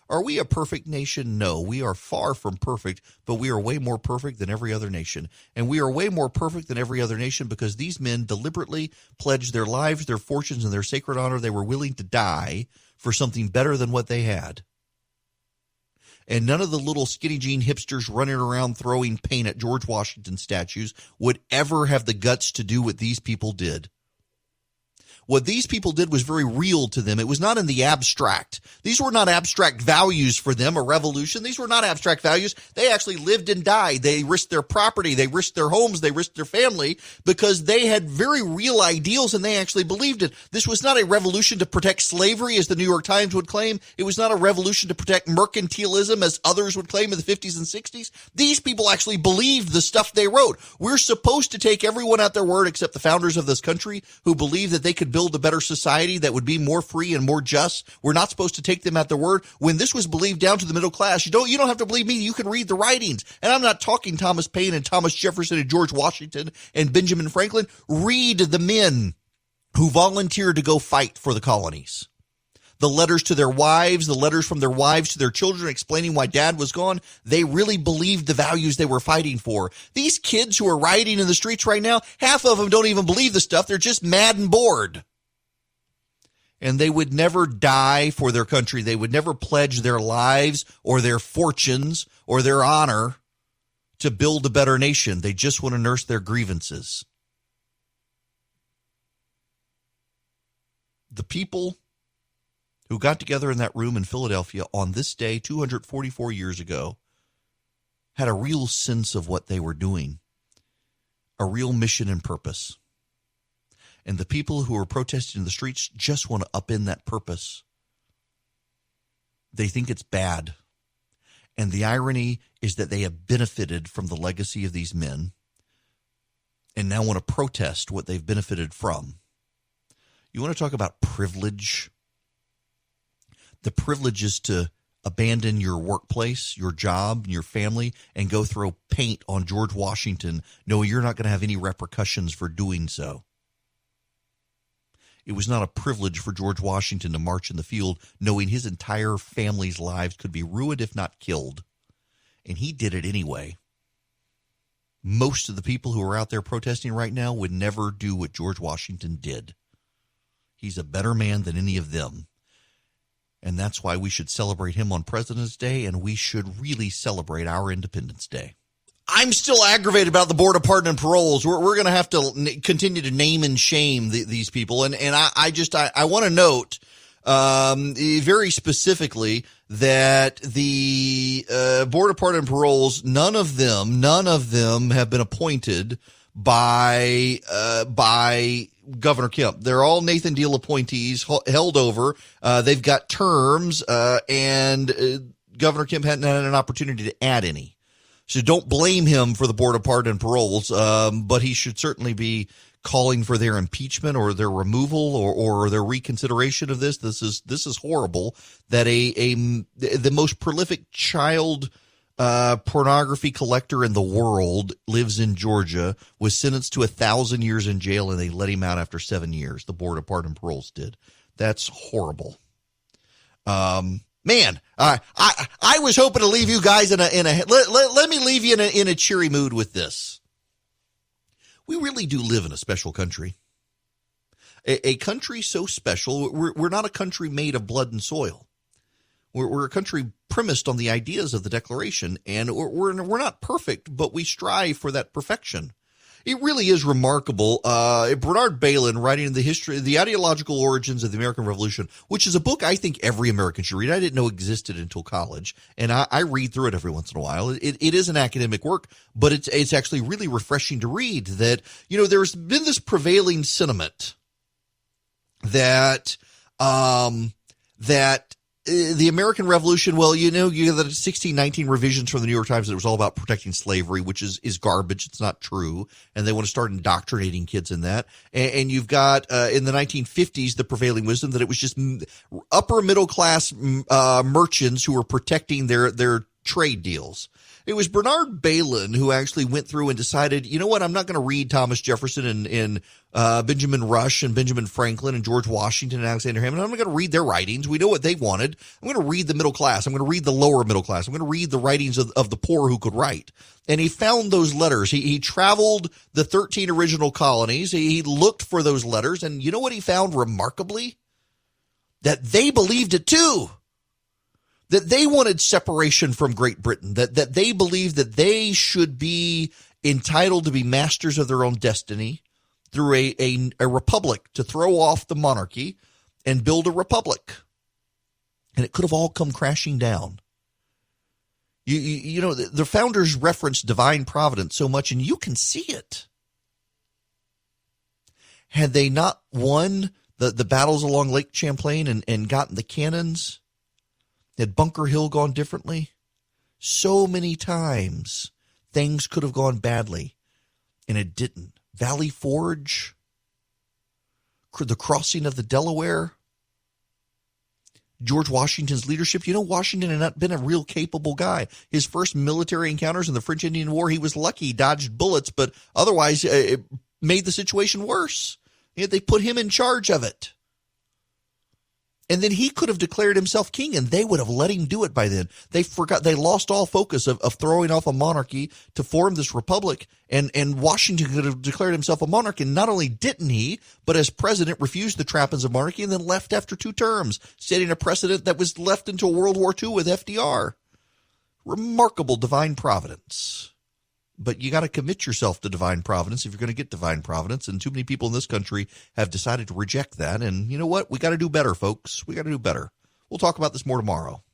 Speaker 1: Are we a perfect nation? No, we are far from perfect, but we are way more perfect than every other nation. And we are way more perfect than every other nation because these men deliberately pledged their lives, their fortunes, and their sacred honor. They were willing to die for something better than what they had. And none of the little skinny jean hipsters running around throwing paint at George Washington statues would ever have the guts to do what these people did. What these people did was very real to them. It was not in the abstract. These were not abstract values for them, a revolution. These were not abstract values. They actually lived and died. They risked their property. They risked their homes. They risked their family because they had very real ideals and they actually believed it. This was not a revolution to protect slavery, as the New York Times would claim. It was not a revolution to protect mercantilism, as others would claim in the 50s and 60s. These people actually believed the stuff they wrote. We're supposed to take everyone at their word except the founders of this country who believed that they could build a better society that would be more free and more just. We're not supposed to take them at their word. When this was believed down to the middle class, you don't have to believe me. You can read the writings. And I'm not talking Thomas Paine and Thomas Jefferson and George Washington and Benjamin Franklin. Read the men who volunteered to go fight for the colonies. The letters to their wives, the letters from their wives to their children explaining why dad was gone. They really believed the values they were fighting for. These kids who are rioting in the streets right now, half of them don't even believe the stuff. They're just mad and bored. And they would never die for their country. They would never pledge their lives or their fortunes or their honor to build a better nation. They just want to nurse their grievances. The people who got together in that room in Philadelphia on this day 244 years ago had a real sense of what they were doing, a real mission and purpose. And the people who are protesting in the streets just want to upend that purpose. They think it's bad. And the irony is that they have benefited from the legacy of these men and now want to protest what they've benefited from. You want to talk about privilege? The privilege is to abandon your workplace, your job, your family, and go throw paint on George Washington, knowing you're not going to have any repercussions for doing so. It was not a privilege for George Washington to march in the field knowing his entire family's lives could be ruined if not killed. And he did it anyway. Most of the people who are out there protesting right now would never do what George Washington did. He's a better man than any of them. And that's why we should celebrate him on President's Day, and we should really celebrate our Independence Day. I'm still aggravated about the Board of Pardon and Paroles. We're going to have to continue to name and shame these people. And I want to note very specifically that the Board of Pardon and Paroles, none of them have been appointed by Governor Kemp. They're all Nathan Deal appointees held over. They've got terms, and Governor Kemp hadn't had an opportunity to add any. So don't blame him for the Board of Pardon and Paroles, but he should certainly be calling for their impeachment or their removal or their reconsideration of this. This is horrible that the most prolific child pornography collector in the world lives in Georgia, was sentenced to 1,000 years in jail, and they let him out after 7 years. The Board of Pardon and Paroles did. That's horrible. Man, I was hoping to leave you guys let me leave you in a cheery mood with this. We really do live in a special country. A country so special. We're not a country made of blood and soil. We're a country premised on the ideas of the Declaration, and we're not perfect, but we strive for that perfection. It really is remarkable. Bernard Bailyn, writing the ideological origins of the American Revolution, which is a book I think every American should read. I didn't know existed until college, and I read through it every once in a while. It is an academic work, but it's actually really refreshing to read that, there's been this prevailing sentiment that the American Revolution, well, you got the 1619 revisions from the New York Times that it was all about protecting slavery, which is garbage. It's not true. And they want to start indoctrinating kids in that. And you've got in the 1950s the prevailing wisdom that it was just upper middle class merchants who were protecting their trade deals. It was Bernard Bailyn who actually went through and decided, you know what, I'm not going to read Thomas Jefferson and Benjamin Rush and Benjamin Franklin and George Washington and Alexander Hamilton. I'm not going to read their writings. We know what they wanted. I'm going to read the middle class. I'm going to read the lower middle class. I'm going to read the writings of the poor who could write. And he found those letters. He traveled the 13 original colonies. He looked for those letters. And you know what he found remarkably? That they believed it too. That they wanted separation from Great Britain, that they believed that they should be entitled to be masters of their own destiny through a republic, to throw off the monarchy and build a republic. And it could have all come crashing down. You know, the founders referenced divine providence so much, and you can see it. Had they not won the battles along Lake Champlain and gotten the cannons, had Bunker Hill gone differently? So many times things could have gone badly, and it didn't. Valley Forge, the crossing of the Delaware, George Washington's leadership. You know, Washington had not been a real capable guy. His first military encounters in the French Indian War, he was lucky, he dodged bullets, but otherwise it made the situation worse. Yet they put him in charge of it. And then he could have declared himself king, and they would have let him do it by then. They lost all focus of throwing off a monarchy to form this republic, and Washington could have declared himself a monarch, and not only didn't he, but as president refused the trappings of monarchy and then left after 2 terms, setting a precedent that was left into World War II with FDR. Remarkable divine providence. But you got to commit yourself to divine providence if you're going to get divine providence. And too many people in this country have decided to reject that. And you know what? We got to do better, folks. We got to do better. We'll talk about this more tomorrow.